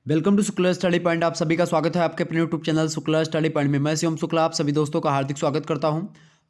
Welcome to Shukla study point. आप सभी का स्वागत है आपके अपने YouTube channel Shukla study point में। मैं शिवम शुक्ला आप सभी दोस्तों का हार्दिक स्वागत करता हूं।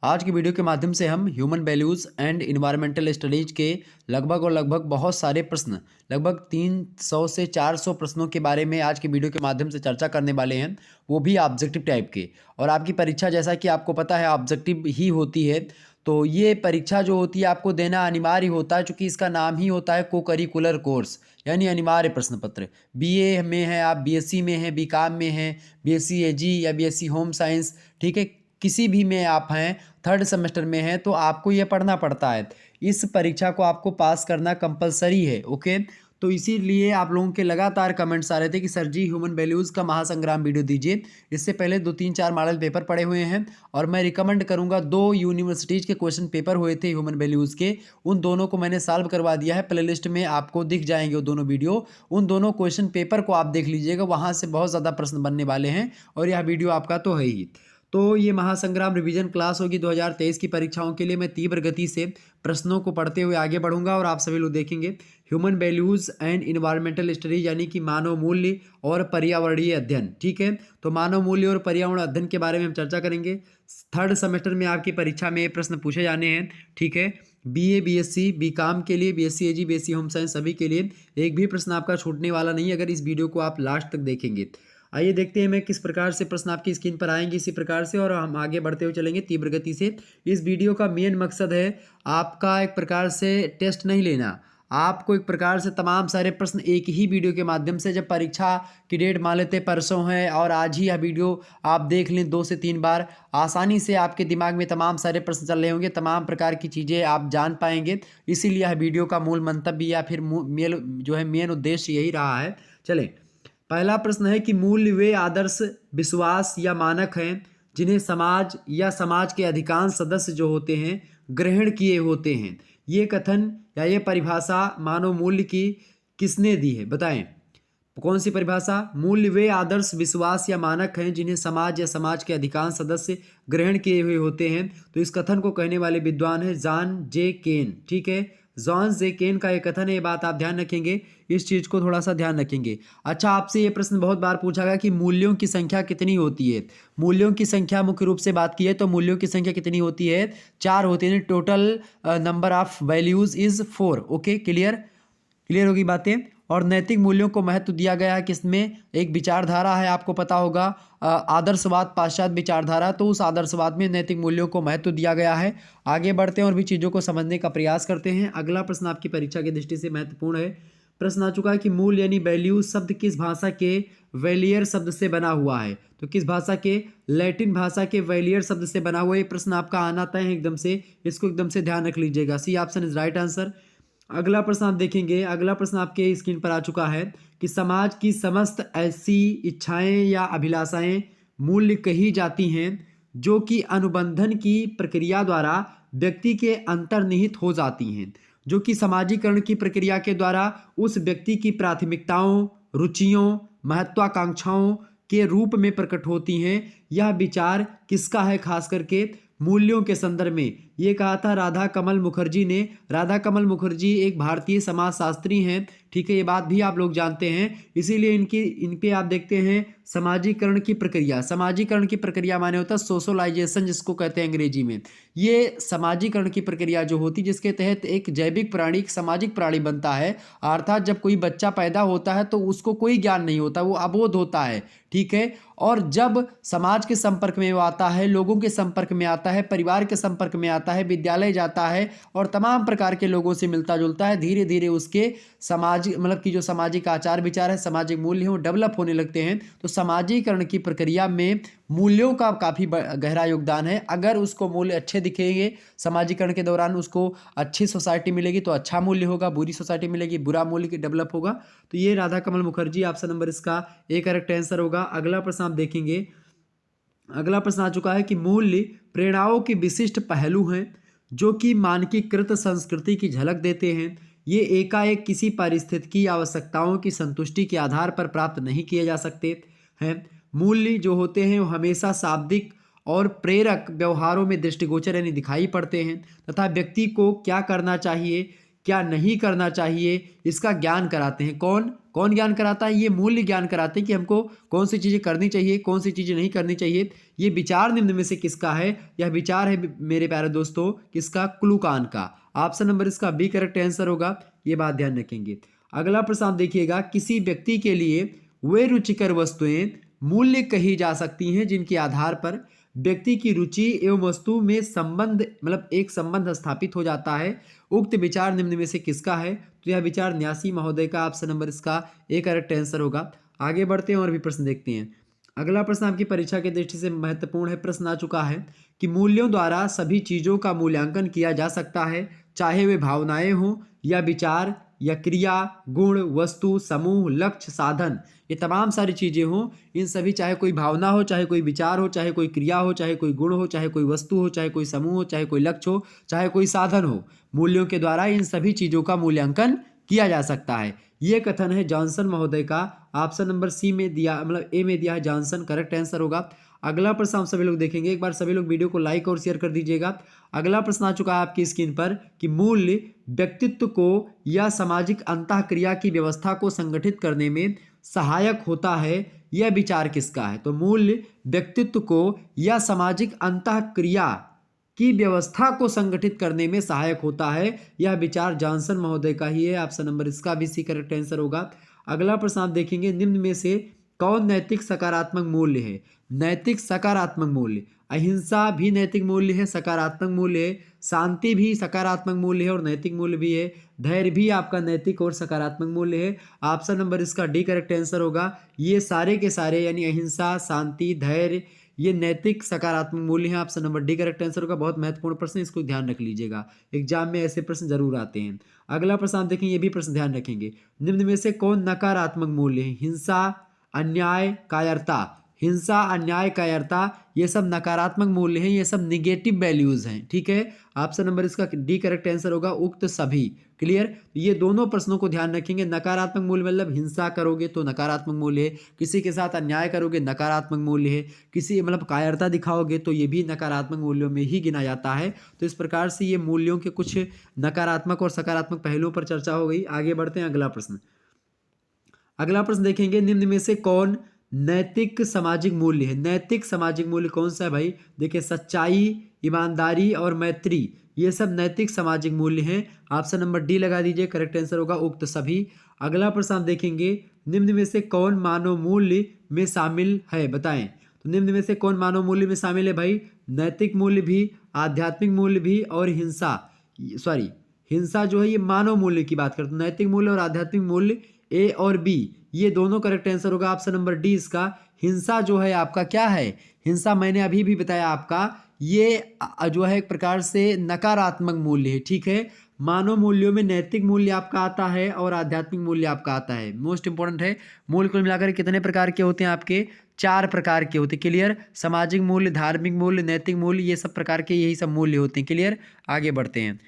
आज की वीडियो के माध्यम से हम human values and environmental studies के लगभग बहुत सारे प्रश्न, लगभग 300 से 400 प्रश्नों के बारे में आज की वीडियो के माध्यम से चर्चा करने वाले हैं, वो भी ऑब्जेक्टिव टाइप के। और आपकी परीक्षा जैसा कि आपको पता है ऑब्जेक्टिव ही होती है, तो ये परीक्षा जो होती है आपको देना अनिवार्य होता है, क्योंकि इसका नाम ही होता है को करिकुलर कोर्स, यानी अनिवार्य प्रश्न पत्र। बीए में है, आप बीएससी में हैं, बीकॉम में हैं, बीएससी एजी या बीएससी होम साइंस, ठीक है, किसी भी में आप हैं, थर्ड सेमेस्टर में हैं, तो आपको ये पढ़ना पड़ता है। इस परीक्षा को आपको पास करना कंपलसरी है। ओके, तो इसीलिए आप लोगों के लगातार कमेंट्स आ रहे थे कि सर जी ह्यूमन वैल्यूज़ का महासंग्राम वीडियो दीजिए। इससे पहले 2-3-4 मॉडल पेपर पड़े हुए हैं और मैं रिकमेंड करूंगा, 2 यूनिवर्सिटीज़ के क्वेश्चन पेपर हुए थे ह्यूमन वैल्यूज़ के, उन दोनों को मैंने सॉल्व करवा दिया है। प्लेलिस्ट में आपको दिख जाएंगे वो दोनों वीडियो, उन दोनों क्वेश्चन पेपर को आप देख लीजिएगा, वहाँ से बहुत ज़्यादा प्रश्न बनने वाले हैं और यह वीडियो आपका तो है ही। तो ये महासंग्राम रिवीजन क्लास होगी 2023 की परीक्षाओं के लिए। मैं तीव्र गति से प्रश्नों को पढ़ते हुए आगे बढ़ूंगा और आप सभी लोग देखेंगे। Human values and environmental studies यानी कि मानव मूल्य और पर्यावरणीय अध्ययन, ठीक है। तो मानव मूल्य और पर्यावरण अध्ययन के बारे में हम चर्चा करेंगे। थर्ड सेमेस्टर में आपकी परीक्षा में ये प्रश्न पूछे जाने हैं, ठीक है। बीए, बीएससी, बीकॉम के लिए, बीएससी एजी, बीएससी होम साइंस, सभी के लिए एक भी प्रश्न आपका छूटने वाला नहीं अगर इस वीडियो को आप लास्ट तक देखेंगे। आइए देखते हैं मैं किस प्रकार से प्रश्न आपकी स्क्रीन पर आएंगे इसी प्रकार से, और हम आगे बढ़ते हुए चलेंगे तीव्र गति से। इस वीडियो का मेन मकसद है आपका एक प्रकार से टेस्ट नहीं लेना, आपको एक प्रकार से तमाम सारे प्रश्न एक ही वीडियो के माध्यम से, जब परीक्षा की डेट मान लेते परसों है और आज ही यह वीडियो आप देख लें 2 से 3 बार, आसानी से आपके दिमाग में तमाम सारे प्रश्न चल रहे होंगे, तमाम प्रकार की चीज़ें आप जान पाएंगे। इसीलिए यह वीडियो का मूल मंतव्य या फिर मेन उद्देश्य यही रहा है। चलें, पहला प्रश्न है कि मूल्य वे आदर्श, विश्वास या मानक हैं जिन्हें समाज या समाज के अधिकांश सदस्य जो होते हैं ग्रहण किए होते हैं। ये कथन या ये परिभाषा मानव मूल्य की किसने दी है, बताएं। कौन सी परिभाषा? मूल्य वे आदर्श, विश्वास या मानक हैं जिन्हें समाज या समाज के अधिकांश सदस्य ग्रहण किए हुए होते हैं। तो इस कथन को कहने वाले विद्वान है जॉन जे केन, ठीक है। जॉन जे केन का ये कथन है, ये बात आप ध्यान रखेंगे, इस चीज़ को थोड़ा सा ध्यान रखेंगे। अच्छा, आपसे ये प्रश्न बहुत बार पूछा गया कि मूल्यों की संख्या कितनी होती है। मूल्यों की संख्या मुख्य रूप से बात की है तो मूल्यों की संख्या कितनी होती है? 4 होती है। Total number of values is 4। Okay, clear होगी बातें। और नैतिक मूल्यों को महत्व दिया गया है किसमें? एक विचारधारा है, आपको पता होगा, आदर्शवाद, पाश्चात्य विचारधारा, तो उस आदर्शवाद में नैतिक मूल्यों को महत्व दिया गया है। आगे बढ़ते हैं और भी चीज़ों को समझने का प्रयास करते हैं। अगला प्रश्न आपकी परीक्षा की दृष्टि से महत्वपूर्ण है। प्रश्न आ चुका है कि मूल यानी वैल्यू शब्द किस भाषा के वैलियर शब्द से बना हुआ है। तो किस भाषा के? लैटिन भाषा के वैलियर शब्द से बना हुआ। ये प्रश्न आपका आना तय है एकदम से, इसको एकदम से ध्यान रख लीजिएगा। C option is right answer. अगला प्रश्न आप देखेंगे, अगला प्रश्न आपके स्क्रीन पर आ चुका है कि समाज की समस्त ऐसी इच्छाएं या अभिलाषाएं मूल्य कही जाती हैं जो कि अनुबंधन की प्रक्रिया द्वारा व्यक्ति के अंतर्निहित हो जाती हैं, जो कि समाजीकरण की प्रक्रिया के द्वारा उस व्यक्ति की प्राथमिकताओं, रुचियों, महत्वाकांक्षाओं के रूप में प्रकट होती हैं। यह विचार किसका है? खास करके मूल्यों के संदर्भ में ये कहा था राधा कमल मुखर्जी ने। राधा कमल मुखर्जी एक भारतीय समाजशास्त्री हैं, ठीक है, ये बात भी आप लोग जानते हैं। इसीलिए इन पे आप देखते हैं समाजीकरण की प्रक्रिया। समाजीकरण की प्रक्रिया माने होता है सोशलाइजेशन, जिसको कहते हैं अंग्रेजी में। ये समाजीकरण की प्रक्रिया जो होती है जिसके तहत एक जैविक प्राणी, एक सामाजिक प्राणी बनता है। अर्थात जब कोई बच्चा पैदा होता है तो उसको कोई ज्ञान नहीं होता, वो अबोध होता है, ठीक है। और जब समाज के संपर्क में वो आता है, लोगों के संपर्क में आता है, परिवार के संपर्क में आता है, विद्यालय जाता है और तमाम प्रकार के लोगों से मिलता जुलता है, धीरे धीरे उसके समाज मतलब कि जो सामाजिक आचार विचार है, सामाजिक मूल्य हैं, वो डेवलप होने लगते हैं। तो समाजीकरण की प्रक्रिया में मूल्यों का काफ़ी गहरा योगदान है। अगर उसको मूल्य अच्छे दिखेंगे समाजीकरण के दौरान, उसको अच्छी सोसाइटी मिलेगी तो अच्छा मूल्य होगा, बुरी सोसाइटी मिलेगी बुरा मूल्य डेवलप होगा। तो ये राधा कमल मुखर्जी, ऑप्शन नंबर इसका एक करेक्ट आंसर होगा। अगला प्रश्न आप देखेंगे, अगला प्रश्न आ चुका है कि मूल्य प्रेरणाओं के विशिष्ट पहलू हैं जो कि मानकीकृत संस्कृति की झलक देते हैं। ये एकाएक किसी पारिस्थितिकी आवश्यकताओं की संतुष्टि के आधार पर प्राप्त नहीं किए जा सकते हैं। मूल्य जो होते हैं वो हमेशा शाब्दिक और प्रेरक व्यवहारों में दृष्टिगोचर यानी दिखाई पड़ते हैं, तथा व्यक्ति को क्या करना चाहिए, क्या नहीं करना चाहिए, इसका ज्ञान कराते हैं। कौन कौन ज्ञान कराता है? ये मूल्य ज्ञान कराते हैं कि हमको कौन सी चीज़ें करनी चाहिए, कौन सी चीज़ें नहीं करनी चाहिए। ये विचार निम्न में से किसका है? यह विचार है मेरे प्यारे दोस्तों किसका? क्लूकान का। ऑप्शन नंबर इसका बी करेक्ट आंसर होगा, ये बात ध्यान रखेंगे। अगला प्रश्न आप देखिएगा, किसी व्यक्ति के लिए वे रुचिकर वस्तुएं मूल्य कही जा सकती हैं जिनके आधार पर व्यक्ति की रुचि एवं वस्तु में संबंध मतलब एक संबंध स्थापित हो जाता है। उक्त विचार निम्न में से किसका है? तो यह विचार न्यासी महोदय का। ऑप्शन नंबर इसका ए करेक्ट आंसर होगा। आगे बढ़ते हैं और भी प्रश्न देखते हैं। अगला प्रश्न आपकी परीक्षा की दृष्टि से महत्वपूर्ण है। प्रश्न आ चुका है कि मूल्यों द्वारा सभी चीजों का मूल्यांकन किया जा सकता है, चाहे वे भावनाएं हों या विचार या क्रिया, गुण, वस्तु, समूह, लक्ष्य, साधन, ये तमाम सारी चीजें हों। इन सभी, चाहे कोई भावना हो, चाहे कोई विचार हो, चाहे कोई क्रिया हो, चाहे कोई गुण हो, चाहे कोई वस्तु हो, चाहे कोई समूह हो, चाहे कोई लक्ष्य हो, चाहे कोई साधन हो, मूल्यों के द्वारा इन सभी चीजों का मूल्यांकन किया जा सकता है। ये कथन है जॉनसन महोदय का। ऑप्शन नंबर सी में दिया मतलब ए में दिया है जॉनसन, करेक्ट आंसर होगा। अगला प्रश्न आप सभी लोग देखेंगे। एक बार सभी लोग वीडियो को लाइक और शेयर कर दीजिएगा। अगला प्रश्न आ चुका है आपकी स्क्रीन पर कि मूल्य व्यक्तित्व को या सामाजिक अंतःक्रिया की व्यवस्था को संगठित करने में सहायक होता है, यह विचार किसका है? तो मूल्य व्यक्तित्व को या सामाजिक अंतःक्रिया की व्यवस्था को संगठित करने में सहायक होता है, यह विचार जॉनसन महोदय का ही है। ऑप्शन नंबर इसका भी सी करेक्ट आंसर होगा। अगला प्रश्न आप देखेंगे, निम्न में से कौन नैतिक सकारात्मक मूल्य है? नैतिक सकारात्मक मूल्य, अहिंसा भी नैतिक मूल्य है, सकारात्मक मूल्य है, शांति भी सकारात्मक मूल्य है और नैतिक मूल्य भी है, धैर्य भी आपका नैतिक और सकारात्मक मूल्य है। ऑप्शन नंबर इसका डी करेक्ट आंसर होगा। ये सारे के सारे यानी अहिंसा, शांति, धैर्य, ये नैतिक सकारात्मक मूल्य है। Option number D correct answer होगा। बहुत महत्वपूर्ण प्रश्न, इसको ध्यान रख लीजिएगा, एग्जाम में ऐसे प्रश्न जरूर आते हैं। अगला प्रश्न आप देखेंगे, ये भी प्रश्न ध्यान रखेंगे। निम्न में से कौन नकारात्मक मूल्य है? हिंसा, अन्याय, कायरता। हिंसा, अन्याय, कायरता, ये सब नकारात्मक मूल्य हैं, ये सब निगेटिव वैल्यूज हैं। ठीक है, ऑप्शन नंबर इसका डी करेक्ट आंसर होगा, उक्त सभी। क्लियर? ये दोनों प्रश्नों को ध्यान रखेंगे। नकारात्मक मूल्य मतलब हिंसा करोगे तो नकारात्मक मूल्य है, किसी के साथ अन्याय करोगे नकारात्मक मूल्य है, किसी मतलब कायरता दिखाओगे तो ये भी नकारात्मक मूल्यों में ही गिना जाता है। तो इस प्रकार से ये मूल्यों के कुछ नकारात्मक और सकारात्मक पहलुओं पर चर्चा हो गई। आगे बढ़ते हैं अगला प्रश्न। अगला प्रश्न देखेंगे, निम्न में से कौन नैतिक सामाजिक मूल्य है? नैतिक सामाजिक मूल्य कौन सा है भाई? देखिए, सच्चाई, ईमानदारी और मैत्री, ये सब नैतिक सामाजिक मूल्य हैं। ऑप्शन नंबर डी लगा दीजिए, करेक्ट आंसर होगा उक्त सभी। अगला प्रश्न आप देखेंगे, निम्न में से कौन मानव मूल्य में शामिल है? बताएं। तो निम्न में से कौन मानव मूल्य में शामिल है भाई? नैतिक मूल्य भी, आध्यात्मिक मूल्य भी और हिंसा, सॉरी हिंसा जो है ये मानव मूल्य की बात करते हैं। नैतिक मूल्य और आध्यात्मिक मूल्य ए और बी, ये दोनों करेक्ट आंसर होगा। ऑप्शन नंबर डी इसका। हिंसा जो है आपका क्या है? हिंसा मैंने अभी भी बताया आपका, ये जो है एक प्रकार से नकारात्मक मूल्य है। ठीक है, मानव मूल्यों में नैतिक मूल्य आपका आता है और आध्यात्मिक मूल्य आपका आता है। मोस्ट इंपॉर्टेंट है। मूल्य कुल मिलाकर कितने प्रकार के होते हैं आपके? 4 प्रकार के होते हैं। क्लियर? सामाजिक मूल्य, धार्मिक मूल्य, नैतिक मूल्य, ये सब प्रकार के यही सब मूल्य होते हैं। क्लियर? आगे बढ़ते हैं।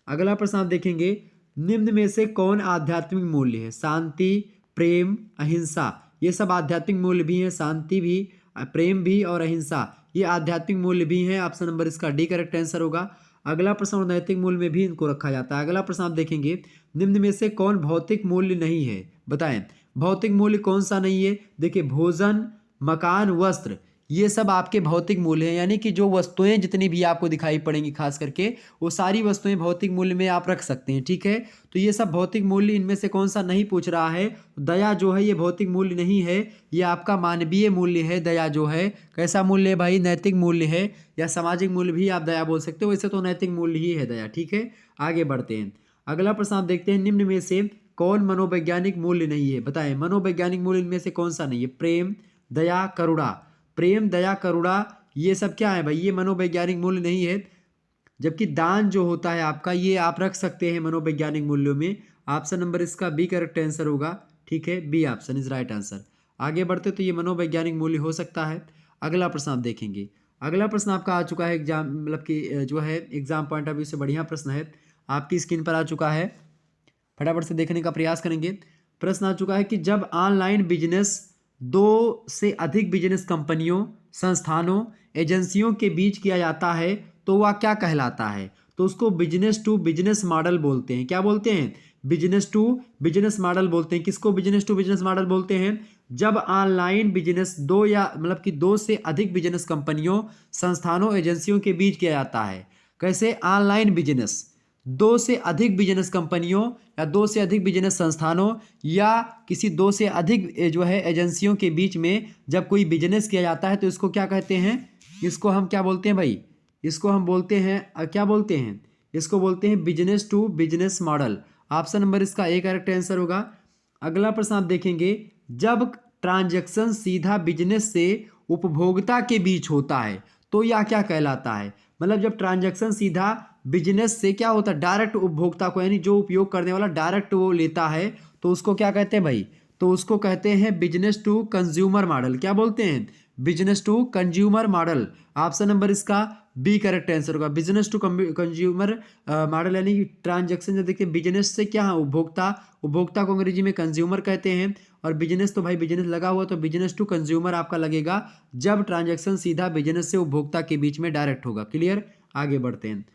अगला प्रश्न आप देखेंगे, निम्न में से कौन आध्यात्मिक मूल्य है? शांति, प्रेम, अहिंसा, ये सब आध्यात्मिक मूल्य भी हैं। शांति भी, प्रेम भी और अहिंसा, ये आध्यात्मिक मूल्य भी हैं। ऑप्शन नंबर इसका डी करेक्ट आंसर होगा। अगला प्रश्न, और नैतिक मूल्य में भी इनको रखा जाता है। अगला प्रश्न आप देखेंगे, निम्न में से कौन भौतिक मूल्य नहीं है? बताएं, भौतिक मूल्य कौन सा नहीं है? देखिए, भोजन, मकान, वस्त्र, ये सब आपके भौतिक मूल्य हैं। यानी कि जो वस्तुएं जितनी भी आपको दिखाई पड़ेंगी खास करके, वो सारी वस्तुएं भौतिक मूल्य में आप रख सकते हैं। ठीक है, तो ये सब भौतिक मूल्य, इनमें से कौन सा नहीं पूछ रहा है? दया जो है ये भौतिक मूल्य नहीं है, ये आपका मानवीय मूल्य है। दया जो है कैसा मूल्य है भाई? नैतिक मूल्य है, या सामाजिक मूल्य भी आप दया बोल सकते हो, वैसे तो नैतिक मूल्य ही है दया। ठीक है, आगे बढ़ते हैं। अगला प्रश्न आप देखते हैं, निम्न में से कौन मनोवैज्ञानिक मूल्य नहीं है? बताएं, मनोवैज्ञानिक मूल्य इनमें से कौन सा नहीं है? प्रेम, दया, करुणा। प्रेम, दया, करुणा, ये सब क्या है भाई? ये मनोवैज्ञानिक मूल्य नहीं है। जबकि दान जो होता है आपका, ये आप रख सकते हैं मनोवैज्ञानिक मूल्यों में। ऑप्शन नंबर इसका बी करेक्ट आंसर होगा। ठीक है, B option is right answer. आगे बढ़ते तो ये मनोवैज्ञानिक मूल्य हो सकता है। अगला प्रश्न आप देखेंगे। अगला प्रश्न आपका आ चुका है एग्जाम मतलब कि जो है एग्जाम पॉइंट ऑफ व्यू से बढ़िया प्रश्न है, आपकी स्क्रीन पर आ चुका है। फटाफट से देखने का प्रयास करेंगे। प्रश्न आ चुका है कि जब ऑनलाइन बिजनेस 2 से अधिक बिजनेस कंपनियों, संस्थानों, एजेंसियों के बीच किया जाता है तो वह क्या कहलाता है? तो उसको बिजनेस टू बिजनेस मॉडल बोलते हैं। क्या बोलते हैं? बिजनेस टू बिजनेस मॉडल बोलते हैं। किसको बिजनेस टू बिजनेस मॉडल बोलते हैं? जब ऑनलाइन बिजनेस दो या मतलब कि दो से अधिक बिजनेस कंपनियों, संस्थानों, एजेंसियों के बीच किया जाता है। कैसे? ऑनलाइन बिजनेस दो से अधिक बिजनेस कंपनियों या दो से अधिक बिजनेस संस्थानों या किसी दो से अधिक जो है एजेंसियों के बीच में जब कोई बिजनेस किया जाता है तो इसको क्या कहते हैं? इसको हम क्या बोलते हैं भाई? इसको हम बोलते हैं क्या बोलते हैं? इसको बोलते हैं business to business model. Option number इसका ए करेक्ट आंसर होगा। अगला प्रश्न आप देखेंगे, जब ट्रांजैक्शन सीधा बिजनेस से उपभोक्ता के बीच होता है तो यह क्या कहलाता है? मतलब जब ट्रांजैक्शन सीधा बिजनेस से क्या होता है, डायरेक्ट उपभोक्ता को, यानी जो उपयोग करने वाला डायरेक्ट वो लेता है, तो उसको क्या कहते हैं भाई? तो उसको कहते हैं बिजनेस टू कंज्यूमर मॉडल। क्या बोलते हैं? Business to consumer model. Option number इसका बी करेक्ट आंसर होगा। बिजनेस टू कंज्यूमर मॉडल यानी कि ट्रांजैक्शन जब देखिए बिजनेस से क्या है, उपभोक्ता, उपभोक्ता को अंग्रेजी में कंज्यूमर कहते हैं, और बिजनेस तो भाई बिजनेस लगा हुआ तो बिजनेस टू कंज्यूमर आपका लगेगा जब ट्रांजैक्शन सीधा बिजनेस से उपभोक्ता के बीच में डायरेक्ट होगा। क्लियर? आगे बढ़ते हैं।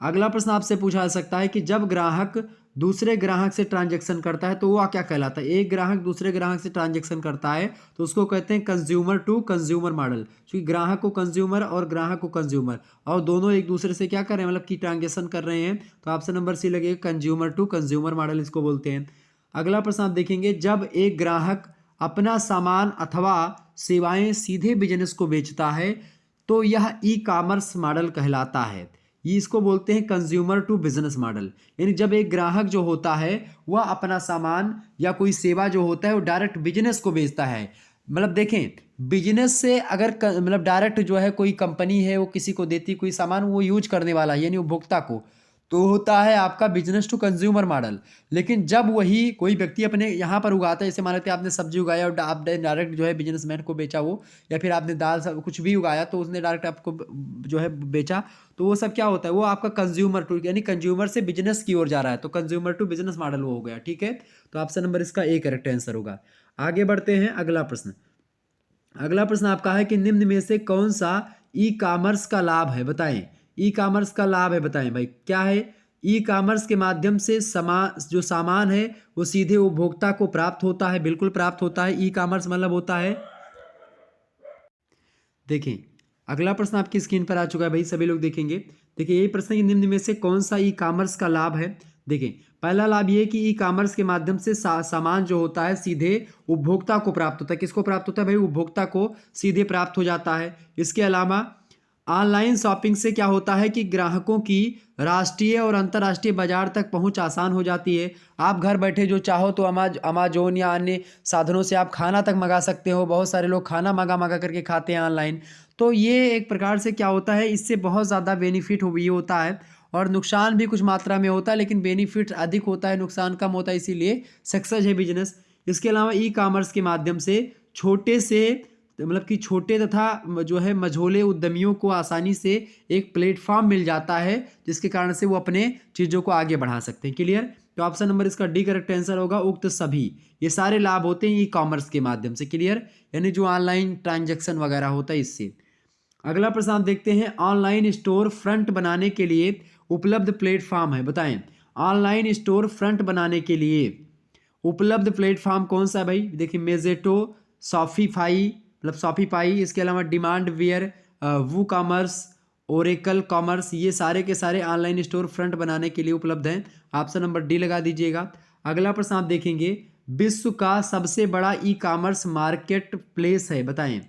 अगला प्रश्न आपसे पूछा जा सकता है कि जब ग्राहक दूसरे ग्राहक से ट्रांजैक्शन करता है तो वह क्या कहलाता है? एक ग्राहक दूसरे ग्राहक से ट्रांजैक्शन करता है तो उसको कहते हैं कंज्यूमर टू कंज्यूमर मॉडल, क्योंकि ग्राहक को कंज्यूमर और ग्राहक को कंज्यूमर, और दोनों एक दूसरे से क्या कर रहे हैं, मतलब कि ट्रांजैक्शन कर रहे हैं, तो ऑप्शन नंबर सी लगेगा, कंज्यूमर टू कंज्यूमर मॉडल इसको बोलते हैं। अगला प्रश्न आप देखेंगे, जब एक ग्राहक अपना सामान अथवा सेवाएं सीधे बिजनेस को बेचता है तो यह ई कॉमर्स मॉडल कहलाता है। ये इसको बोलते हैं कंज्यूमर टू बिजनेस मॉडल। यानी जब एक ग्राहक जो होता है वह अपना सामान या कोई सेवा जो होता है वो डायरेक्ट बिजनेस को बेचता है। मतलब देखें, बिजनेस से अगर मतलब डायरेक्ट जो है कोई कंपनी है वो किसी को देती कोई सामान, वो यूज करने वाला है यानी उपभोक्ता को, तो होता है आपका बिजनेस टू कंज्यूमर मॉडल। लेकिन जब वही कोई व्यक्ति अपने यहाँ पर उगाता है, जैसे मान लेते हैं आपने सब्जी उगाया और आपने डायरेक्ट जो है बिजनेसमैन को बेचा वो, या फिर आपने दाल सब कुछ भी उगाया तो उसने डायरेक्ट आपको जो है बेचा, तो वो सब क्या होता है, वो आपका कंज्यूमर टू यानी कंज्यूमर से बिजनेस की ओर जा रहा है, तो कंज्यूमर टू बिजनेस मॉडल वो हो गया। ठीक है, तो ऑप्शन नंबर इसका ए करेक्ट आंसर होगा। आगे बढ़ते हैं। अगला प्रश्न, अगला प्रश्न आपका है कि निम्न में से कौन सा ई कॉमर्स का लाभ है, बताएं। ई कॉमर्स का लाभ है, बताएं भाई क्या है? ई कॉमर्स के माध्यम से जो सामान है वो सीधे उपभोक्ता को प्राप्त होता है। बिल्कुल प्राप्त होता है। ई कॉमर्स मतलब होता है, देखें अगला प्रश्न आपकी स्क्रीन पर आ चुका है भाई, सभी लोग देखेंगे। देखिए यही प्रश्न है कि निम्न में से कौन सा ई कॉमर्स का लाभ है। देखें पहला लाभ ये कि ई कॉमर्स के माध्यम से सामान जो होता है सीधे उपभोक्ता को प्राप्त होता है। किसको प्राप्त होता है भाई? उपभोक्ता को सीधे प्राप्त हो जाता है। इसके अलावा ऑनलाइन शॉपिंग से क्या होता है कि ग्राहकों की राष्ट्रीय और अंतर्राष्ट्रीय बाजार तक पहुंच आसान हो जाती है। आप घर बैठे जो चाहो तो अमेजोन या अन्य साधनों से आप खाना तक मंगा सकते हो। बहुत सारे लोग खाना मंगा मंगा करके खाते हैं ऑनलाइन। तो ये एक प्रकार से क्या होता है, इससे बहुत ज़्यादा बेनिफिट ये होता है, और नुकसान भी कुछ मात्रा में होता है, लेकिन बेनिफिट अधिक होता है, नुकसान कम होता है, इसीलिए सक्सेस है बिजनेस। इसके अलावा ई कॉमर्स के माध्यम से छोटे से मतलब कि छोटे तथा जो है मझोले उद्यमियों को आसानी से एक प्लेटफॉर्म मिल जाता है, जिसके कारण से वो अपने चीज़ों को आगे बढ़ा सकते हैं। क्लियर? तो ऑप्शन नंबर इसका डी करेक्ट आंसर होगा। उक्त सभी ये सारे लाभ होते हैं ई कॉमर्स के माध्यम से। क्लियर? यानी जो ऑनलाइन ट्रांजैक्शन वगैरह होता है इससे। अगला प्रश्न आप देखते हैं, ऑनलाइन स्टोर फ्रंट बनाने के लिए उपलब्ध प्लेटफॉर्म है, बताएं। ऑनलाइन स्टोर फ्रंट बनाने के लिए उपलब्ध प्लेटफॉर्म कौन सा है भाई? देखिए मेजेटो, शॉपिफाई मतलब शॉपिफाई, इसके अलावा Demandware, WooCommerce, Oracle commerce, ये सारे के सारे ऑनलाइन स्टोर फ्रंट बनाने के लिए उपलब्ध हैं। ऑप्शन नंबर डी लगा दीजिएगा। अगला प्रश्न आप देखेंगे, विश्व का सबसे बड़ा ई कॉमर्स मार्केट प्लेस है, बताएं।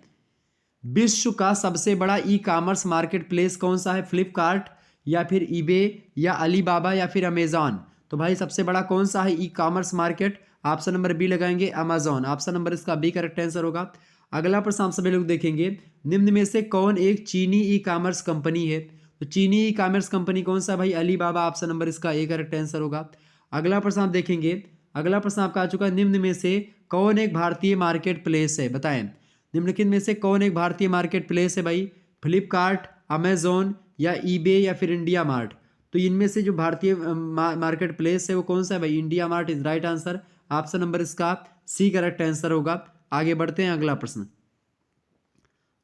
विश्व का सबसे बड़ा ई कॉमर्स मार्केट प्लेस कौन सा है? फ्लिपकार्ट या फिर ईबे या अलीबाबा या फिर अमेजॉन? तो भाई सबसे बड़ा कौन सा है e commerce market? Option number B लगाएंगे, अमेजॉन। ऑप्शन नंबर इसका बी करेक्ट आंसर होगा। अगला प्रश्न आप सभी लोग देखेंगे, निम्न में से कौन एक चीनी ई कॉमर्स कंपनी है? तो चीनी ई कॉमर्स कंपनी कौन सा भाई? अलीबाबा। ऑप्शन नंबर इसका ए करेक्ट आंसर होगा। अगला प्रश्न आप देखेंगे, अगला प्रश्न आपका आ चुका है, निम्न में से कौन एक भारतीय मार्केट प्लेस है, बताएं। निम्नलिखित में से कौन एक भारतीय मार्केट प्लेस है भाई? फ्लिपकार्ट, अमेजोन या ईबे या फिर इंडिया मार्ट? तो इनमें से जो भारतीय मार्केट प्लेस है वो कौन सा है भाई? India mart is right answer. Option number इसका सी करेक्ट आंसर होगा। आगे बढ़ते हैं। अगला प्रश्न,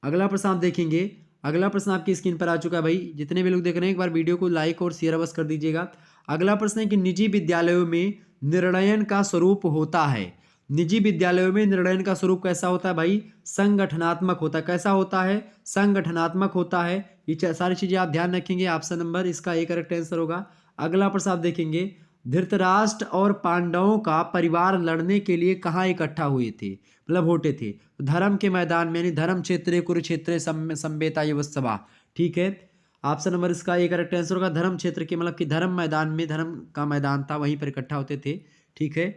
अगला प्रश्न आप देखेंगे, अगला प्रश्न आपकी स्क्रीन पर आ चुका है भाई, जितने भी लोग देख रहे हैं एक बार वीडियो को लाइक और शेयर अवश्य कर दीजिएगा। अगला प्रश्न है कि निजी विद्यालयों में निर्णयन का स्वरूप होता है। निजी विद्यालयों में निर्णयन का स्वरूप कैसा होता है भाई? संगठनात्मक होता है। कैसा होता है? संगठनात्मक होता है। ये सारी चीजें आप ध्यान रखेंगे। ऑप्शन नंबर इसका ए करेक्ट आंसर होगा। अगला प्रश्न आप देखेंगे, धृतराष्ट्र और पांडवों का परिवार लड़ने के लिए कहाँ इकट्ठा हुए थे, मतलब होते थे? धर्म के मैदान में, यानी धर्म क्षेत्र कुरुक्षेत्र संबेता युवसभा। ठीक है, ऑप्शन नंबर इसका एक करेक्ट आंसर होगा। धर्म क्षेत्र के मतलब कि धर्म मैदान में, धर्म का मैदान था, वहीं पर इकट्ठा होते थे। ठीक है,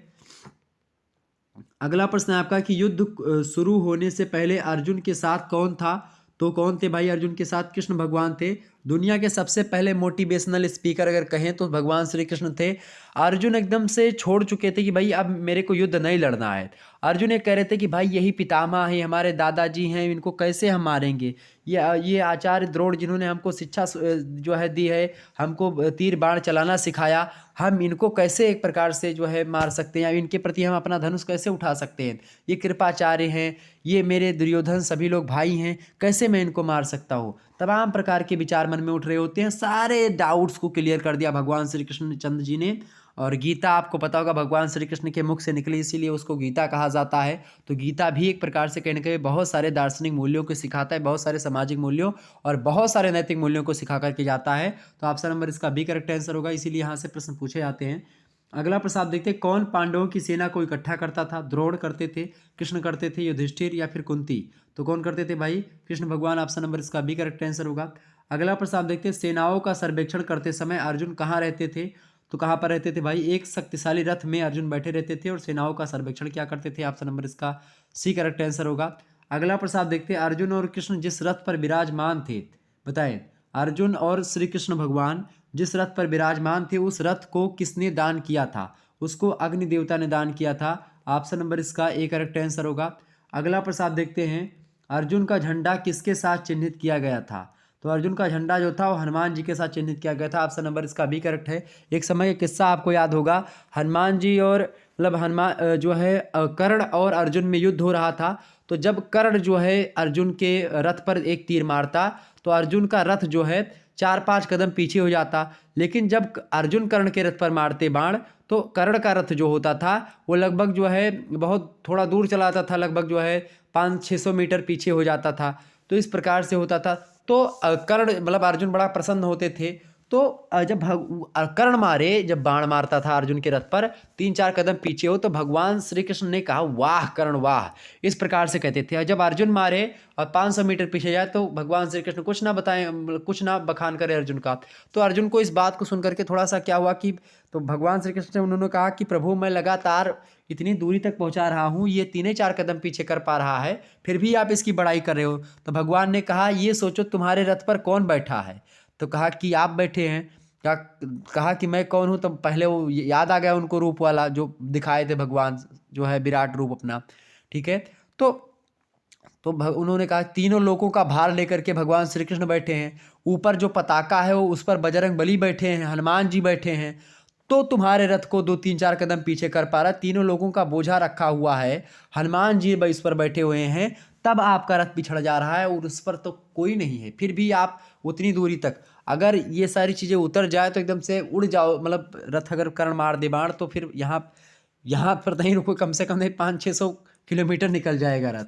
अगला प्रश्न है आपका कि युद्ध शुरू होने से पहले अर्जुन के साथ कौन था? तो कौन थे भाई अर्जुन के साथ? कृष्ण भगवान थे। दुनिया के सबसे पहले मोटिवेशनल स्पीकर अगर कहें तो भगवान श्री कृष्ण थे। अर्जुन एकदम से छोड़ चुके थे कि भाई अब मेरे को युद्ध नहीं लड़ना है। अर्जुन ये कह रहे थे कि भाई यही पितामह है, हमारे दादाजी हैं, इनको कैसे हम मारेंगे? ये आचार्य द्रोण जिन्होंने हमको शिक्षा जो है दी है, हमको तीर बाण चलाना सिखाया, हम इनको कैसे एक प्रकार से जो है मार सकते हैं, इनके प्रति हम अपना धनुष कैसे उठा सकते हैं? ये कृपाचार्य हैं, ये मेरे दुर्योधन सभी लोग भाई हैं, कैसे मैं इनको मार सकता हूँ? तमाम प्रकार के विचार मन में उठ रहे होते हैं। सारे डाउट्स को क्लियर कर दिया भगवान श्री कृष्ण चंद्र जी ने। और गीता आपको पता होगा भगवान श्री कृष्ण के मुख से निकली, इसीलिए उसको गीता कहा जाता है। तो गीता भी एक प्रकार से कहीं ना कहीं बहुत सारे दार्शनिक मूल्यों को सिखाता है, बहुत सारे सामाजिक मूल्यों और बहुत सारे नैतिक मूल्यों को सिखा करके जाता है। तो ऑप्शन नंबर इसका बी करेक्ट आंसर होगा, इसीलिए यहाँ से प्रश्न पूछे जाते हैं। अगला प्रश्न आप देखते हैं, कौन पांडवों की सेना को इकट्ठा करता था? द्रोण करते थे, कृष्ण करते थे, युधिष्ठिर या फिर कुंती? तो कौन करते थे भाई? कृष्ण भगवान। ऑप्शन नंबर इसका बी करेक्ट आंसर होगा। अगला प्रश्न आप देखते हैं, सेनाओं का सर्वेक्षण करते समय अर्जुन कहाँ रहते थे? तो कहाँ पर रहते थे भाई? एक शक्तिशाली रथ में अर्जुन बैठे रहते थे और सेनाओं का सर्वेक्षण क्या करते थे? ऑप्शन नंबर इसका सी करेक्ट आंसर होगा। अगला प्रश्न आप देखते हैं, अर्जुन और कृष्ण जिस रथ पर विराजमान थे, बताएं, अर्जुन और श्री कृष्ण भगवान जिस रथ पर विराजमान थे उस रथ को किसने दान किया था? उसको अग्नि देवता ने दान किया था। ऑप्शन नंबर इसका ए करेक्ट आंसर होगा। अगला प्रश्न आप देखते हैं, अर्जुन का झंडा किसके साथ चिन्हित किया गया था? तो अर्जुन का झंडा जो था वो हनुमान जी के साथ चिन्हित किया गया था। ऑप्शन नंबर इसका भी करेक्ट है। एक समय का किस्सा आपको याद होगा, हनुमान जी और मतलब हनुमान जो है कर्ण और अर्जुन में युद्ध हो रहा था। तो जब कर्ण जो है अर्जुन के रथ पर एक तीर मारता तो अर्जुन का रथ जो है 4-5 कदम पीछे हो जाता, लेकिन जब अर्जुन कर्ण के रथ पर मारते बाण तो कर्ण का रथ जो होता था वो लगभग जो है बहुत थोड़ा दूर चला जाता था, लगभग जो है 500-600 मीटर पीछे हो जाता था। तो इस प्रकार से होता था। तो कर्ण मतलब अर्जुन बड़ा प्रसन्न होते थे। तो जब कर्ण मारे, जब बाण मारता था अर्जुन के रथ पर 3-4 कदम पीछे हो तो भगवान श्री कृष्ण ने कहा वाह कर्ण वाह, इस प्रकार से कहते थे। और जब अर्जुन मारे और 500 मीटर पीछे जाए तो भगवान श्री कृष्ण कुछ ना बताएं, कुछ ना बखान करे अर्जुन का। तो अर्जुन को इस बात को सुन करके थोड़ा सा क्या हुआ कि तो भगवान श्री कृष्ण उन्होंने कहा कि प्रभु मैं लगातार इतनी दूरी तक पहुंचा रहा हूं, ये 3-4 कदम पीछे कर पा रहा है, फिर भी आप इसकी बड़ाई कर रहे हो। तो भगवान ने कहा ये सोचो तुम्हारे रथ पर कौन बैठा है? तो कहा कि आप बैठे हैं। क्या कहा कि मैं कौन हूँ? तो पहले वो याद आ गया उनको रूप वाला जो दिखाए थे भगवान, जो है विराट रूप अपना। ठीक है, तो उन्होंने कहा तीनों लोगों का भार लेकर के भगवान श्री कृष्ण बैठे हैं, ऊपर जो पताका है वो उस पर बजरंग बली बैठे हैं, हनुमान जी बैठे हैं, तो तुम्हारे रथ को 2-3-4 कदम पीछे कर पा रहा। तीनों लोगों का बोझा रखा हुआ है, हनुमान जी इस पर बैठे हुए हैं, तब आपका रथ पिछड़ जा रहा है और उस पर तो कोई नहीं है, फिर भी आप उतनी दूरी तक अगर ये सारी चीज़ें उतर जाए तो एकदम से उड़ जाओ, मतलब रथ अगर कर्ण मार दे बाण तो फिर यहाँ पर नहीं रुको, कम से कम नहीं 500-600 किलोमीटर निकल जाएगा रथ।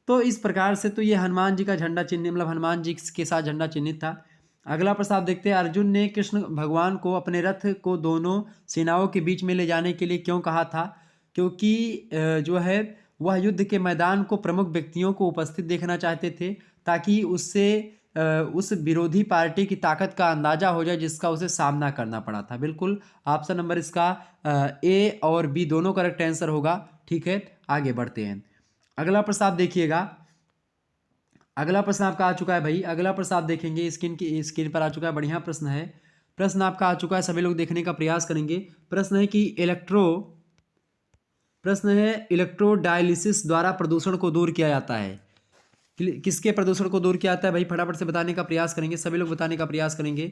तो इस प्रकार से तो ये हनुमान जी का झंडा चिन्ह, मतलब हनुमान जी के साथ झंडा चिन्हित था। अगला प्रश्न आप देखते हैं, अर्जुन ने कृष्ण भगवान को अपने रथ को दोनों सेनाओं के बीच में ले जाने के लिए क्यों कहा था? क्योंकि जो है वह युद्ध के मैदान को प्रमुख व्यक्तियों को उपस्थित देखना चाहते थे, ताकि उससे उस विरोधी पार्टी की ताकत का अंदाजा हो जाए जिसका उसे सामना करना पड़ा था। बिल्कुल ऑप्शन नंबर इसका ए और बी दोनों करेक्ट आंसर होगा। ठीक है, आगे बढ़ते हैं। अगला प्रश्न आप देखिएगा, अगला प्रश्न आपका आ चुका है भाई। अगला प्रश्न आप देखेंगे स्क्रीन पर आ चुका है, बढ़िया प्रश्न है। प्रश्न आपका आ चुका है, सभी लोग देखने का प्रयास करेंगे। प्रश्न है कि इलेक्ट्रोडायलिसिस द्वारा प्रदूषण को दूर किया जाता है। किसके प्रदूषण को दूर किया जाता है भाई? फटाफट से बताने का प्रयास करेंगे, सभी लोग बताने का प्रयास करेंगे।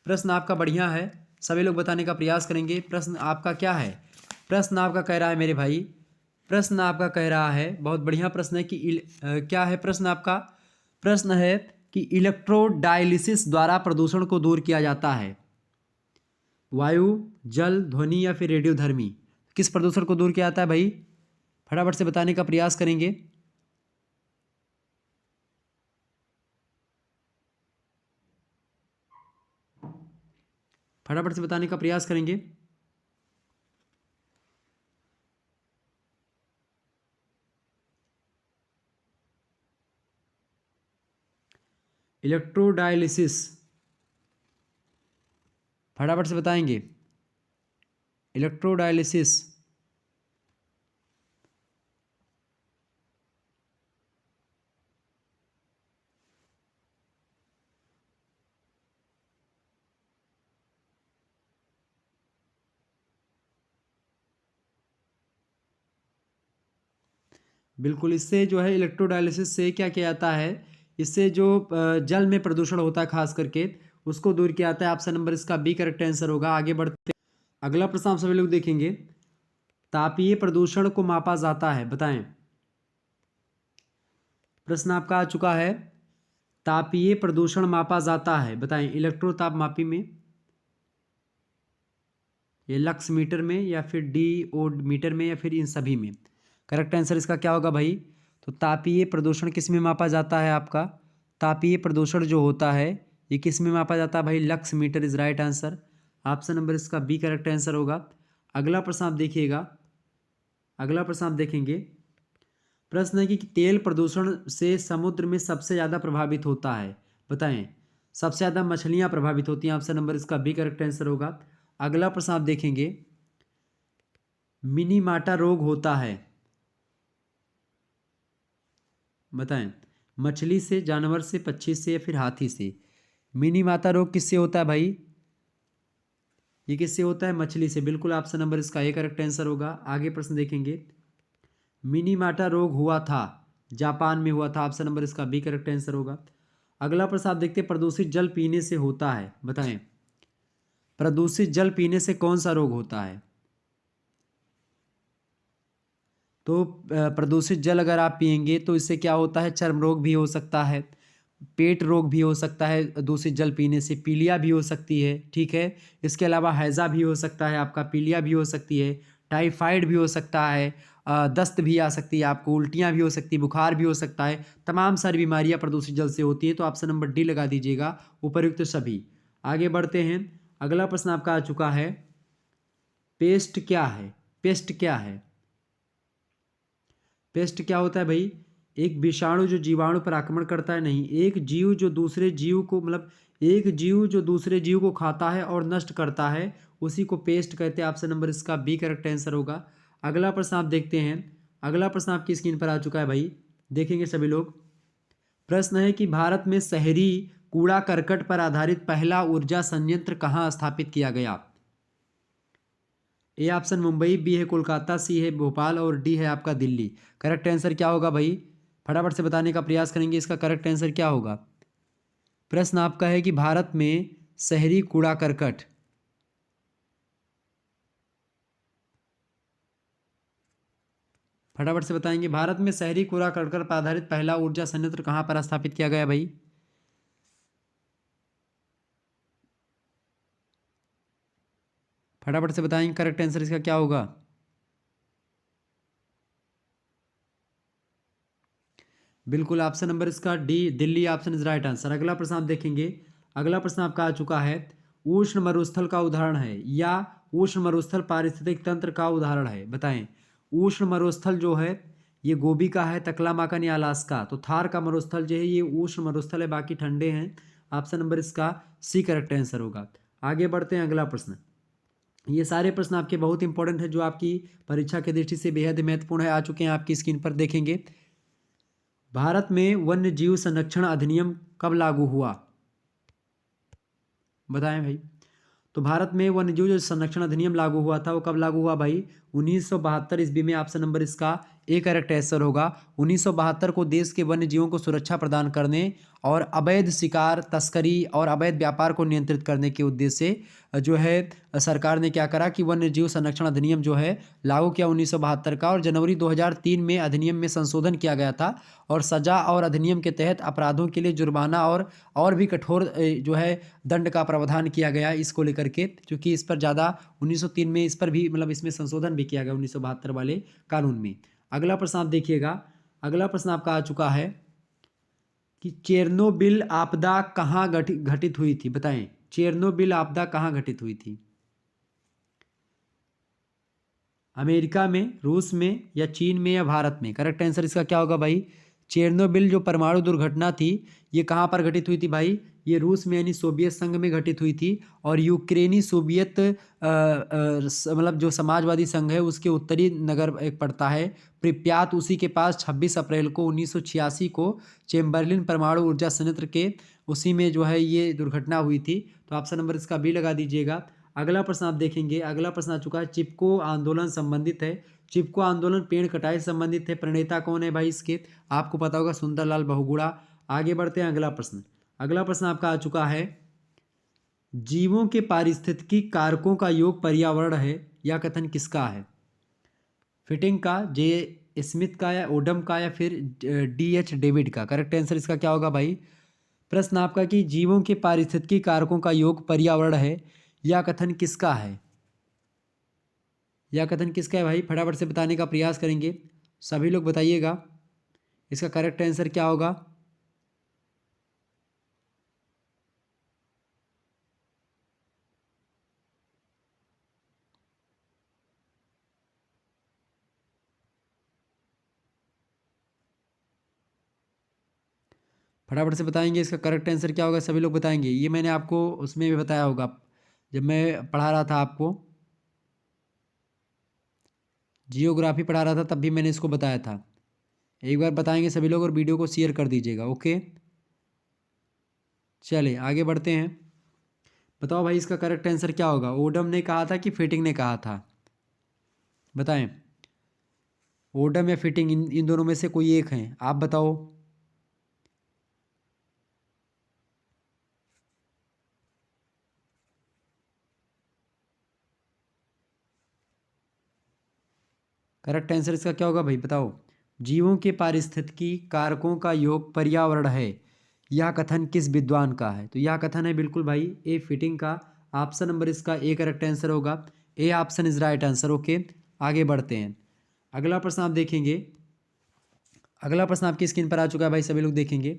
प्रश्न आपका बढ़िया है, सभी लोग बताने का प्रयास करेंगे। प्रश्न आपका क्या है? प्रश्न आपका कह रहा है मेरे भाई, प्रश्न आपका कह रहा है, बहुत बढ़िया प्रश्न है कि क्या है प्रश्न आपका? प्रश्न है कि इलेक्ट्रोडायलिसिस द्वारा प्रदूषण को दूर किया जाता है? वायु, जल, ध्वनि या फिर रेडियोधर्मी? किस प्रदूषण को दूर किया जाता है भाई? फटाफट से बताने का प्रयास करेंगे। फटाफट से बताने का प्रयास करेंगे। इलेक्ट्रोडायलिसिस, फटाफट से बताएंगे। इलेक्ट्रोडायलिसिस, बिल्कुल। इससे जो है इलेक्ट्रोडायलिसिस से क्या किया जाता है, इससे जो जल में प्रदूषण होता है खास करके उसको दूर किया जाता है। ऑप्शन नंबर इसका बी करेक्ट आंसर होगा। आगे बढ़ते अगला प्रश्न आप सभी लोग देखेंगे। तापीय प्रदूषण को मापा जाता है, बताएं। प्रश्न आपका आ चुका है, तापीय प्रदूषण मापा जाता है, बताएं। इलेक्ट्रोतापमापी में, ये लक्स मीटर में, या फिर DO मीटर में, या फिर इन सभी में? करेक्ट आंसर इसका क्या होगा भाई? तो तापीय प्रदूषण किस में मापा जाता है आपका? तापीय प्रदूषण जो होता है ये किस में मापा जाता है भाई? Lux meter is right answer. Option number इसका बी करेक्ट आंसर होगा। अगला प्रश्न आप देखिएगा। अगला प्रश्न आप देखेंगे। प्रश्न है कि तेल प्रदूषण से समुद्र में सबसे ज़्यादा प्रभावित होता है, बताएं। सबसे ज़्यादा मछलियां प्रभावित होती हैं। ऑप्शन नंबर इसका बी करेक्ट आंसर होगा। अगला प्रश्न आप देखेंगे। मिनीमाटा रोग होता है, बताएं। मछली से, जानवर से, पक्षी से, या फिर हाथी से? मिनीमाता रोग किससे होता है भाई? ये किससे होता है? मछली से। बिल्कुल ऑप्शन नंबर इसका ए करेक्ट आंसर होगा। आगे प्रश्न देखेंगे। मिनीमाटा रोग हुआ था, जापान में हुआ था। ऑप्शन नंबर इसका बी करेक्ट आंसर होगा। अगला प्रश्न आप देखते हैं। प्रदूषित जल पीने से होता है, बताएं। प्रदूषित जल पीने से कौन सा रोग होता है? तो प्रदूषित जल अगर आप पिएंगे तो इससे क्या होता है? चर्म रोग भी हो सकता है, पेट रोग भी हो सकता है, दूषित जल पीने से पीलिया भी हो सकती है, ठीक है। इसके अलावा हैज़ा भी हो सकता है आपका, पीलिया भी हो सकती है, टाइफाइड भी हो सकता है, दस्त भी आ सकती है आपको, उल्टियाँ भी हो सकती है, बुखार भी हो सकता है। तमाम सारी बीमारियां प्रदूषित जल से होती है। तो ऑप्शन नंबर डी लगा दीजिएगा, उपर्युक्त सभी। आगे बढ़ते हैं। अगला प्रश्न आपका आ चुका है। पेस्ट क्या है? पेस्ट क्या है? पेस्ट क्या होता है भाई? एक विषाणु जो जीवाणु पर आक्रमण करता है, नहीं, एक जीव जो दूसरे जीव को, मतलब एक जीव जो दूसरे जीव को खाता है और नष्ट करता है, उसी को पेस्ट कहते हैं। ऑप्शन नंबर इसका बी करेक्ट आंसर होगा। अगला प्रश्न आप देखते हैं। अगला प्रश्न आपकी स्क्रीन पर आ चुका है भाई, देखेंगे सभी लोग। प्रश्न है कि भारत में शहरी कूड़ा करकट पर आधारित पहला ऊर्जा संयंत्र कहाँ स्थापित किया गया? ए ऑप्शन मुंबई, बी है कोलकाता, सी है भोपाल, और डी है आपका दिल्ली। करेक्ट आंसर क्या होगा भाई? फटाफट से बताने का प्रयास करेंगे। इसका करेक्ट आंसर क्या होगा? प्रश्न आपका है कि भारत में शहरी कूड़ा करकट, फटाफट से बताएंगे। भारत में शहरी कूड़ा करकट पर आधारित पहला ऊर्जा संयंत्र कहाँ पर स्थापित किया गया भाई? फटाफट से बताएंगे करेक्ट आंसर इसका क्या होगा? बिल्कुल ऑप्शन नंबर इसका D, Delhi option is right answer. अगला प्रश्न आप देखेंगे। अगला प्रश्न आपका आ चुका है। उष्ण मरुस्थल का उदाहरण है, या उष्ण मरुस्थल पारिस्थितिक तंत्र का उदाहरण है, बताएं। उष्ण मरुस्थल जो है ये गोबी का है, तकलामाकन या अलास्का? तो थार का मरुस्थल जो है ये उष्ण मरुस्थल है, बाकी ठंडे हैं। ऑप्शन नंबर इसका सी करेक्ट आंसर होगा। आगे बढ़ते हैं। अगला प्रश्न, ये सारे प्रश्न आपके बहुत इंपॉर्टेंट है, जो आपकी परीक्षा की दृष्टि से बेहद महत्वपूर्ण है, आ चुके हैं आपकी स्क्रीन पर, देखेंगे। भारत में वन्य जीव संरक्षण अधिनियम कब लागू हुआ, बताएं भाई। तो भारत में वन्य जीव जो संरक्षण अधिनियम लागू हुआ था वो कब लागू हुआ भाई? 1972 ईस्वी में। ऑप्शन नंबर इसका ए करेक्ट आंसर होगा। 1972 को देश के वन्य जीवों को सुरक्षा प्रदान करने और अवैध शिकार, तस्करी और अवैध व्यापार को नियंत्रित करने के उद्देश्य से जो है सरकार ने क्या करा कि वन्य जीव संरक्षण अधिनियम जो है लागू किया 1972 का, और जनवरी 2003 में अधिनियम में संशोधन किया गया था और सजा और अधिनियम के तहत अपराधों के लिए जुर्माना और भी कठोर जो है दंड का प्रावधान किया गया इसको लेकर के, क्योंकि इस पर ज़्यादा 1903 में इस पर भी मतलब इसमें संशोधन भी किया गया 1972 वाले कानून में। अगला प्रश्न आप देखिएगा, अगला प्रश्न आपका आ चुका है कि चेरनोबिल आपदा कहाँ घटित हुई थी, बताएं चेरनोबिल आपदा कहाँ घटित हुई थी? अमेरिका में, रूस में, या चीन में, या भारत में? करेक्ट आंसर इसका क्या होगा भाई? चेरनोबिल जो परमाणु दुर्घटना थी ये कहाँ पर घटित हुई थी भाई? ये रूस में यानी सोवियत संघ में घटित हुई थी, और यूक्रेनी सोवियत मतलब जो समाजवादी संघ है उसके उत्तरी नगर एक पड़ता है प्रिप्यात, उसी के पास 26 अप्रैल को 1986 को चेम्बरलिन परमाणु ऊर्जा संयंत्र के उसी में जो है ये दुर्घटना हुई थी। तो ऑप्शन नंबर इसका बी लगा दीजिएगा। अगला प्रश्न आप देखेंगे, अगला प्रश्न आ चुका है, चिपको आंदोलन संबंधित है। चिपको आंदोलन पेड़ कटाई से संबंधित है, प्रणेता कौन है भाई इसके? आपको पता होगा सुंदरलाल बहुगुणा। आगे बढ़ते हैं, अगला प्रश्न, अगला प्रश्न आपका आ चुका है, जीवों के पारिस्थितिकी कारकों का योग पर्यावरण है, यह कथन किसका है? फिटिंग का, जे स्मिथ का, या ओडम का, या फिर डी.एच. डेविड का? करेक्ट आंसर इसका क्या होगा भाई? प्रश्न आपका कि जीवों के पारिस्थितिकी कारकों का योग पर्यावरण है, यह कथन किसका है? यह कथन किसका है भाई? फटाफट से बताने का प्रयास करेंगे, सभी लोग बताइएगा इसका करेक्ट आंसर क्या होगा। फटाफट से बताएंगे इसका करेक्ट आंसर क्या होगा, सभी लोग बताएंगे। ये मैंने आपको उसमें भी बताया होगा जब मैं पढ़ा रहा था आपको, जियोग्राफी पढ़ा रहा था तब भी मैंने इसको बताया था। एक बार बताएंगे सभी लोग और वीडियो को शेयर कर दीजिएगा, ओके। चलिए आगे बढ़ते हैं, बताओ भाई इसका करेक्ट आंसर क्या होगा? ओडम ने कहा था कि फिटिंग ने कहा था, बताएं। ओडम या फिटिंग, इन दोनों में से कोई एक है, आप बताओ। करेक्ट आंसर इसका क्या होगा भाई, बताओ। जीवों के पारिस्थितिकी कारकों का योग पर्यावरण है, यह कथन किस विद्वान का है? तो यह कथन है बिल्कुल भाई ए फिटिंग का। ऑप्शन नंबर इसका ए करेक्ट आंसर होगा, A option is right answer, okay. आगे बढ़ते हैं, अगला प्रश्न आप देखेंगे, अगला प्रश्न आपकी स्क्रीन पर आ चुका है भाई, सभी लोग देखेंगे।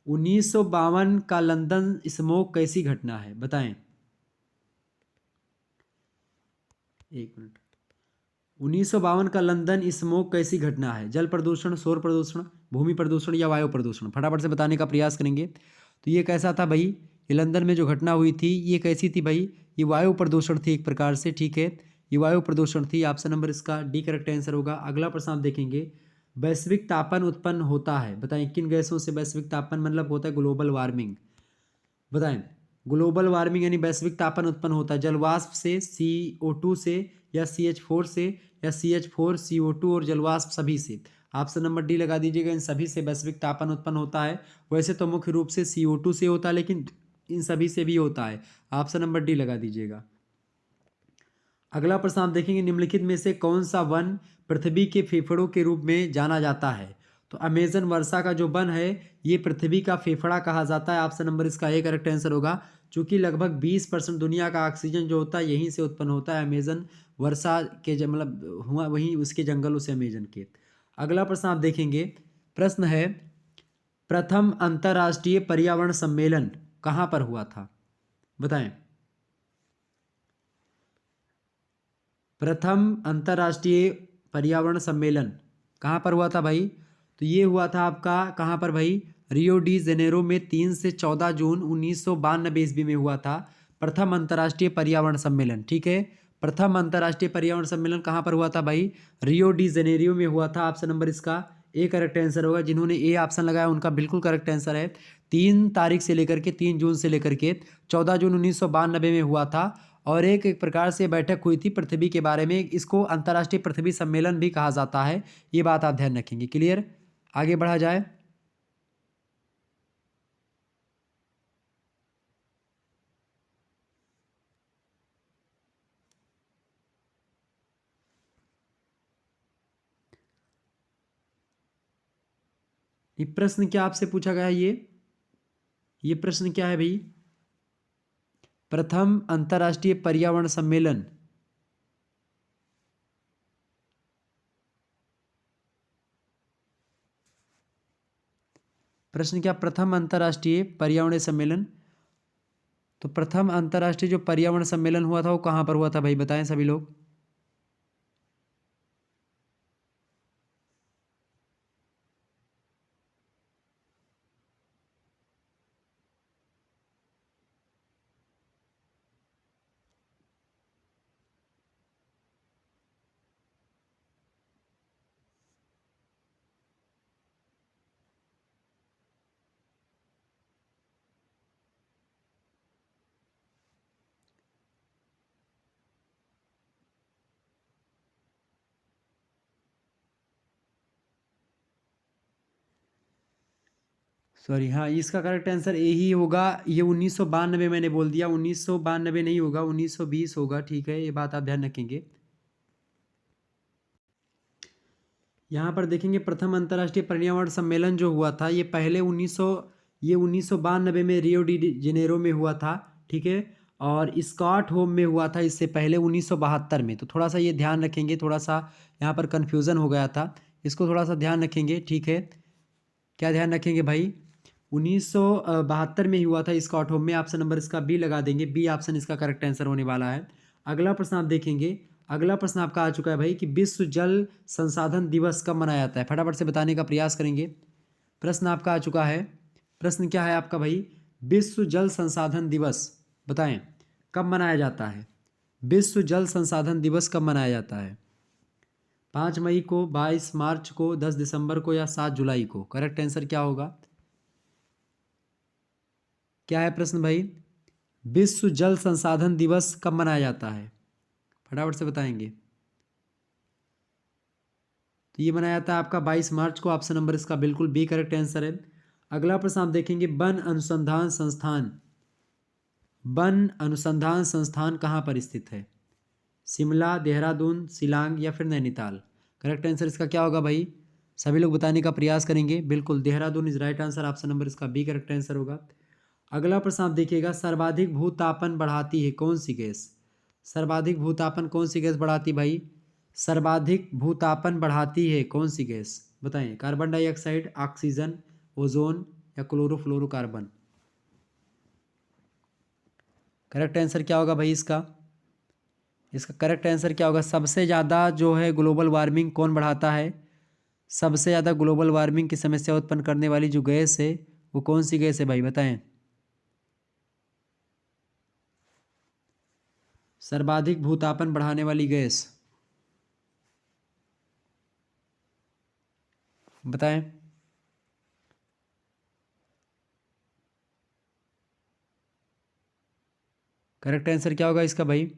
1952 का लंदन स्मोक कैसी घटना है, बताएं। एक मिनट, 1952 का लंदन स्मोक कैसी घटना है? जल प्रदूषण, शोर प्रदूषण, भूमि प्रदूषण, या वायु प्रदूषण? फटाफट से बताने का प्रयास करेंगे। तो ये कैसा था भाई? ये लंदन में जो घटना हुई थी ये कैसी थी भाई? ये वायु प्रदूषण थी एक प्रकार से, ठीक है, ये वायु प्रदूषण थी। ऑप्शन नंबर इसका डी करेक्ट आंसर होगा। अगला प्रश्न आप देखेंगे, वैश्विक तापन उत्पन्न होता है, बताएं किन गैसों से वैश्विक तापन मतलब होता है ग्लोबल वार्मिंग, बताएं। ग्लोबल वार्मिंग यानी वैश्विक तापन उत्पन्न होता है जलवाष्प से, CO2 से, या CH4 से, या CH4, CO2 और जलवाष्प सभी से? ऑप्शन नंबर डी लगा दीजिएगा, इन सभी से वैश्विक तापन उत्पन्न होता है। वैसे तो मुख्य रूप से CO2 से होता है, लेकिन इन सभी से भी होता है। ऑप्शन नंबर डी लगा दीजिएगा। अगला प्रश्न आप देखेंगे, निम्नलिखित में से कौन सा वन पृथ्वी के फेफड़ों के रूप में जाना जाता है? तो अमेजन वर्षा का जो वन है ये पृथ्वी का फेफड़ा कहा जाता है। ऑप्शन नंबर इसका ए करेक्ट आंसर होगा, क्योंकि लगभग 20% दुनिया का ऑक्सीजन जो होता है यहीं से उत्पन्न होता है, अमेजन वर्षा के मतलब हुआ वहीं उसके जंगलों से, अमेजन के। अगला प्रश्न आप देखेंगे, प्रश्न है, प्रथम अंतर्राष्ट्रीय पर्यावरण सम्मेलन कहाँ पर हुआ था, बताएं। प्रथम अंतर्राष्ट्रीय पर्यावरण सम्मेलन कहाँ पर हुआ था भाई? तो ये हुआ था आपका कहाँ पर भाई? रियो डी जेनेरो में 3 से 14 जून 1992 ईस्वी में हुआ था प्रथम अंतर्राष्ट्रीय पर्यावरण सम्मेलन, ठीक है। प्रथम अंतर्राष्ट्रीय पर्यावरण सम्मेलन कहाँ पर हुआ था भाई? रियो डी जेनेरियो में हुआ था। ऑप्शन नंबर इसका ए करेक्ट आंसर होगा। जिन्होंने ए ऑप्शन लगाया उनका बिल्कुल करेक्ट आंसर है। 3 तारीख से लेकर के 3 जून से लेकर के 14 जून 1992 में हुआ था। और एक प्रकार से बैठक हुई थी पृथ्वी के बारे में। इसको अंतर्राष्ट्रीय पृथ्वी सम्मेलन भी कहा जाता है। ये बात आप ध्यान रखेंगे। क्लियर, आगे बढ़ा जाए। ये प्रश्न क्या आपसे पूछा गया है? ये प्रश्न क्या है भाई? प्रथम अंतर्राष्ट्रीय पर्यावरण सम्मेलन, प्रश्न क्या? प्रथम अंतर्राष्ट्रीय पर्यावरण सम्मेलन। तो प्रथम अंतर्राष्ट्रीय जो पर्यावरण सम्मेलन हुआ था वो कहाँ पर हुआ था भाई? बताएं सभी लोग। सॉरी, हाँ, इसका करेक्ट आंसर ए ही होगा। ये 1992 मैंने बोल दिया, 1992 नहीं होगा, 1920 होगा। ठीक है, ये बात आप ध्यान रखेंगे। यहाँ पर देखेंगे प्रथम अंतर्राष्ट्रीय पर्यावरण सम्मेलन जो हुआ था ये पहले 1992 में रियो डी जेनेरो में हुआ था। ठीक है, और स्कॉट होम में हुआ था इससे पहले 1972 में। तो थोड़ा सा ये ध्यान रखेंगे, थोड़ा सा यहाँ पर कन्फ्यूज़न हो गया था, इसको थोड़ा सा ध्यान रखेंगे। ठीक है, क्या ध्यान रखेंगे भाई? 1972 में ही हुआ था स्कॉट होम में। ऑप्शन नंबर इसका बी लगा देंगे, बी ऑप्शन इसका करेक्ट आंसर होने वाला है। अगला प्रश्न आप देखेंगे, अगला प्रश्न आपका आ चुका है भाई कि विश्व जल संसाधन दिवस कब मनाया जाता है? फटाफट से बताने का प्रयास करेंगे। प्रश्न आपका आ चुका है, प्रश्न क्या है आपका भाई? विश्व जल संसाधन दिवस बताएं कब मनाया जाता है? विश्व जल संसाधन दिवस कब मनाया जाता है? 5 मई को, 22 मार्च को, 10 दिसंबर को या 7 जुलाई को? करेक्ट आंसर क्या होगा? क्या है प्रश्न भाई? विश्व जल संसाधन दिवस कब मनाया जाता है? फटाफट से बताएंगे। तो ये मनाया जाता है आपका 22 मार्च को। ऑप्शन नंबर इसका बिल्कुल बी करेक्ट आंसर है। अगला प्रश्न आप देखेंगे, वन अनुसंधान संस्थान, वन अनुसंधान संस्थान कहाँ पर स्थित है? शिमला, देहरादून, शिलांग या फिर नैनीताल? करेक्ट आंसर इसका क्या होगा भाई? सभी लोग बताने का प्रयास करेंगे। बिल्कुल Dehradun is right answer. Option number इसका बी करेक्ट आंसर होगा। अगला प्रश्न आप देखिएगा, सर्वाधिक भूतापन बढ़ाती है कौन सी गैस? सर्वाधिक भूतापन कौन सी गैस बढ़ाती भाई? सर्वाधिक भूतापन बढ़ाती है कौन सी गैस? बताएं, कार्बन डाइऑक्साइड, ऑक्सीजन, ओजोन या क्लोरोफ्लोरोकार्बन? करेक्ट आंसर क्या होगा भाई इसका? इसका करेक्ट आंसर क्या होगा? सबसे ज़्यादा जो है ग्लोबल वार्मिंग कौन बढ़ाता है? सबसे ज़्यादा ग्लोबल वार्मिंग की समस्या उत्पन्न करने वाली जो गैस है वो कौन सी गैस है भाई? बताएं। सर्वाधिक भूतापन बढ़ाने वाली गैस बताएं। करेक्ट आंसर क्या होगा इसका भाई?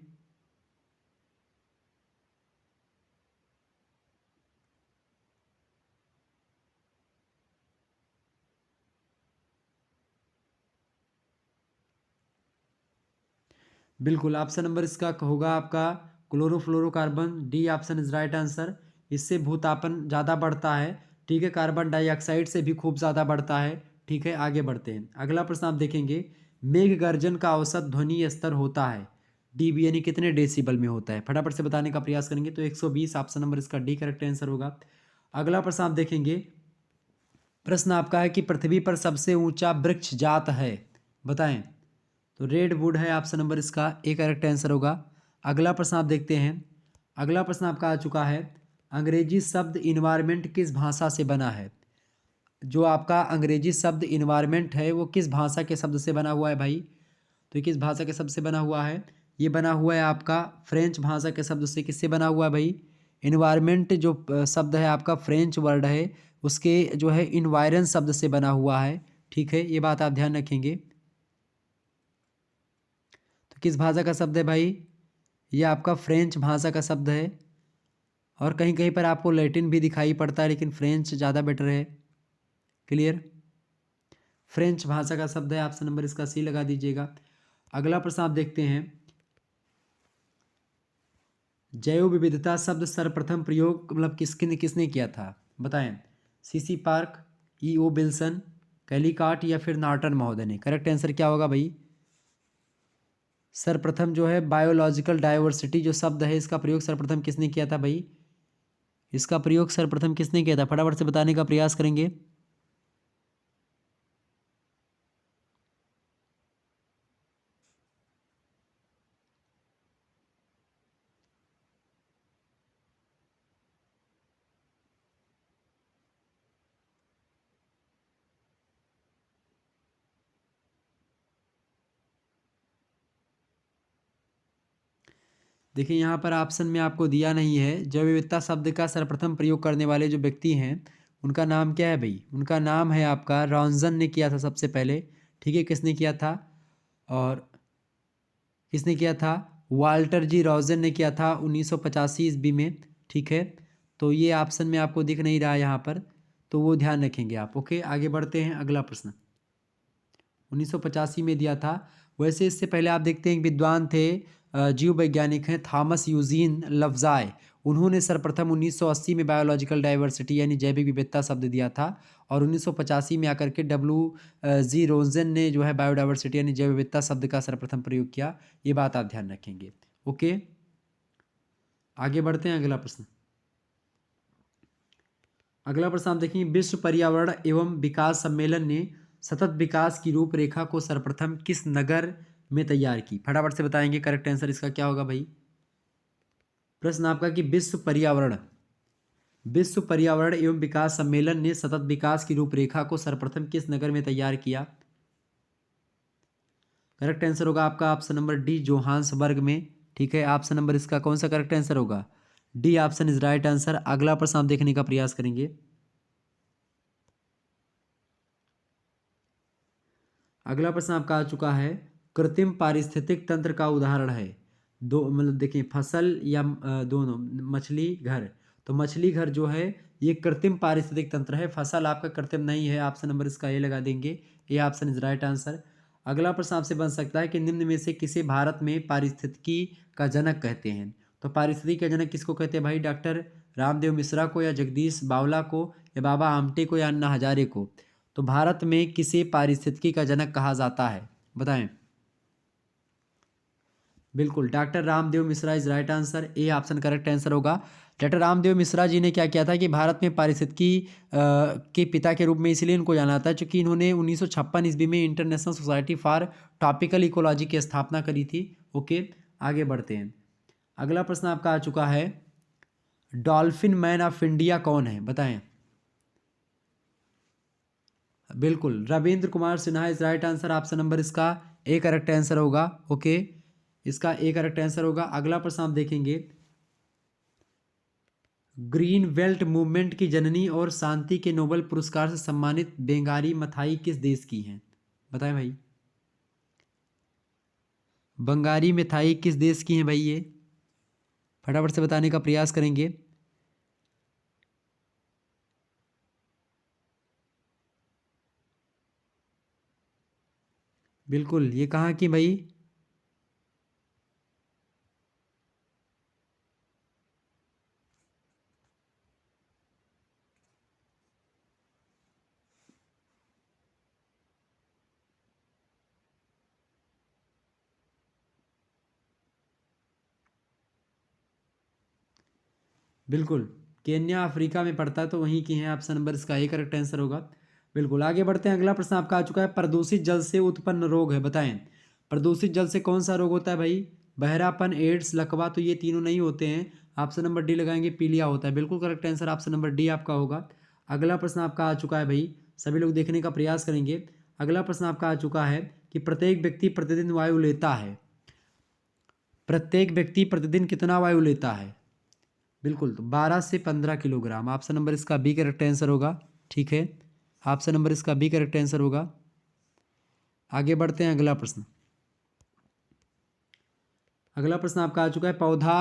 बिल्कुल ऑप्शन नंबर इसका होगा आपका chlorofluorocarbon. D option is right answer. इससे भूतापन ज़्यादा बढ़ता है। ठीक है, कार्बन डाइऑक्साइड से भी खूब ज़्यादा बढ़ता है। ठीक है, आगे बढ़ते हैं। अगला प्रश्न आप देखेंगे, मेघ गर्जन का औसत ध्वनि स्तर होता है डीबी यानी कितने डेसिबल में होता है? फटाफट से बताने का प्रयास करेंगे। तो 120 ऑप्शन नंबर इसका डी करेक्ट आंसर होगा। अगला प्रश्न आप देखेंगे, प्रश्न आपका है कि पृथ्वी पर सबसे ऊंचा वृक्ष जात है, बताएं। तो रेड वुड है ऑप्शन नंबर इसका ए करेक्ट आंसर होगा। अगला प्रश्न आप देखते हैं, अगला प्रश्न आपका आ चुका है, अंग्रेजी शब्द इन्वायरमेंट किस भाषा से बना है? जो आपका अंग्रेजी शब्द इन्वायरमेंट है वो किस भाषा के शब्द से बना हुआ है भाई? तो ये किस भाषा के शब्द से बना हुआ है? ये बना हुआ है आपका फ्रेंच भाषा के शब्द से। किससे बना हुआ है भाई? इन्वायरमेंट जो शब्द है आपका फ्रेंच वर्ड है, उसके जो है इन्वायरन शब्द से बना हुआ है। ठीक है, ये बात आप ध्यान रखेंगे। किस भाषा का शब्द है भाई? ये आपका फ्रेंच भाषा का शब्द है। और कहीं कहीं पर आपको लैटिन भी दिखाई पड़ता है, लेकिन फ्रेंच ज़्यादा बेटर है। क्लियर? फ्रेंच भाषा का शब्द है। ऑप्शन नंबर इसका सी लगा दीजिएगा। अगला प्रश्न आप देखते हैं, जैव विविधता शब्द सर्वप्रथम प्रयोग मतलब किसने किसने किया था? बताएं। C C park, E O. Wilson, Callicott या फिर नॉर्टन महोदय ने? करेक्ट आंसर क्या होगा भाई? सर्वप्रथम जो है बायोलॉजिकल डाइवर्सिटी जो शब्द है, इसका प्रयोग सर्वप्रथम किसने किया था भाई? इसका प्रयोग सर्वप्रथम किसने किया था? फटाफट से बताने का प्रयास करेंगे। देखिए यहाँ पर ऑप्शन में आपको दिया नहीं है। जैव विविधता शब्द का सर्वप्रथम प्रयोग करने वाले जो व्यक्ति हैं उनका नाम क्या है भाई? उनका नाम है आपका रॉन्सन ने किया था सबसे पहले। ठीक है, किसने किया था? और किसने किया था? वाल्टर जी रॉजन ने किया था 1985 ईस्वी में। ठीक है, तो ये ऑप्शन में आपको दिख नहीं रहा है यहाँ पर, तो वो ध्यान रखेंगे आप। ओके, आगे बढ़ते हैं। अगला प्रश्न 1985 में दिया था। वैसे इससे पहले आप देखते हैं एक विद्वान थे, जीव वैज्ञानिक हैं, थॉमस यूजीन लफ्जाय। उन्होंने सर्वप्रथम 1980 में बायोलॉजिकल डाइवर्सिटी यानी जैविक विविधता शब्द दिया था। और 1985 में आकर के जी रोजन ने जो है बायोडाइवर्सिटी यानी जैव विविधता शब्द का सर्वप्रथम प्रयोग किया। ये बात आप ध्यान रखेंगे। ओके, आगे बढ़ते हैं। अगला प्रश्न, अगला प्रश्न आप देखेंगे, विश्व पर्यावरण एवं विकास सम्मेलन ने सतत विकास की रूपरेखा को सर्वप्रथम किस नगर में तैयार की? फटाफट से बताएंगे। करेक्ट आंसर इसका क्या होगा भाई? प्रश्न आपका कि विश्व पर्यावरण एवं विकास सम्मेलन ने सतत विकास की रूपरेखा को सर्वप्रथम किस नगर में तैयार किया? करेक्ट आंसर होगा आपका ऑप्शन नंबर डी, जोहान्सबर्ग में। ठीक है, ऑप्शन नंबर इसका कौन सा करेक्ट आंसर होगा? D option is right answer. अगला प्रश्न आप देखने का प्रयास करेंगे। अगला प्रश्न आपका आ चुका है, कृत्रिम पारिस्थितिक तंत्र का उदाहरण है। दो मतलब देखिए, फसल या दोनों, मछली घर। तो मछली घर जो है ये कृत्रिम पारिस्थितिक तंत्र है, फसल आपका कृत्रिम नहीं है। ऑप्शन नंबर इसका ए लगा देंगे। ये ऑप्शन इज राइट आंसर। अगला प्रश्न आपसे बन सकता है कि निम्न में से किसे भारत में पारिस्थितिकी का जनक कहते हैं? तो पारिस्थितिकी का जनक किसको कहते हैं भाई? डॉक्टर रामदेव मिश्रा को, या जगदीश बावला को, या बाबा आमटे को, या अन्ना हजारे को? तो भारत में किसे पारिस्थितिकी का जनक कहा जाता है? बताएं। बिल्कुल, doctor Ramdev Mishra is right answer. A option correct answer होगा। डॉक्टर रामदेव मिश्रा जी ने क्या किया था कि भारत में पारिस्थितिकी के पिता के रूप में इसलिए इनको जाना जाता है क्योंकि इन्होंने 1956 ईस्वी में international society for topical ecology की स्थापना करी थी। ओके, आगे बढ़ते हैं। अगला प्रश्न आपका आ चुका है, डॉल्फिन मैन ऑफ इंडिया कौन है? बताएं। बिल्कुल, Ravindra Kumar Sinha is right answer. Option number इसका ए करेक्ट आंसर होगा। ओके, इसका ए करेक्ट आंसर होगा। अगला प्रश्न आप देखेंगे, ग्रीन बेल्ट मूवमेंट की जननी और शांति के नोबेल पुरस्कार से सम्मानित बेंगारी मथाई किस देश की हैं? बताएं भाई। बंगारी मिठाई किस देश की हैं भाई? ये फटाफट से बताने का प्रयास करेंगे। बिल्कुल, ये कहाँ की भाई? बिल्कुल, केन्या अफ्रीका में पड़ता है, तो वहीं की हैं। ऑप्शन नंबर इसका ए करेक्ट आंसर होगा। बिल्कुल, आगे बढ़ते हैं। अगला प्रश्न आपका आ चुका है, प्रदूषित जल से उत्पन्न रोग है। बताएं, प्रदूषित जल से कौन सा रोग होता है भाई? बहरापन, एड्स, लकवा? तो ये तीनों नहीं होते हैं। ऑप्शन नंबर डी लगाएंगे, पीलिया होता है। बिल्कुल correct answer option number D आपका होगा। अगला प्रश्न आपका आ चुका है भाई, सभी लोग देखने का प्रयास करेंगे। अगला प्रश्न आपका आ चुका है कि प्रत्येक व्यक्ति प्रतिदिन वायु लेता है। प्रत्येक व्यक्ति प्रतिदिन कितना वायु लेता है? बिल्कुल, तो 12 से 15 किलोग्राम। ऑप्शन नंबर इसका बी करेक्ट आंसर होगा। ठीक है, ऑप्शन नंबर इसका बी करेक्ट आंसर होगा। आगे बढ़ते हैं। अगला प्रश्न, अगला प्रश्न आपका आ चुका है, पौधा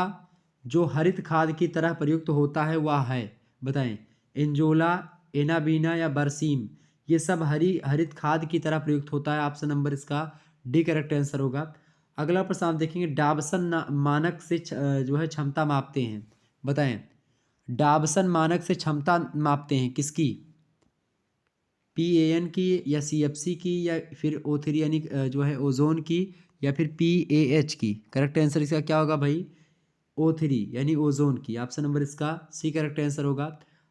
जो हरित खाद की तरह प्रयुक्त होता है वह है, बताएं। एंजोला, एनाबीना या बरसीम, ये सब हरित खाद की तरह प्रयुक्त होता है। ऑप्शन नंबर इसका डी करेक्ट आंसर होगा। अगला प्रश्न आप देखेंगे, डाबसन मानक से जो है क्षमता मापते हैं, बताएं। डाबसन मानक से क्षमता मापते हैं किसकी? PAN की या CFC की या फिर O3 यानी जो है ओजोन की, या फिर PAH की। करेक्ट आंसर इसका क्या होगा भाई? O3 यानी ओजोन की। ऑप्शन नंबर इसका सी करेक्ट आंसर होगा।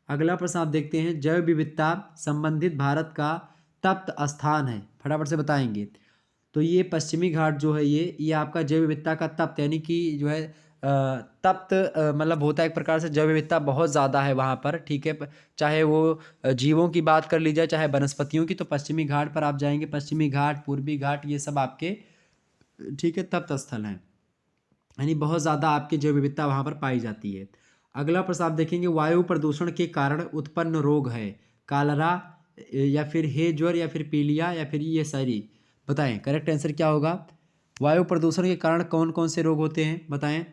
अगला प्रश्न आप देखते हैं, जैव विविधता संबंधित भारत का तप्त स्थान है, फटाफट से बताएंगे। तो ये पश्चिमी घाट जो है, ये आपका जैव विविधता का तप्त यानी कि जो है तप्त मतलब होता है एक प्रकार से, जैव विविधता बहुत ज़्यादा है वहाँ पर, ठीक है। चाहे वो जीवों की बात कर ली जाए, चाहे वनस्पतियों की, तो पश्चिमी घाट पर आप जाएंगे, पश्चिमी घाट, पूर्वी घाट, ये सब आपके ठीक है तप्त स्थल हैं, यानी बहुत ज़्यादा आपकी जैव विविधता वहाँ पर पाई जाती है। अगला प्रश्न आप देखेंगे, वायु प्रदूषण के कारण उत्पन्न रोग है, कालरा या फिर हे ज्वर या फिर पीलिया या फिर ये सारी, बताएं। करेक्ट आंसर क्या होगा? वायु प्रदूषण के कारण कौन कौन से रोग होते हैं, बताएं।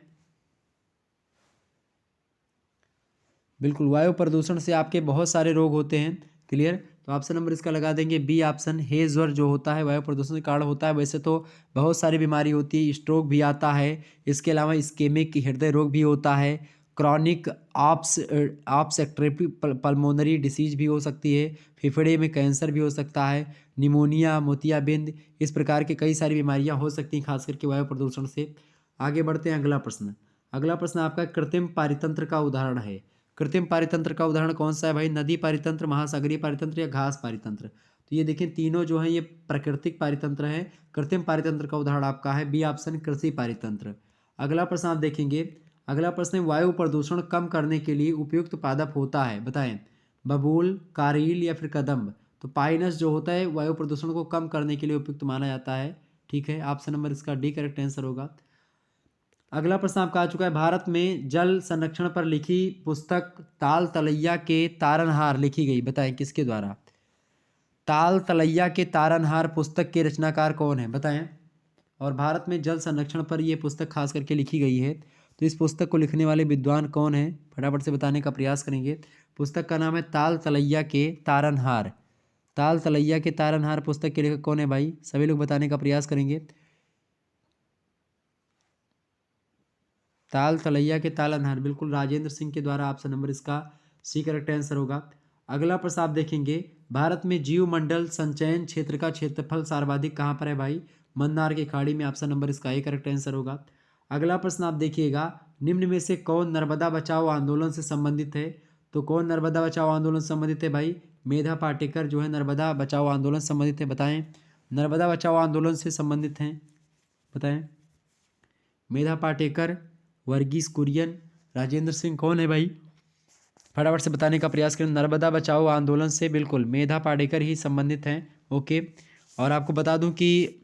बिल्कुल, वायु प्रदूषण से आपके बहुत सारे रोग होते हैं। क्लियर? तो ऑप्शन नंबर इसका लगा देंगे बी ऑप्शन, हे ज्वर जो होता है वायु प्रदूषण के कारण होता है। वैसे तो बहुत सारी बीमारी होती है, स्ट्रोक भी आता है, इसके अलावा इस्केमिक हृदय रोग भी होता है, क्रॉनिक ऑब्स्ट्रक्टिव पल्मोनरी डिसीज भी हो सकती है, फेफड़े में कैंसर भी हो सकता है, निमोनिया, मोतियाबिंद, इस प्रकार की कई सारी बीमारियां हो सकती हैं खास करके वायु प्रदूषण से। आगे बढ़ते हैं, अगला प्रश्न। अगला प्रश्न आपका कृत्रिम पारितंत्र का उदाहरण है। कृत्रिम पारितंत्र का उदाहरण कौन सा है भाई? नदी पारितंत्र, महासागरीय पारितंत्र या घास पारितंत्र। तो ये देखें, तीनों जो है ये प्राकृतिक पारितंत्र है। कृत्रिम पारितंत्र का उदाहरण आपका है बी ऑप्शन, कृषि पारितंत्र। अगला प्रश्न आप देखेंगे, अगला प्रश्न है, वायु प्रदूषण कम करने के लिए उपयुक्त पादप होता है, बताएं। बबूल, कारील या फिर कदम्ब। तो पाइनस जो होता है वायु प्रदूषण को कम करने के लिए उपयुक्त माना जाता है, ठीक है। ऑप्शन नंबर इसका डी करेक्ट आंसर होगा। अगला प्रश्न आपका आ चुका है, भारत में जल संरक्षण पर लिखी पुस्तक ताल तलैया के तारनहार लिखी गई, बताएं किसके द्वारा? ताल तलैया के तारनहार पुस्तक के रचनाकार कौन है, बताएं। और भारत में जल संरक्षण पर यह पुस्तक खास करके लिखी गई है, तो इस पुस्तक को लिखने वाले विद्वान कौन है, फटाफट से बताने का प्रयास करेंगे। पुस्तक का नाम है ताल तलैया के तारनहार। ताल तलैया के तारनहार पुस्तक के लेखक कौन है भाई? सभी लोग बताने का प्रयास करेंगे। ताल तलैया के तालनहार, बिल्कुल राजेंद्र सिंह के द्वारा। ऑप्शन नंबर इसका सी करेक्ट आंसर होगा। अगला प्रश्न आप देखेंगे, भारत में जीवमंडल संचयन क्षेत्र का क्षेत्रफल सर्वाधिक कहाँ पर है भाई? मन्नार की खाड़ी में। ऑप्शन नंबर इसका ए करेक्ट आंसर होगा। अगला प्रश्न आप देखिएगा, निम्न में से कौन नर्मदा बचाओ आंदोलन से संबंधित है? तो कौन नर्मदा बचाओ आंदोलन से संबंधित है भाई? मेधा पाटेकर जो है नर्मदा बचाओ आंदोलन से संबंधित है, बताएं। नर्मदा बचाओ आंदोलन से संबंधित हैं, बताएं। मेधा पाटेकर, वर्गीस कुरियन, राजेंद्र सिंह, कौन है भाई? फटाफट से बताने का प्रयास करें। नर्मदा बचाओ आंदोलन से बिल्कुल मेधा पाटेकर ही संबंधित हैं, ओके। और आपको बता दूं कि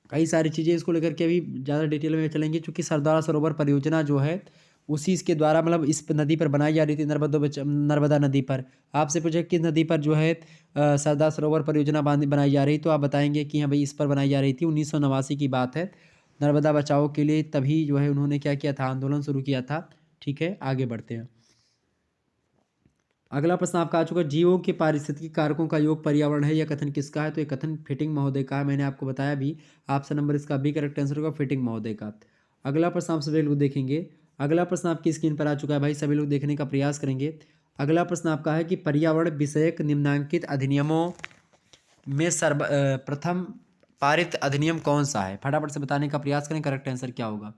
कई सारी चीज़ें इसको लेकर के अभी ज़्यादा डिटेल में चलेंगे, क्योंकि सरदार सरोवर परियोजना जो है उसी इसके द्वारा मतलब इस नदी पर बनाई जा रही थी, नर्मदा नदी पर। आपसे पूछे किस नदी पर जो है सरदार सरोवर परियोजना बनाई जा रही, तो आप बताएंगे कि हाँ भाई इस पर बनाई जा रही थी, 1989 की बात है। नर्मदा बचाओ के लिए तभी जो है उन्होंने क्या किया था, आंदोलन शुरू किया था, ठीक है। आगे बढ़ते हैं। अगला प्रश्न आपका आ चुका है, जीवों के पारिस्थितिक कारकों का योग पर्यावरण है, यह कथन किसका है? तो ये कथन फिटिंग महोदय का है, मैंने आपको बताया भी। ऑप्शन नंबर इसका बी करेक्ट आंसर होगा, फिटिंग महोदय का। अगला प्रश्न आप सभी लोग देखेंगे, अगला प्रश्न आपकी स्क्रीन पर आ चुका है भाई, सभी लोग देखने का प्रयास करेंगे। अगला प्रश्न आपका है कि पर्यावरण विषयक निम्नांकित अधिनियमों में प्रथम पारित अधिनियम कौन सा है? फटाफट से बताने का प्रयास करें, करेक्ट आंसर क्या होगा?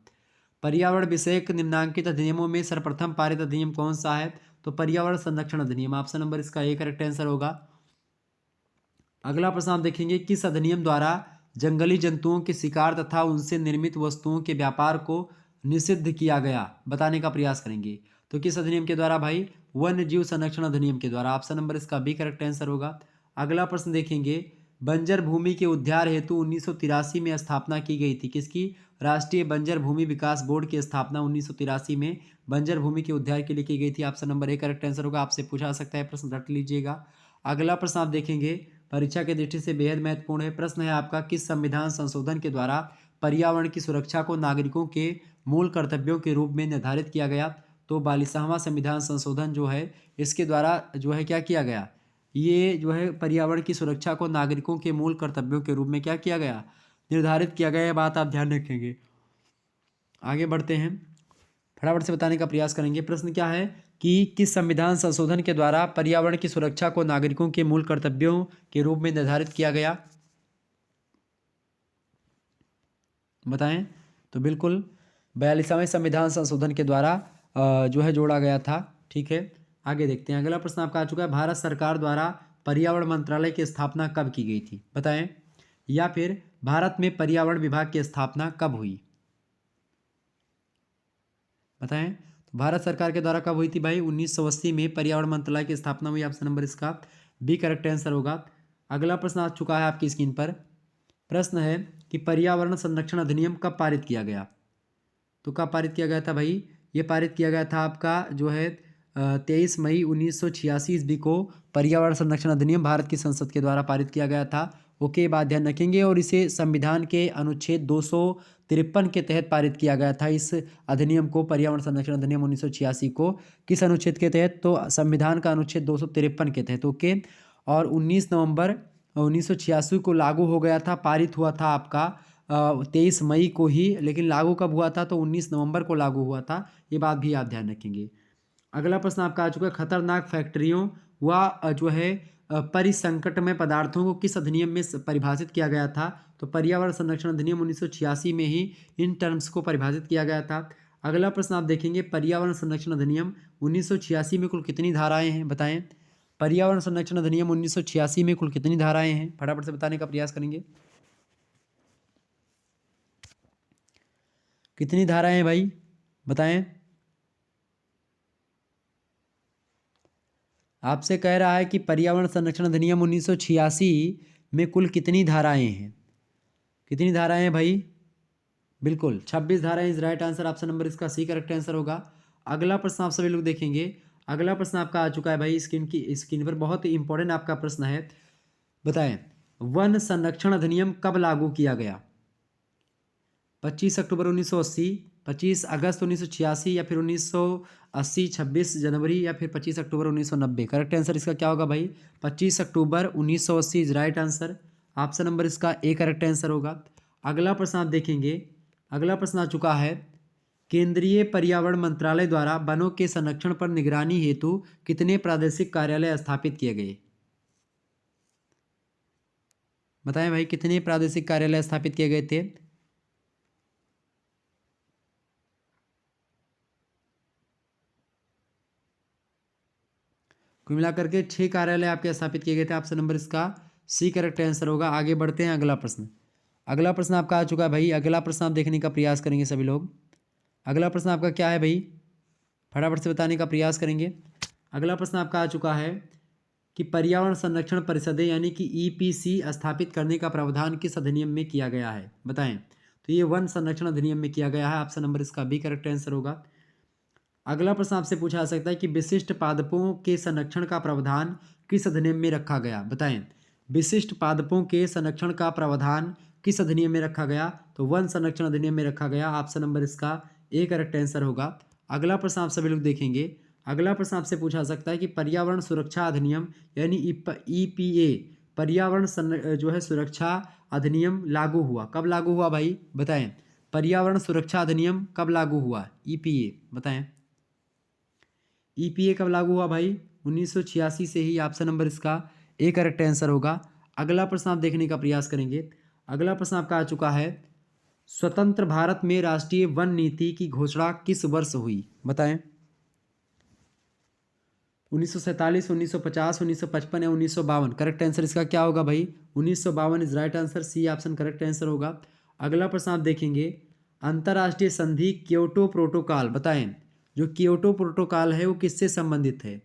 पर्यावरण विषयक निम्नांकित अधिनियमों में सर्वप्रथम पारित अधिनियम कौन सा है? तो पर्यावरण संरक्षण अधिनियम। ऑप्शन नंबर इसका ए करेक्ट आंसर होगा। अगला प्रश्न आप देखेंगे, किस अधिनियम द्वारा जंगली जंतुओं के शिकार तथा उनसे निर्मित वस्तुओं के व्यापार को निषिद्ध किया गया, बताने का प्रयास करेंगे। तो किस अधिनियम के द्वारा भाई? वन्य जीव संरक्षण अधिनियम के द्वारा। ऑप्शन नंबर इसका बी करेक्ट आंसर होगा। अगला प्रश्न देखेंगे, बंजर भूमि के उद्धार हेतु 1983 में स्थापना की गई थी, किसकी? राष्ट्रीय बंजर भूमि विकास बोर्ड की स्थापना 1983 में बंजर भूमि के उद्धार के लिए की गई थी। Option number A correct answer होगा। आपसे पूछा सकता है प्रश्न, रट लीजिएगा। अगला प्रश्न आप देखेंगे, परीक्षा की दृष्टि से बेहद महत्वपूर्ण है। प्रश्न है आपका, किस संविधान संशोधन के द्वारा पर्यावरण की सुरक्षा को नागरिकों के मूल कर्तव्यों के रूप में निर्धारित किया गया। तो 42वां संविधान संशोधन जो है इसके द्वारा जो है क्या किया गया, ये जो है पर्यावरण की सुरक्षा को नागरिकों के मूल कर्तव्यों के रूप में क्या किया गया, निर्धारित किया गया। ये बात आप ध्यान रखेंगे। आगे बढ़ते हैं, फटाफट से बताने का प्रयास करेंगे। प्रश्न क्या है कि किस संविधान संशोधन के द्वारा पर्यावरण की सुरक्षा को नागरिकों के मूल कर्तव्यों के रूप में निर्धारित किया गया, बताएं। तो बिल्कुल 42वें संविधान संशोधन के द्वारा जो है जोड़ा गया था। ठीक है, आगे देखते हैं। अगला प्रश्न आपका आ चुका है, भारत सरकार द्वारा पर्यावरण मंत्रालय की स्थापना कब की गई थी, बताएं। या फिर भारत में पर्यावरण विभाग की स्थापना कब हुई, बताएं। तो भारत सरकार के द्वारा कब हुई थी भाई, 1980 में पर्यावरण मंत्रालय की स्थापना हुई। ऑप्शन नंबर इसका बी करेक्ट आंसर होगा। अगला प्रश्न आ चुका है आपकी स्क्रीन पर। प्रश्न है कि पर्यावरण संरक्षण अधिनियम कब पारित किया गया। तो कब पारित किया गया था भाई, ये पारित किया गया था आपका जो है 23 मई 1986 ईस्वी को पर्यावरण संरक्षण अधिनियम भारत की संसद के द्वारा पारित किया गया था। ओके, बात ध्यान रखेंगे। और इसे संविधान के अनुच्छेद 253 के तहत पारित किया गया था। इस अधिनियम को, पर्यावरण संरक्षण अधिनियम 1986 को किस अनुच्छेद के तहत, तो संविधान का अनुच्छेद 253 के तहत। ओके, और 19 नवंबर 1986 को लागू हो गया था, पारित हुआ था आपका 23 मई को ही, लेकिन लागू कब हुआ था, तो 19 नवंबर को लागू हुआ था। ये बात भी आप ध्यान रखेंगे। अगला प्रश्न आपका आ चुका है, खतरनाक फैक्ट्रियों व जो है परिसंकटमय पदार्थों को किस अधिनियम में परिभाषित किया गया था। तो पर्यावरण संरक्षण अधिनियम 1986 में ही इन टर्म्स को परिभाषित किया गया था। अगला प्रश्न आप देखेंगे, पर्यावरण संरक्षण अधिनियम 1986 में कुल कितनी धाराएं हैं, बताएं। पर्यावरण संरक्षण अधिनियम 1986 में कुल कितनी धाराएं हैं, फटाफट से बताने का प्रयास करेंगे। कितनी धाराएं हैं भाई, बताएं। आपसे कह रहा है कि पर्यावरण संरक्षण अधिनियम 1986 में कुल कितनी धाराएं हैं, कितनी धाराएं हैं भाई, बिल्कुल 26 धाराएं is right answer. Option number इसका सी करेक्ट आंसर होगा। अगला प्रश्न आप सभी लोग देखेंगे। अगला प्रश्न आपका आ चुका है भाई स्क्रीन पर, बहुत ही इंपॉर्टेंट आपका प्रश्न है। बताएं, वन संरक्षण अधिनियम कब लागू किया गया। 25 अक्टूबर 1980, 25 अगस्त 1986, या फिर 1980 26 जनवरी, या फिर 25 अक्टूबर 1990। करेक्ट आंसर इसका क्या होगा भाई, 25 अक्टूबर 1980 is right answer. Option number इसका ए करेक्ट आंसर होगा। अगला प्रश्न आप देखेंगे। अगला प्रश्न आ चुका है, केंद्रीय पर्यावरण मंत्रालय द्वारा वनों के संरक्षण पर निगरानी हेतु कितने प्रादेशिक कार्यालय स्थापित किए गए, बताएं भाई। कितने प्रादेशिक कार्यालय स्थापित किए गए थे। कुल मिलाकर के 6 कार्यालय आपके स्थापित किए गए थे। ऑप्शन नंबर इसका सी करेक्ट आंसर होगा। आगे बढ़ते हैं। अगला प्रश्न, अगला प्रश्न आपका आ चुका है भाई। अगला प्रश्न आप देखने का प्रयास करेंगे सभी लोग। अगला प्रश्न आपका क्या है भाई, फटाफट से बताने का प्रयास करेंगे। अगला प्रश्न आपका आ चुका है कि पर्यावरण संरक्षण परिषदें यानी कि ईपीसी स्थापित करने का प्रावधान किस अधिनियम में किया गया है, बताएं। तो ये वन संरक्षण अधिनियम में किया गया है। ऑप्शन नंबर इसका बी करेक्ट आंसर होगा। अगला प्रश्न आपसे पूछा जा सकता है कि विशिष्ट पादपों के संरक्षण का प्रावधान किस अधिनियम में रखा गया, बताएं। विशिष्ट पादपों के संरक्षण का प्रावधान किस अधिनियम में रखा गया, तो वन संरक्षण अधिनियम में रखा गया। ऑप्शन नंबर इसका ए करेक्ट आंसर होगा। अगला प्रश्न आप सभी लोग देखेंगे। अगला प्रश्न आपसे पूछा जा सकता है कि पर्यावरण सुरक्षा अधिनियम यानी ईपीए पर्यावरण जो है सुरक्षा अधिनियम लागू हुआ कब, लागू हुआ भाई, बताएं। पर्यावरण सुरक्षा अधिनियम कब लागू हुआ, ईपीए, बताएं। ईपीए कब लागू हुआ भाई, 1986 से ही। ऑप्शन नंबर इसका ए करेक्ट आंसर होगा। अगला प्रश्न आप देखने का प्रयास करेंगे। अगला प्रश्न आपका आ चुका है, स्वतंत्र भारत में राष्ट्रीय वन नीति की घोषणा किस वर्ष हुई, बताएं। 1947, 1950, 1955 या 1952। करेक्ट आंसर इसका क्या होगा भाई, 1952 is right answer. C option correct answer होगा। अगला प्रश्न आप देखेंगे, अंतर्राष्ट्रीय संधि क्योटो प्रोटोकॉल, बताएं। जो क्योटो प्रोटोकॉल है वो किससे संबंधित है।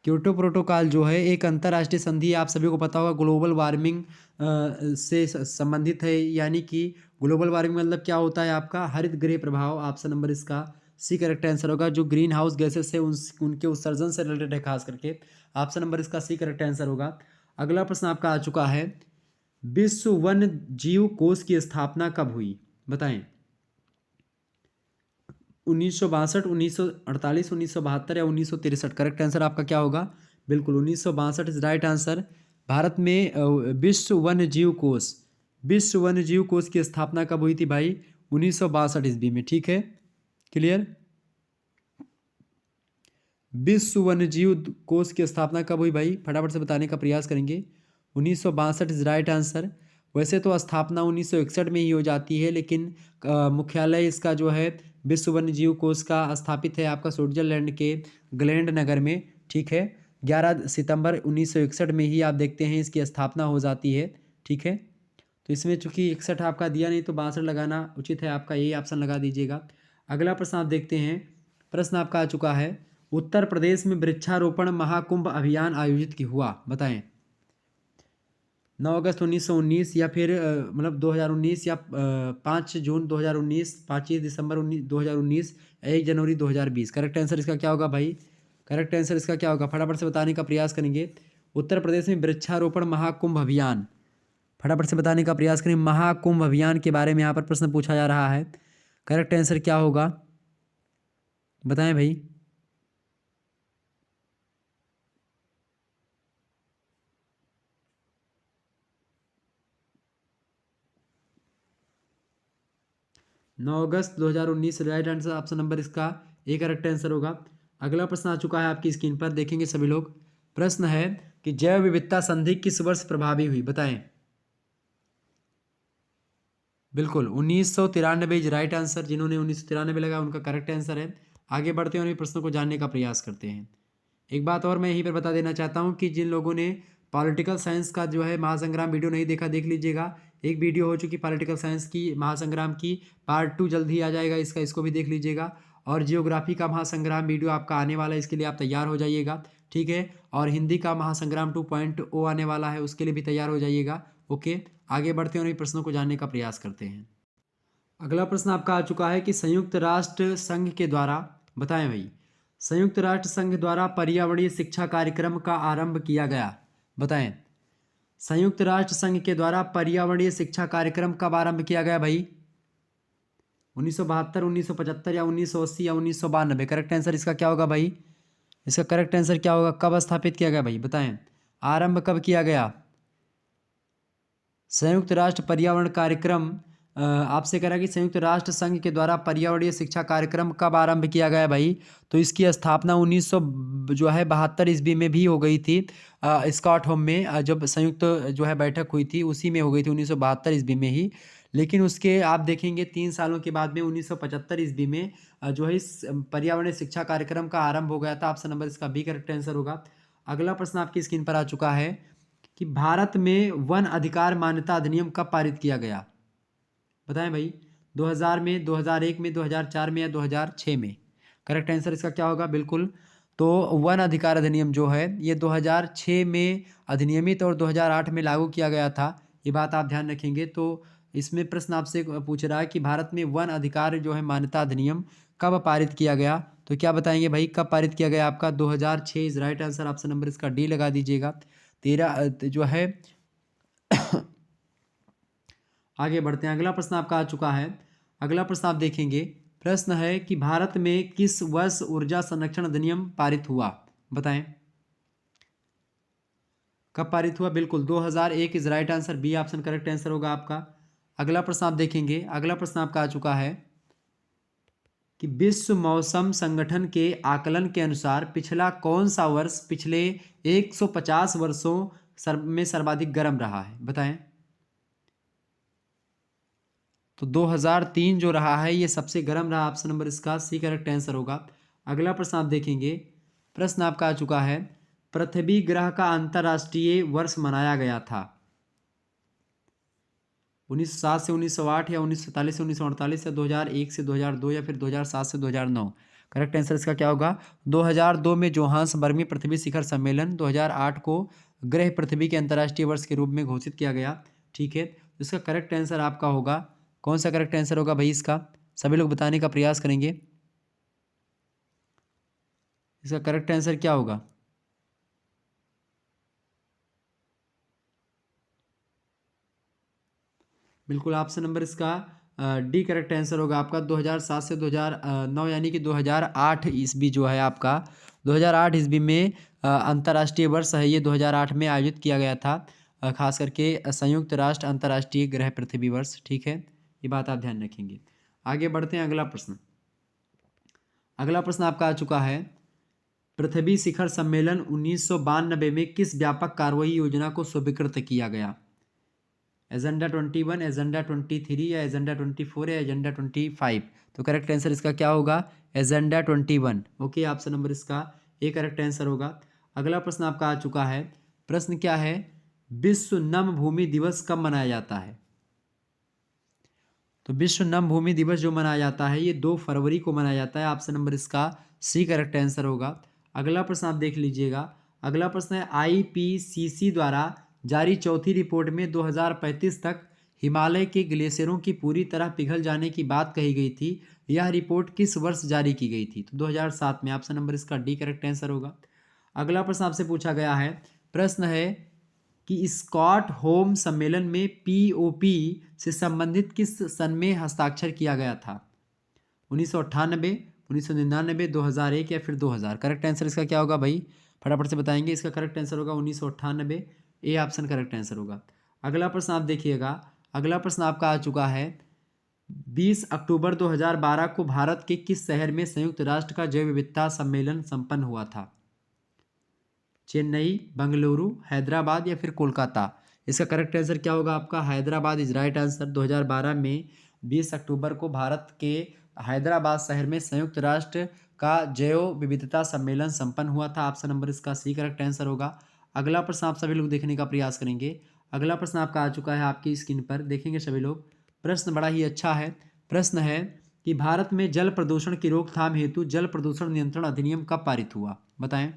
क्योटो प्रोटोकॉल जो है एक अंतर्राष्ट्रीय संधि, आप सभी को पता होगा, ग्लोबल वार्मिंग से संबंधित है। यानी कि ग्लोबल वार्मिंग मतलब क्या होता है आपका, हरित गृह प्रभाव। ऑप्शन नंबर इसका सी करेक्ट आंसर होगा। जो ग्रीन हाउस गैसेस है उनके उत्सर्जन से रिलेटेड है खास करके। ऑप्शन नंबर इसका सी करेक्ट आंसर होगा। अगला प्रश्न आपका आ चुका है, विश्व वन जीव कोष की स्थापना कब हुई? बताएं। 1962, 1948, 1972 या 1963? करेक्ट आंसर आपका क्या होगा? बिल्कुल 1962 इज राइट आंसर। भारत में विश्व वन्य जीव कोष, विश्व वन्य जीव कोष की स्थापना कब हुई थी भाई? 1962 ईस्वी में। ठीक है, क्लियर। विश्व वन्य जीव कोष की स्थापना कब हुई भाई? फटाफट से बताने का प्रयास करेंगे। 1962 इज राइट आंसर। वैसे तो स्थापना 1961 में ही हो जाती है, लेकिन मुख्यालय इसका जो है विश्व वन्य जीव कोष का स्थापित है आपका स्विट्जरलैंड के ग्लैंड नगर में। ठीक है, 11 सितंबर 1961 में ही आप देखते हैं इसकी स्थापना हो जाती है। ठीक है, तो इसमें चूंकि 61 आपका दिया नहीं तो 62 लगाना उचित है आपका, यही ऑप्शन लगा दीजिएगा। अगला प्रश्न आप देखते हैं। प्रश्न आपका आ चुका है, उत्तर प्रदेश में वृक्षारोपण महाकुंभ अभियान आयोजित क्यों हुआ? बताएं। 9 अगस्त 1919 या फिर मतलब 2019 या 5 जून 2019, 25 दिसंबर 2019, 1 जनवरी 2020? करेक्ट आंसर इसका क्या होगा भाई? करेक्ट आंसर इसका क्या होगा? फटाफट से बताने का प्रयास करेंगे। उत्तर प्रदेश में वृक्षारोपण महाकुंभ अभियान, फटाफट से बताने का प्रयास करें। महाकुंभ अभियान के बारे में यहाँ पर प्रश्न पूछा जा रहा है। करेक्ट आंसर क्या होगा? बताएं भाई। नौ अगस्त 2019 राइट आंसर, ऑप्शन नंबर इसका ए करेक्ट आंसर होगा। अगला प्रश्न आ चुका है आपकी स्क्रीन पर, देखेंगे सभी लोग। प्रश्न है कि जैव विविधता संधि किस वर्ष प्रभावी हुई? बताएं। बिल्कुल 1993 इज राइट आंसर। जिन्होंने 1993 लगाया उनका करेक्ट आंसर है। आगे बढ़ते हैं और प्रश्नों को जानने का प्रयास करते हैं। एक बात और मैं यहीं पर बता देना चाहता हूं कि जिन लोगों ने पॉलिटिकल साइंस का जो है महासंग्राम वीडियो नहीं देखा, देख लीजिएगा। एक वीडियो हो चुकी पॉलिटिकल साइंस की महासंग्राम की, पार्ट 2 जल्द ही आ जाएगा इसका, इसको भी देख लीजिएगा। और जियोग्राफी का महासंग्राम वीडियो आपका आने वाला है, इसके लिए आप तैयार हो जाइएगा। ठीक है, और हिंदी का महासंग्राम 2.0 आने वाला है, उसके लिए भी तैयार हो जाइएगा। ओके, आगे बढ़ते हैं और प्रश्नों को जानने का प्रयास करते हैं। अगला प्रश्न आपका आ चुका है कि संयुक्त राष्ट्र संघ के द्वारा, बताएं भाई, संयुक्त राष्ट्र संघ द्वारा पर्यावरणीय शिक्षा कार्यक्रम का आरंभ किया गया? बताएं। संयुक्त राष्ट्र संघ के द्वारा पर्यावरणीय शिक्षा कार्यक्रम कब आरंभ किया गया भाई? 1972, 1975 या 1980 या 1992? करेक्ट आंसर इसका क्या होगा भाई? इसका करेक्ट आंसर क्या होगा? कब स्थापित किया गया भाई? बताएं, आरंभ कब किया गया? संयुक्त राष्ट्र पर्यावरण कार्यक्रम आपसे कह रहा है कि संयुक्त राष्ट्र संघ के द्वारा पर्यावरणीय शिक्षा कार्यक्रम कब आरंभ किया गया भाई? तो इसकी स्थापना 1900 जो है 72 ईस्वी में भी हो गई थी। स्कॉटहोम में जब संयुक्त जो है बैठक हुई थी उसी में हो गई थी 1972 ईस्वी में ही। लेकिन उसके आप देखेंगे 3 सालों के बाद में 1975 ईस्वी में जो है इस पर्यावरणीय शिक्षा कार्यक्रम का आरंभ हो गया था। ऑप्शन नंबर इसका बी करेक्ट आंसर होगा। अगला प्रश्न आपकी स्क्रीन पर आ चुका है कि भारत में वन अधिकार मान्यता अधिनियम कब पारित किया गया? बताएं भाई। 2000 में, 2001 में, 2004 में या 2006 में? करेक्ट आंसर इसका क्या होगा? बिल्कुल, तो वन अधिकार अधिनियम जो है ये 2006 में अधिनियमित और 2008 में लागू किया गया था। ये बात आप ध्यान रखेंगे। तो इसमें प्रश्न आपसे पूछ रहा है कि भारत में वन अधिकार जो है मान्यता अधिनियम कब पारित किया गया? तो क्या बताएंगे भाई, कब पारित किया गया आपका? 2006 is right answer. Option number इसका डी लगा दीजिएगा। 13 जो है आगे बढ़ते हैं। अगला प्रश्न आपका आ चुका है। अगला प्रश्न आप देखेंगे। प्रश्न है कि भारत में किस वर्ष ऊर्जा संरक्षण अधिनियम पारित हुआ? बताएं, कब पारित हुआ? बिल्कुल 2001 is right answer. B option correct answer होगा आपका। अगला प्रश्न आप देखेंगे। अगला प्रश्न आपका आ चुका है कि विश्व मौसम संगठन के आकलन के अनुसार पिछला कौन सा वर्ष पिछले 150 वर्षों में सर्वाधिक गर्म रहा है? बताएं। तो 2003 जो रहा है ये सबसे गर्म रहा। ऑप्शन नंबर इसका सी करेक्ट आंसर होगा। अगला प्रश्न आप देखेंगे। प्रश्न आपका आ चुका है, पृथ्वी ग्रह का अंतरराष्ट्रीय वर्ष मनाया गया था? 1907 से 1908 या 1947 से 1948 या 2001 से 2002 या फिर 2007 से 2009? करेक्ट आंसर इसका क्या होगा? 2002 में जोहान्सबर्ग पृथ्वी शिखर सम्मेलन, 2008 को ग्रह पृथ्वी के अंतर्राष्ट्रीय वर्ष के रूप में घोषित किया गया। ठीक है, तो इसका करेक्ट आंसर आपका होगा, कौन सा करेक्ट आंसर होगा भाई इसका? सभी लोग बताने का प्रयास करेंगे। इसका करेक्ट आंसर क्या होगा? बिल्कुल ऑप्शन नंबर इसका डी करेक्ट आंसर होगा आपका। 2007 से 2009 यानी कि 2008 ईस्वी जो है आपका, 2008 ईस्वी में अंतर्राष्ट्रीय वर्ष है ये 2008 में आयोजित किया गया था, खास करके संयुक्त राष्ट्र अंतर्राष्ट्रीय ग्रह पृथ्वी वर्ष। ठीक है, ये बात आप ध्यान रखेंगे। आगे बढ़ते हैं, अगला प्रश्न। अगला प्रश्न आपका आ चुका है, पृथ्वी शिखर सम्मेलन 1992 में किस व्यापक कार्रवाई योजना को स्वीकृत किया गया? एजेंडा 21, एजेंडा 23 या एजेंडा 24 या एजेंडा 25? तो करेक्ट आंसर इसका क्या होगा? एजेंडा 21। ओके, ऑप्शन नंबर इसका ए करेक्ट आंसर होगा। अगला प्रश्न आपका आ चुका है, प्रश्न क्या है, विश्व नम भूमि दिवस कब मनाया जाता है? तो विश्व नम भूमि दिवस जो मनाया जाता है ये 2 फरवरी को मनाया जाता है। ऑप्शन नंबर इसका सी करेक्ट आंसर होगा। अगला प्रश्न आप देख लीजिएगा। अगला प्रश्न है, आईपीसीसी द्वारा जारी चौथी रिपोर्ट में 2035 तक हिमालय के ग्लेशियरों की पूरी तरह पिघल जाने की बात कही गई थी। यह रिपोर्ट किस वर्ष जारी की गई थी? तो 2007 में। ऑप्शन नंबर इसका डी करेक्ट आंसर होगा। अगला प्रश्न आपसे पूछा गया है, प्रश्न है कि स्कॉट होम सम्मेलन में पीओपी से संबंधित किस सन में हस्ताक्षर किया गया था? 1998, 1999, 2001 या फिर 2000? करेक्ट आंसर इसका क्या होगा भाई? फटाफट से बताएंगे। इसका करेक्ट आंसर होगा 1998, ए ऑप्शन करेक्ट आंसर होगा। अगला प्रश्न आप देखिएगा। अगला प्रश्न आपका आ चुका है, 20 अक्टूबर 2012 को भारत के किस शहर में संयुक्त राष्ट्र का जैव विविधता सम्मेलन संपन्न हुआ था? चेन्नई, बेंगलुरु, हैदराबाद या फिर कोलकाता? इसका करेक्ट आंसर क्या होगा आपका? Hyderabad is right answer. 2012 में 20 अक्टूबर को भारत के हैदराबाद शहर में संयुक्त राष्ट्र का जैव विविधता सम्मेलन संपन्न हुआ था। ऑप्शन नंबर इसका सी करेक्ट आंसर होगा। अगला प्रश्न आप सभी लोग देखने का प्रयास करेंगे। अगला प्रश्न आपका आ चुका है आपकी स्क्रीन पर, देखेंगे सभी लोग। प्रश्न बड़ा ही अच्छा है। प्रश्न है कि भारत में जल प्रदूषण की रोकथाम हेतु जल प्रदूषण नियंत्रण अधिनियम कब पारित हुआ? बताएं।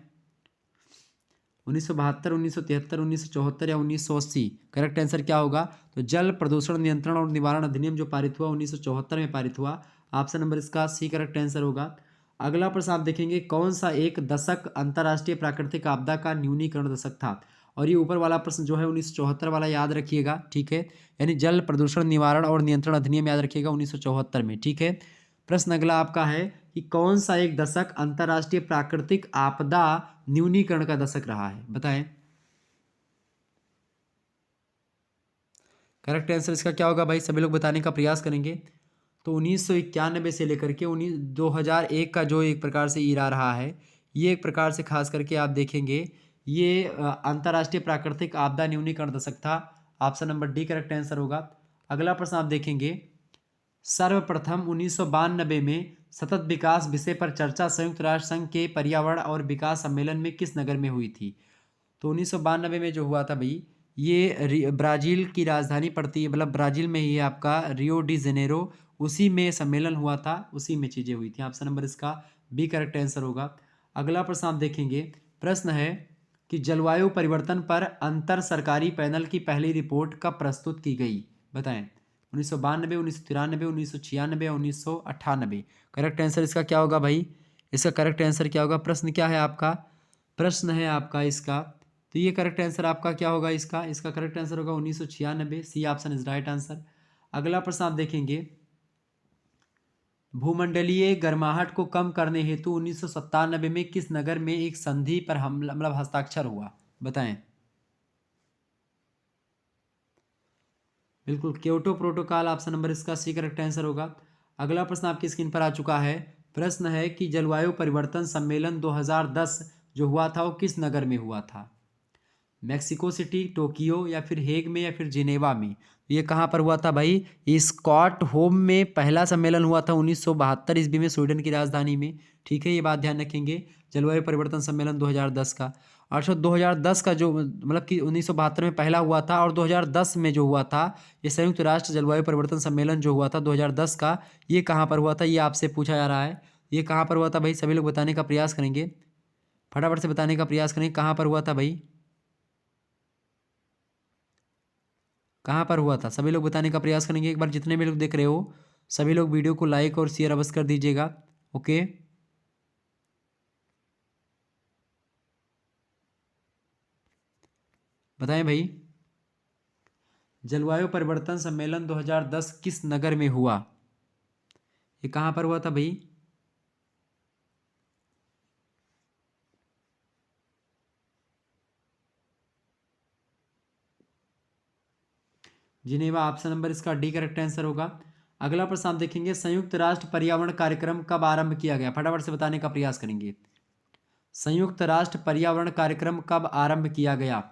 1972, 1973, 1974 या 1980? करेक्ट आंसर क्या होगा? तो जल प्रदूषण नियंत्रण और निवारण अधिनियम जो पारित हुआ 1974 में पारित हुआ। ऑप्शन नंबर इसका सी करेक्ट आंसर होगा। अगला प्रश्न आप देखेंगे, कौन सा एक दशक अंतर्राष्ट्रीय प्राकृतिक आपदा का न्यूनीकरण दशक था? और ये ऊपर वाला प्रश्न जो है 1974 वाला याद रखिएगा। ठीक है, यानी जल प्रदूषण निवारण और नियंत्रण अधिनियम याद रखिएगा 1974 में। ठीक है, प्रश्न अगला आपका है कि कौन सा एक दशक अंतर्राष्ट्रीय प्राकृतिक आपदा न्यूनीकरण का दशक रहा है? बताएं। करेक्ट आंसर इसका क्या होगा भाई? सभी लोग बताने का प्रयास करेंगे। तो 1991 से लेकर के 2001 का जो एक प्रकार से ईरा रहा है, ये एक प्रकार से खास करके आप देखेंगे ये अंतर्राष्ट्रीय प्राकृतिक आपदा न्यूनीकरण दशक था। Option number D correct answer होगा। अगला प्रश्न आप देखेंगे, सर्वप्रथम 1992 में सतत विकास विषय पर चर्चा संयुक्त राष्ट्र संघ के पर्यावरण और विकास सम्मेलन में किस नगर में हुई थी? तो 1992 में जो हुआ था भाई, ये ब्राज़ील की राजधानी पड़ती है, मतलब ब्राज़ील में ही है आपका रियो डी जेनेरो, उसी में सम्मेलन हुआ था, उसी में चीज़ें हुई थी। ऑप्शन नंबर इसका बी करेक्ट आंसर होगा। अगला प्रश्न आप देखेंगे। प्रश्न है कि जलवायु परिवर्तन पर अंतर सरकारी पैनल की पहली रिपोर्ट कब प्रस्तुत की गई? बताएं। 1992, 1993, 1996 या 1998? करेक्ट आंसर इसका क्या होगा भाई? इसका करेक्ट आंसर क्या होगा? प्रश्न क्या है आपका? प्रश्न है आपका इसका, तो ये करेक्ट आंसर आपका क्या होगा? इसका करेक्ट आंसर होगा 1996, C option is right answer. अगला प्रश्न आप देखेंगे, भूमंडलीय गर्माहट को कम करने हेतु 1997 में किस नगर में एक संधि पर हम मतलब हस्ताक्षर हुआ? बताएं। बिल्कुल, क्योटो प्रोटोकॉल। ऑप्शन नंबर इसका सी करेक्ट आंसर होगा। अगला प्रश्न आपकी स्क्रीन पर आ चुका है। प्रश्न है कि जलवायु परिवर्तन सम्मेलन 2010 जो हुआ था वो किस नगर में हुआ था? मैक्सिको सिटी, टोक्यो या फिर हेग में या फिर जिनेवा में? ये कहाँ पर हुआ था भाई? ये स्कॉट होम में पहला सम्मेलन हुआ था 1972 ईस्वी में, स्वीडन की राजधानी में। ठीक है, ये बात ध्यान रखेंगे, जलवायु परिवर्तन सम्मेलन 2010 का। अच्छा, 2010 का जो मतलब कि 1972 में पहला हुआ था और 2010 में जो हुआ था ये संयुक्त राष्ट्र जलवायु परिवर्तन सम्मेलन जो हुआ था 2010 का, ये कहाँ पर हुआ था? ये आपसे पूछा जा रहा है। ये कहाँ पर हुआ था भाई? सभी लोग बताने का प्रयास करेंगे, फटाफट से बताने का प्रयास करेंगे, कहाँ पर हुआ था भाई? कहाँ पर हुआ था? सभी लोग बताने का प्रयास करेंगे। एक बार जितने भी लोग देख रहे हो सभी लोग वीडियो को लाइक और शेयर अवश्य कर दीजिएगा। ओके, बताएं भाई। जलवायु परिवर्तन सम्मेलन 2010 किस नगर में हुआ? ये कहाँ पर हुआ था भाई? जिनेवा, ऑप्शन नंबर इसका डी करेक्ट आंसर होगा। अगला प्रश्न आप देखेंगे, संयुक्त राष्ट्र पर्यावरण कार्यक्रम कब आरंभ किया गया? फटाफट से बताने का प्रयास करेंगे। संयुक्त राष्ट्र पर्यावरण कार्यक्रम कब आरंभ किया गया?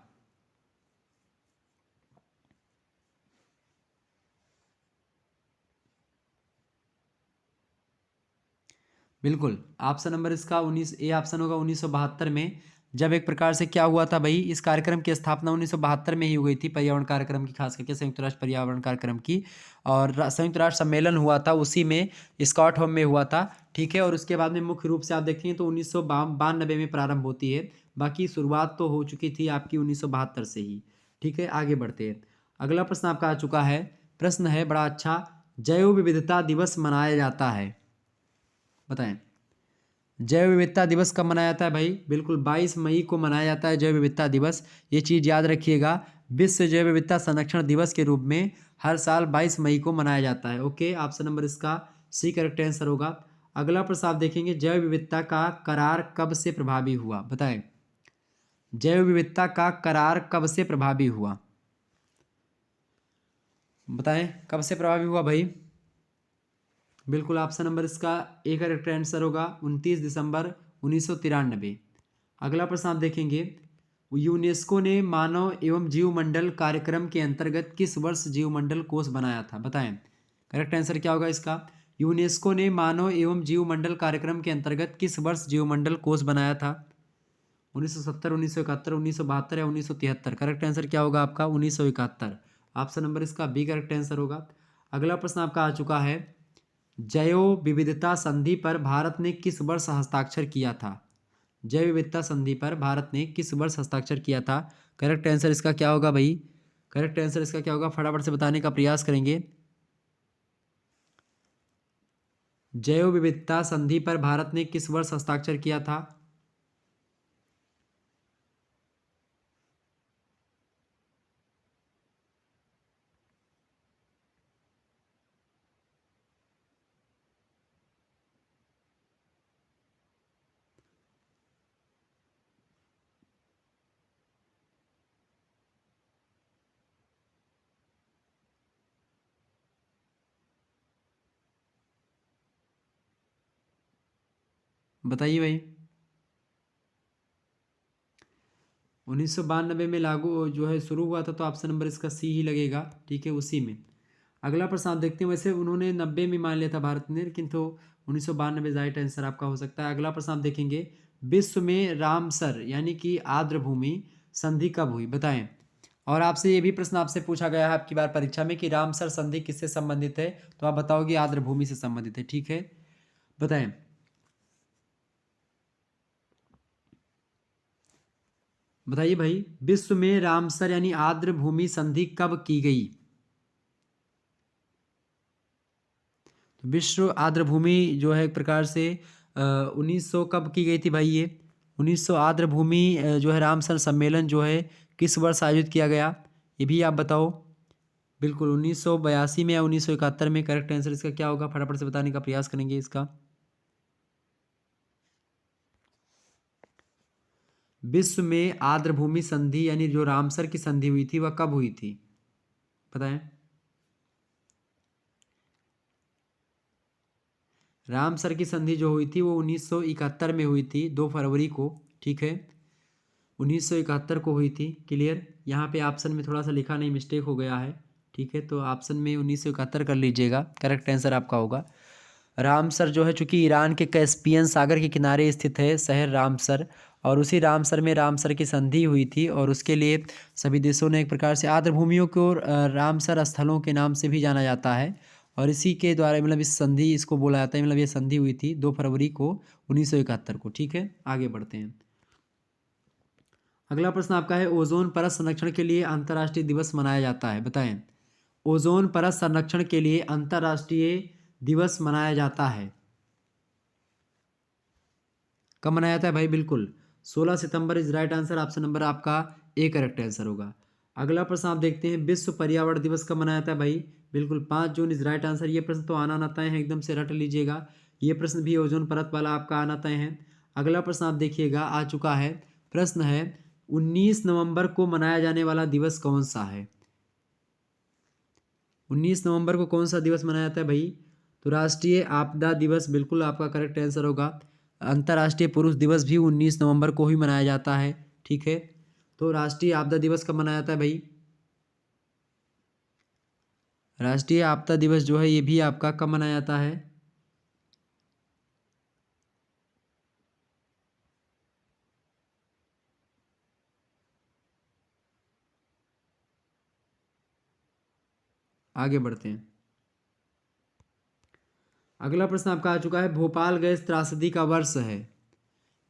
बिल्कुल, ऑप्शन नंबर इसका 19 ए ऑप्शन होगा 1972 में। जब एक प्रकार से क्या हुआ था भाई, इस कार्यक्रम की स्थापना 1972 में ही हुई थी, पर्यावरण कार्यक्रम की, खास करके संयुक्त राष्ट्र पर्यावरण कार्यक्रम की। और संयुक्त राष्ट्र सम्मेलन हुआ था उसी में, स्कॉटहोम में हुआ था, ठीक है। और उसके बाद में मुख्य रूप से आप देखेंगे तो 1992 में प्रारंभ होती है। बाकी शुरुआत तो हो चुकी थी आपकी 1972 से ही, ठीक है। आगे बढ़ते हैं। अगला प्रश्न आपका आ चुका है, प्रश्न है बड़ा अच्छा, जैव विविधता दिवस मनाया जाता है, बताएं। जैव विविधता दिवस कब मनाया जाता है भाई? बिल्कुल 22 मई को मनाया जाता है जैव विविधता दिवस। ये चीज़ याद रखिएगा, विश्व जैव विविधता संरक्षण दिवस के रूप में हर साल 22 मई को मनाया जाता है। ओके, ऑप्शन नंबर इसका सी करेक्ट आंसर होगा। अगला प्रश्न आप देखेंगे, जैव विविधता का करार कब से प्रभावी हुआ? बताएं, जैव विविधता का करार कब से प्रभावी हुआ? बताएं, कब से प्रभावी हुआ भाई? बिल्कुल, ऑप्शन नंबर इसका ए करेक्ट आंसर होगा 29 दिसंबर 1993। अगला प्रश्न आप देखेंगे, यूनेस्को ने मानव एवं जीवमंडल कार्यक्रम के अंतर्गत किस वर्ष जीवमंडल कोष बनाया था? बताएं, करेक्ट आंसर क्या होगा इसका? यूनेस्को ने मानव एवं जीवमंडल कार्यक्रम के अंतर्गत किस वर्ष जीवमंडल कोष बनाया था? 1970, 1971, 1972 या 1973? करेक्ट आंसर क्या होगा आपका? 1971। ऑप्शन नंबर इसका बी करेक्ट आंसर होगा। अगला प्रश्न आपका आ चुका है, जैव विविधता संधि पर भारत ने किस वर्ष हस्ताक्षर किया था? जैव विविधता संधि पर भारत ने किस वर्ष हस्ताक्षर किया था? करेक्ट आंसर इसका क्या होगा भाई? करेक्ट आंसर इसका क्या होगा? फटाफट से बताने का प्रयास करेंगे। जैव विविधता संधि पर भारत ने किस वर्ष हस्ताक्षर किया था? बताइए भाई। 1992 में लागू जो है शुरू हुआ था, तो ऑप्शन नंबर इसका सी ही लगेगा, ठीक है, उसी में। अगला प्रश्न आप देखते हैं, वैसे उन्होंने 90 में मान लिया था भारत ने, लेकिन तो 1992 राइट आंसर आपका हो सकता है। अगला प्रश्न आप देखेंगे, विश्व में रामसर यानी कि आर्द्र भूमि संधि कब हुई? बताएं। और आपसे ये भी प्रश्न आपसे पूछा गया है आपकी बार परीक्षा में कि रामसर संधि किससे संबंधित है, तो आप बताओगे आर्द्र भूमि से संबंधित है, ठीक है। बताएं, बताइए भाई, विश्व में रामसर यानी आर्द्र भूमि संधि कब की गई? तो विश्व आर्द्र भूमि जो है एक प्रकार से 1900 कब की गई थी भाई? ये 1900 आर्द्र भूमि जो है रामसर सम्मेलन जो है किस वर्ष आयोजित किया गया, ये भी आप बताओ। बिल्कुल 1982 में या 1971 में? करेक्ट आंसर इसका क्या होगा? फटाफट से बताने का प्रयास करेंगे इसका। विश्व में आर्द्र भूमि संधि यानी जो रामसर की संधि हुई थी वह कब हुई थी? बताएं। रामसर की संधि जो हुई थी वो 1971 में हुई थी, 2 फरवरी को, ठीक है। 1971 को हुई थी, क्लियर। यहाँ पे ऑप्शन में थोड़ा सा लिखा नहीं, मिस्टेक हो गया है, ठीक है। तो ऑप्शन में 1971 कर लीजिएगा, करेक्ट आंसर आपका होगा। रामसर जो है चूंकि ईरान के कैस्पियन सागर के किनारे स्थित है शहर रामसर, और उसी रामसर में रामसर की संधि हुई थी, और उसके लिए सभी देशों ने एक प्रकार से आर्द्र भूमियों को रामसर स्थलों के नाम से भी जाना जाता है। और इसी के द्वारा मतलब इस संधि इसको बोला जाता है, मतलब ये संधि हुई थी 2 फरवरी को 1971 को, ठीक है। आगे बढ़ते हैं। अगला प्रश्न आपका है, ओजोन परत संरक्षण के लिए अंतर्राष्ट्रीय दिवस मनाया जाता है, बताएं। ओजोन परत संरक्षण के लिए अंतर्राष्ट्रीय दिवस मनाया जाता है, कब मनाया जाता है भाई? बिल्कुल 16 सितंबर is right answer, option number आपका ए करेक्ट आंसर होगा। अगला प्रश्न आप देखते हैं, विश्व पर्यावरण दिवस कब मनाया जाता है भाई? बिल्कुल 5 जून इज राइट आंसर। ये प्रश्न तो आना ना तय है, एकदम से रट लीजिएगा। ये प्रश्न भी ओजोन परत वाला आपका आना तय है। अगला प्रश्न आप देखिएगा, आ चुका है। प्रश्न है, 19 नवंबर को मनाया जाने वाला दिवस कौन सा है? 19 नवंबर को कौन सा दिवस मनाया जाता है भाई? तो राष्ट्रीय आपदा दिवस बिल्कुल आपका करेक्ट आंसर होगा। अंतर्राष्ट्रीय पुरुष दिवस भी 19 नवंबर को ही मनाया जाता है। ठीक है, तो राष्ट्रीय आपदा दिवस कब मनाया जाता है भाई? राष्ट्रीय आपदा दिवस जो है ये भी आपका कब मनाया जाता है? आगे बढ़ते हैं। अगला प्रश्न आपका आ चुका है, भोपाल गैस त्रासदी का वर्ष है।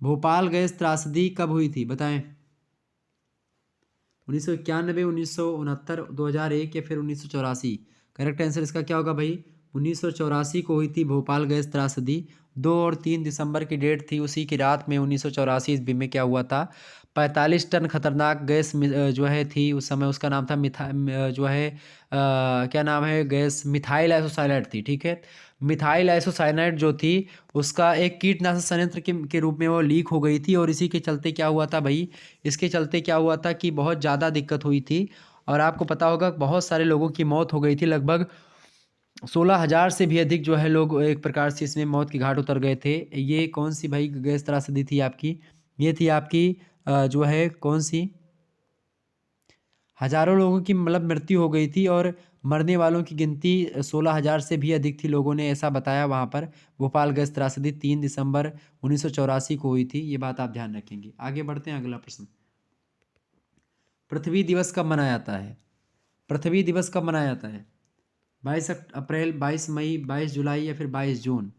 भोपाल गैस त्रासदी कब हुई थी बताएं? 1991, 1969, 2001 या फिर 1984? करेक्ट आंसर इसका क्या होगा भाई? 1984 को हुई थी भोपाल गैस त्रासदी। 2 और 3 दिसंबर की डेट थी। उसी की रात में 1984 ईस्वी में क्या हुआ था, 45 टन खतरनाक गैस जो है थी उस समय। उसका नाम था जो है क्या नाम है, गैस मिथाइल आइसोसाइनाइड थी। ठीक है, मिथाइल आइसोसाइनाइड जो थी उसका एक कीटनाशक संयंत्र के रूप में वो लीक हो गई थी। और इसी के चलते क्या हुआ था भाई, इसके चलते क्या हुआ था कि बहुत ज़्यादा दिक्कत हुई थी। और आपको पता होगा बहुत सारे लोगों की मौत हो गई थी। लगभग 16,000 से भी अधिक जो है लोग एक प्रकार से इसमें मौत की घाट उतर गए थे। ये कौन सी भाई गैस त्रासदी थी आपकी? ये थी आपकी जो है कौन सी, हजारों लोगों की मतलब मृत्यु हो गई थी। और मरने वालों की गिनती 16,000 से भी अधिक थी, लोगों ने ऐसा बताया वहाँ पर। भोपाल गैस त्रासदी 3 दिसंबर 1984 को हुई थी। ये बात आप ध्यान रखेंगे। आगे बढ़ते हैं, अगला प्रश्न, पृथ्वी दिवस कब मनाया जाता है? पृथ्वी दिवस कब मनाया जाता है? 22 अप्रैल, 22 मई, 22 जुलाई या फिर 22 जून?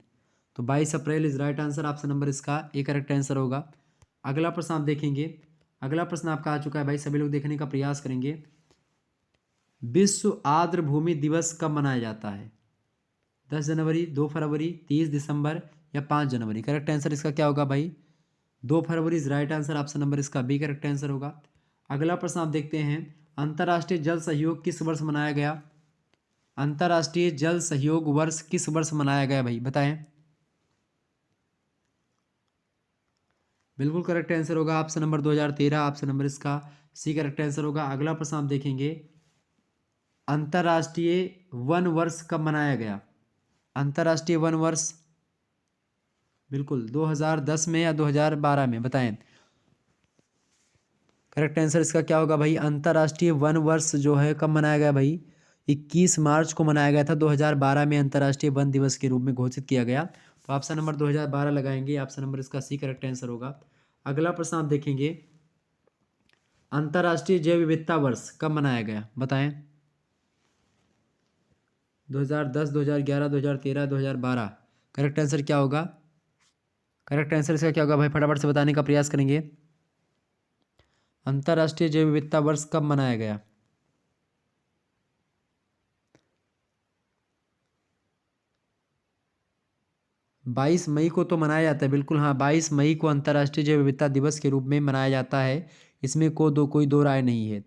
तो 22 April is right answer. Option number इसका ए करेक्ट आंसर होगा। अगला प्रश्न आप देखेंगे। अगला प्रश्न आपका आ चुका है भाई, सभी लोग देखने का प्रयास करेंगे। विश्व आर्द्र भूमि दिवस कब मनाया जाता है? 10 जनवरी, 2 फरवरी, 30 दिसंबर या 5 जनवरी? करेक्ट आंसर इसका क्या होगा भाई? 2 फरवरी is right answer. Option number इसका बी करेक्ट आंसर होगा। अगला प्रश्न आप देखते हैं, अंतर्राष्ट्रीय जल सहयोग किस वर्ष मनाया गया? अंतर्राष्ट्रीय जल सहयोग वर्ष किस वर्ष मनाया गया भाई बताएं? बिल्कुल करेक्ट आंसर होगा ऑप्शन नंबर 2013। ऑप्शन नंबर इसका सी करेक्ट आंसर होगा। अगला प्रश्न आप देखेंगे, अंतर्राष्ट्रीय वन वर्ष कब मनाया गया? अंतर्राष्ट्रीय वन वर्ष बिल्कुल 2010 में या 2012 में बताएं? करेक्ट आंसर इसका क्या होगा भाई? अंतर्राष्ट्रीय वन वर्ष जो है कब मनाया गया भाई? 21 मार्च को मनाया गया था। 2012 में अंतर्राष्ट्रीय वन दिवस के रूप में घोषित किया गया। तो ऑप्शन नंबर 2012 लगाएंगे। ऑप्शन नंबर इसका सी करेक्ट आंसर होगा। अगला प्रश्न आप देखेंगे, अंतर्राष्ट्रीय जैव विविधता वर्ष कब मनाया गया बताएं? 2010, 2011, 2013, 2012? करेक्ट आंसर क्या होगा? करेक्ट आंसर इसका क्या होगा भाई? फटाफट से बताने का प्रयास करेंगे। अंतर्राष्ट्रीय जैव विविधता वर्ष कब मनाया गया? 22 मई को तो मनाया जाता है, बिल्कुल हाँ। 22 मई को अंतर्राष्ट्रीय जैव विविधता दिवस के रूप में मनाया जाता है। इसमें कोई दो राय नहीं है।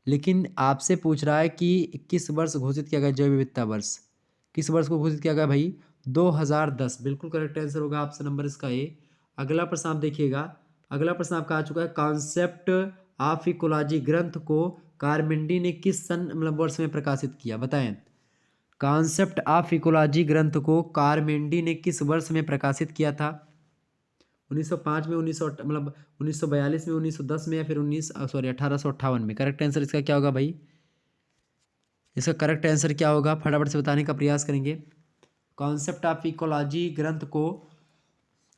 लेकिन आपसे पूछ रहा है कि किस वर्ष घोषित किया गया जैव विविधता वर्ष? किस वर्ष को घोषित किया गया भाई? 2010 बिल्कुल करेक्ट आंसर होगा। ऑप्शन नंबर इसका ए। अगला प्रश्न आप देखिएगा। अगला प्रश्न आपका आ चुका है, कॉन्सेप्ट ऑफ इकोलॉजी ग्रंथ को कारमिंडी ने किस सन मतलब वर्ष में प्रकाशित किया बताएं? कॉन्सेप्ट ऑफ इकोलॉजी ग्रंथ को कारमेंडी ने किस वर्ष में प्रकाशित किया था? 1905 में, 1900 मतलब 1942 में, 1910 में या फिर 1858 में? करेक्ट आंसर इसका क्या होगा भाई? इसका करेक्ट आंसर क्या होगा फटाफट से बताने का प्रयास करेंगे। कॉन्सेप्ट ऑफ इकोलॉजी ग्रंथ को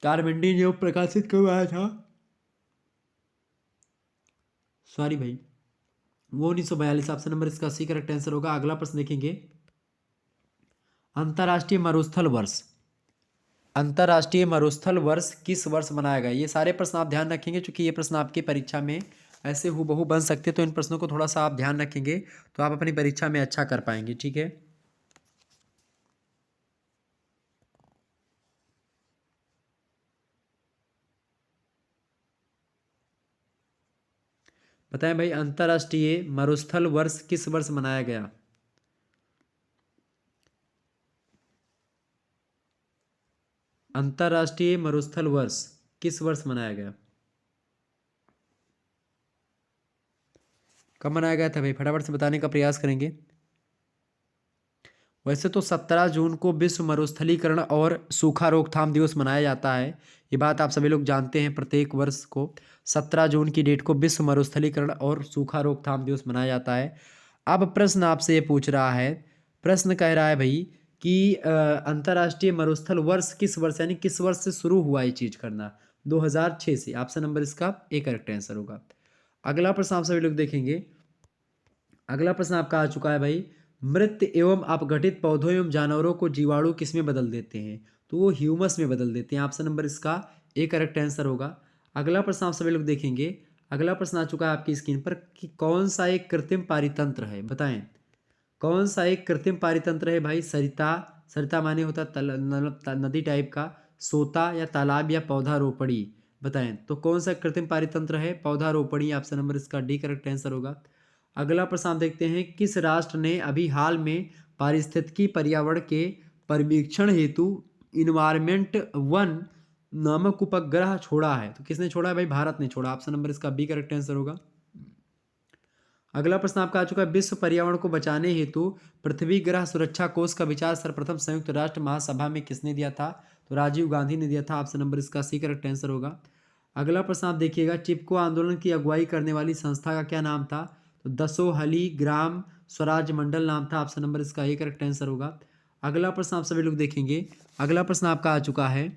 कारमेंडी ने प्रकाशित करवाया था, सॉरी भाई, वो 1942। ऑप्शन नंबर इसका सी करेक्ट आंसर होगा। अगला प्रश्न देखेंगे, अंतर्राष्ट्रीय मरुस्थल वर्ष, अंतर्राष्ट्रीय मरुस्थल वर्ष किस वर्ष मनाया गया? ये सारे प्रश्न आप ध्यान रखेंगे, क्योंकि ये प्रश्न आपकी परीक्षा में ऐसे हूबहू बन सकते हैं। तो इन प्रश्नों को थोड़ा सा आप ध्यान रखेंगे तो आप अपनी परीक्षा में अच्छा कर पाएंगे। ठीक है, बताएं भाई, अंतर्राष्ट्रीय मरुस्थल वर्ष किस वर्ष मनाया गया? अंतर्राष्ट्रीय मरुस्थल वर्ष किस वर्ष मनाया गया? कब मनाया गया था भाई? फटाफट से बताने का प्रयास करेंगे। वैसे तो 17 जून को विश्व मरुस्थलीकरण और सूखा रोकथाम दिवस मनाया जाता है। ये बात आप सभी लोग जानते हैं। प्रत्येक वर्ष को 17 जून की डेट को विश्व मरुस्थलीकरण और सूखा रोकथाम दिवस मनाया जाता है। अब प्रश्न आपसे ये पूछ रहा है, प्रश्न कह रहा है भाई कि अंतर्राष्ट्रीय मरुस्थल वर्ष किस वर्ष, यानी किस वर्ष से शुरू हुआ ये चीज करना? 2006 से। ऑप्शन नंबर इसका ए करेक्ट आंसर होगा। अगला प्रश्न आप सभी लोग देखेंगे। अगला प्रश्न आपका आ चुका है भाई, मृत एवं अपघटित पौधों एवं जानवरों को जीवाणु किस में बदल देते हैं? तो वो ह्यूमस में बदल देते हैं। ऑप्शन नंबर इसका ए करेक्ट आंसर होगा। अगला प्रश्न आप सभी लोग देखेंगे। अगला प्रश्न आ चुका है आपकी स्क्रीन पर कि कौन सा एक कृत्रिम पारितंत्र है? बताएं, कौन सा एक कृत्रिम पारितंत्र है भाई? सरिता, सरिता माने होता नदी टाइप का, सोता या तालाब या पौधारोपणी? बताएं तो कौन सा कृत्रिम पारितंत्र है? पौधारोपणी। ऑप्शन नंबर इसका डी करेक्ट आंसर होगा। अगला प्रश्न आप देखते हैं, किस राष्ट्र ने अभी हाल में पारिस्थितिकी पर्यावरण के परिवीक्षण हेतु इन्वायरमेंट वन नामक उपग्रह छोड़ा है? तो किसने छोड़ा है भाई? भारत ने छोड़ा। ऑप्शन नंबर इसका बी करेक्ट आंसर होगा। अगला प्रश्न आपका आ चुका है, विश्व पर्यावरण को बचाने हेतु पृथ्वी ग्रह सुरक्षा कोष का विचार सर्वप्रथम संयुक्त राष्ट्र महासभा में किसने दिया था? तो राजीव गांधी ने दिया था। ऑप्शन नंबर इसका सी करेक्ट आंसर होगा। अगला प्रश्न आप देखिएगा, चिपको आंदोलन की अगुवाई करने वाली संस्था का क्या नाम था? तो दसोहली ग्राम स्वराज मंडल नाम था। ऑप्शन नंबर इसका ए करेक्ट आंसर होगा। अगला प्रश्न आप सभी लोग देखेंगे। अगला प्रश्न आपका आ चुका है,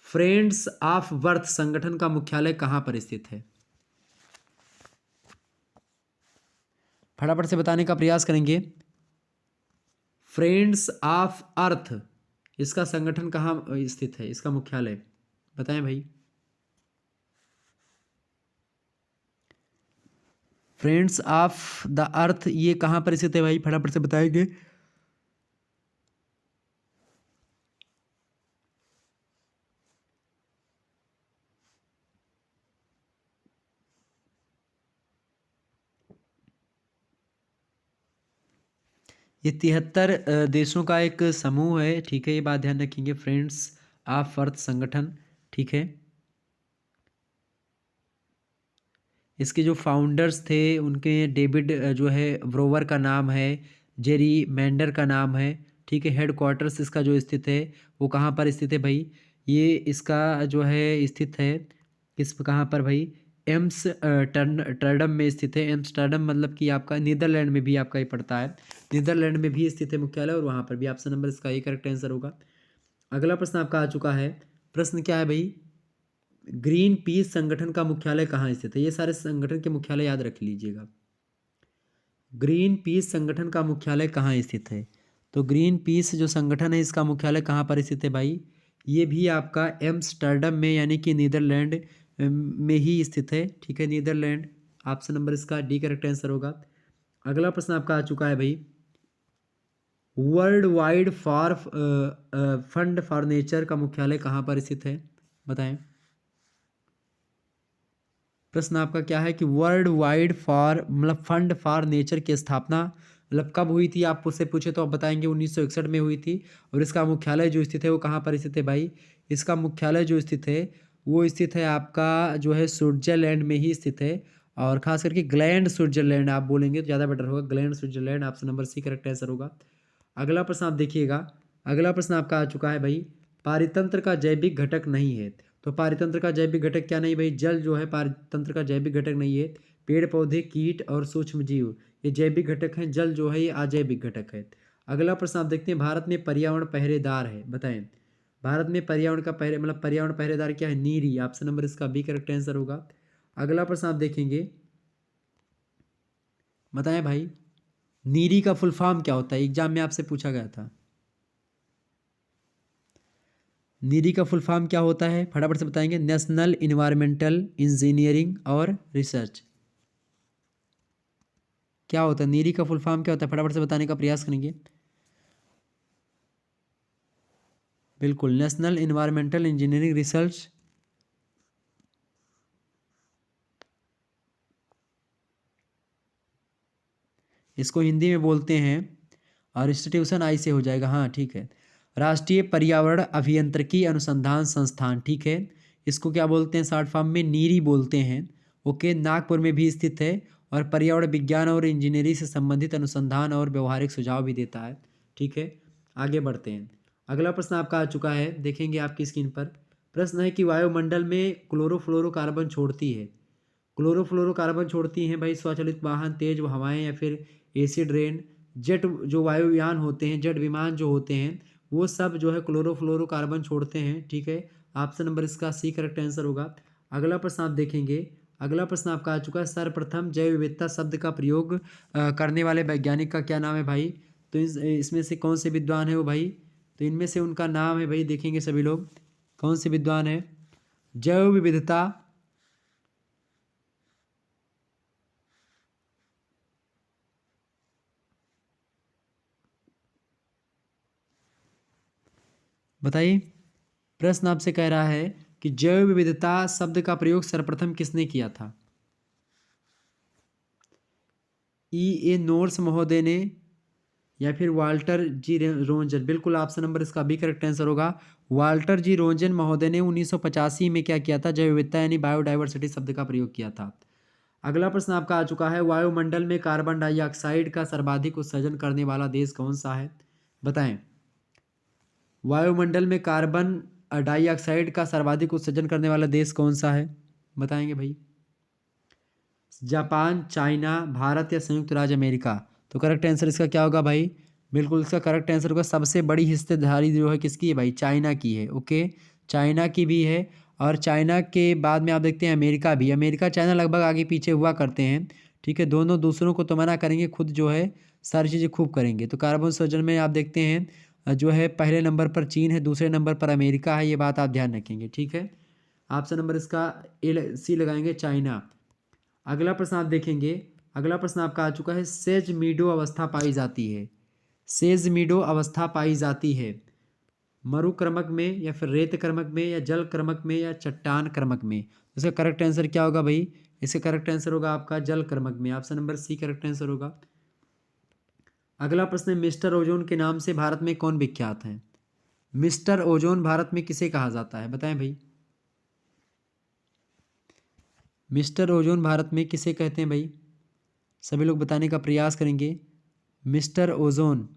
फ्रेंड्स ऑफ वर्थ संगठन का मुख्यालय कहाँ पर स्थित है? फटाफट से बताने का प्रयास करेंगे। फ्रेंड्स ऑफ अर्थ, इसका संगठन कहाँ स्थित है? इसका मुख्यालय बताएं भाई। फ्रेंड्स ऑफ द अर्थ ये कहाँ पर स्थित है भाई? फटाफट से बताएंगे। ये 73 देशों का एक समूह है, ठीक है। ये बात ध्यान रखेंगे, फ्रेंड्स ऑफ अर्थ संगठन, ठीक है। इसके जो फाउंडर्स थे उनके डेविड जो है ब्रोवर का नाम है, जेरी मैंडर का नाम है, ठीक है। हेड क्वार्टर्स इसका जो स्थित है वो कहाँ पर स्थित है भाई? ये इसका जो है स्थित है किस कहाँ पर भाई? एम्स टर्डम में स्थित है। एम्स्टर्डम मतलब कि आपका नीदरलैंड में भी आपका ये पड़ता है। नीदरलैंड में भी स्थित है मुख्यालय, और वहाँ पर भी। ऑप्शन नंबर इसका ये करेक्ट आंसर होगा। अगला प्रश्न आपका आ चुका है। प्रश्न क्या है भाई? ग्रीन पीस संगठन का मुख्यालय कहाँ स्थित है? ये सारे संगठन के मुख्यालय याद रख लीजिएगा। ग्रीन पीस संगठन का मुख्यालय कहाँ स्थित है? तो ग्रीन पीस जो संगठन है इसका मुख्यालय कहाँ पर स्थित है भाई? ये भी आपका एम्स्टर्डम में, यानी कि नीदरलैंड में ही स्थित है, ठीक है। नीदरलैंड। ऑप्शन नंबर इसका डी करेक्ट आंसर होगा। अगला प्रश्न आपका आ चुका है भाई, world wide for fund for nature का मुख्यालय कहाँ पर स्थित है? बताएं। प्रश्न आपका क्या है कि वर्ल्ड वाइड फॉर मतलब फंड फॉर नेचर की स्थापना मतलब कब हुई थी? आप उससे पूछे तो आप बताएंगे 1961 में हुई थी। और इसका मुख्यालय जो स्थित है वो कहाँ पर स्थित है भाई? इसका मुख्यालय जो स्थित है वो स्थित है आपका जो है स्विट्जरलैंड में ही स्थित है। और खास करके ग्लैंड स्विट्जरलैंड आप बोलेंगे तो ज़्यादा बेटर होगा। ग्लैंड Switzerland. Option number C correct answer होगा। अगला प्रश्न आप देखिएगा। अगला प्रश्न आपका आ चुका है भाई, पारितंत्र का जैविक घटक नहीं है। तो पारितंत्र का जैविक घटक क्या नहीं भाई? जल जो है पारितंत्र का जैविक घटक नहीं है। पेड़ पौधे, कीट और सूक्ष्म जीव ये जैविक घटक हैं। जल जो है ये अजैविक घटक है। अगला प्रश्न आप देखते हैं, भारत में पर्यावरण पहरेदार है, बताएं। भारत में पर्यावरण का पहरे मतलब पर्यावरण पहरेदार क्या है? नीरी। ऑप्शन नंबर इसका बी करेक्ट आंसर होगा। अगला प्रश्न आप देखेंगे, बताएं भाई, नीरी का फुल फॉर्म क्या होता है? एग्जाम में आपसे पूछा गया था। नीरी का फुल फॉर्म क्या होता है? फटाफट से बताएंगे। नेशनल इन्वायरमेंटल इंजीनियरिंग और रिसर्च। क्या होता है नीरी का फुल फॉर्म? क्या होता है? फटाफट से बताने का प्रयास करेंगे। बिल्कुल, नेशनल इन्वायरमेंटल इंजीनियरिंग रिसर्च इसको हिंदी में बोलते हैं, और इंस्टीट्यूशन आई से हो जाएगा, हाँ ठीक है। राष्ट्रीय पर्यावरण अभियंत्रिकी अनुसंधान संस्थान, ठीक है। इसको क्या बोलते हैं शॉर्ट फॉर्म में, नीरी बोलते हैं। ओके, नागपुर में भी स्थित है और पर्यावरण विज्ञान और इंजीनियरिंग से संबंधित अनुसंधान और व्यवहारिक सुझाव भी देता है, ठीक है। आगे बढ़ते हैं। अगला प्रश्न आपका आ चुका है, देखेंगे आपकी स्क्रीन पर। प्रश्न है कि वायुमंडल में क्लोरोफ्लोरोकार्बन छोड़ती है, क्लोरोफ्लोरोकार्बन छोड़ती हैं भाई स्वचालित वाहन, तेज हवाएं, या फिर एसिड रेन, जेट जो वायुयान होते हैं, जेट विमान जो होते हैं, वो सब जो है क्लोरोफ्लोरोकार्बन छोड़ते हैं, ठीक है। ऑप्शन नंबर इसका सी करेक्ट आंसर होगा। अगला प्रश्न आप देखेंगे। अगला प्रश्न आपका आ चुका है, सर्वप्रथम जैव विविधता शब्द का प्रयोग करने वाले वैज्ञानिक का क्या नाम है भाई? तो इसमें से कौन से विद्वान है वो भाई? तो इनमें से उनका नाम है भाई, देखेंगे सभी लोग कौन से विद्वान है। जैव विविधता बताइए, प्रश्न आपसे कह रहा है कि जैव विविधता शब्द का प्रयोग सर्वप्रथम किसने किया था? ए नोर्स महोदय ने, या फिर वाल्टर जी रोंजन? बिल्कुल ऑप्शन नंबर इसका भी करेक्ट आंसर होगा। वाल्टर जी रोंजन महोदय ने 1985 में क्या किया था, जैव विविधता यानी बायोडाइवर्सिटी शब्द का प्रयोग किया था। अगला प्रश्न आपका आ चुका है, वायुमंडल में कार्बन डाइऑक्साइड का सर्वाधिक उत्सर्जन करने वाला देश कौन सा है? बताएं। वायुमंडल में कार्बन डाइऑक्साइड का सर्वाधिक उत्सर्जन करने वाला देश कौन सा है? बताएंगे भाई। जापान, चाइना, भारत या संयुक्त राज्य अमेरिका? तो करेक्ट आंसर इसका क्या होगा भाई? बिल्कुल इसका करेक्ट आंसर होगा, सबसे बड़ी हिस्सेदारी जो है किसकी है भाई? चाइना की है। ओके, चाइना की भी है, और चाइना के बाद में आप देखते हैं अमेरिका भी। अमेरिका चाइना लगभग आगे पीछे हुआ करते हैं, ठीक है। दोनों दूसरों को तो मना करेंगे, खुद जो है सारी चीज़ें खूब करेंगे। तो कार्बन उत्सर्जन में आप देखते हैं जो है पहले नंबर पर चीन है, दूसरे नंबर पर अमेरिका है, ये बात आप ध्यान रखेंगे, ठीक है। ऑप्शन नंबर इसका सी लगाएंगे, चाइना। अगला प्रश्न आप देखेंगे। अगला प्रश्न आपका आ चुका है, सेज मीडो अवस्था पाई जाती है, सेज मीडो अवस्था पाई जाती है मरु क्रमक में, या फिर रेत क्रमक में, या जल क्रमक में, या चट्टान क्रमक में? इसका करेक्ट आंसर क्या होगा भाई? इसका करेक्ट आंसर होगा आपका जल क्रमक में, option number C correct answer होगा। अगला प्रश्न है, मिस्टर ओजोन के नाम से भारत में कौन विख्यात है? मिस्टर ओजोन भारत में किसे कहा जाता है, बताएं भाई। मिस्टर ओजोन भारत में किसे कहते हैं भाई? सभी लोग बताने का प्रयास करेंगे। मिस्टर ओजोन,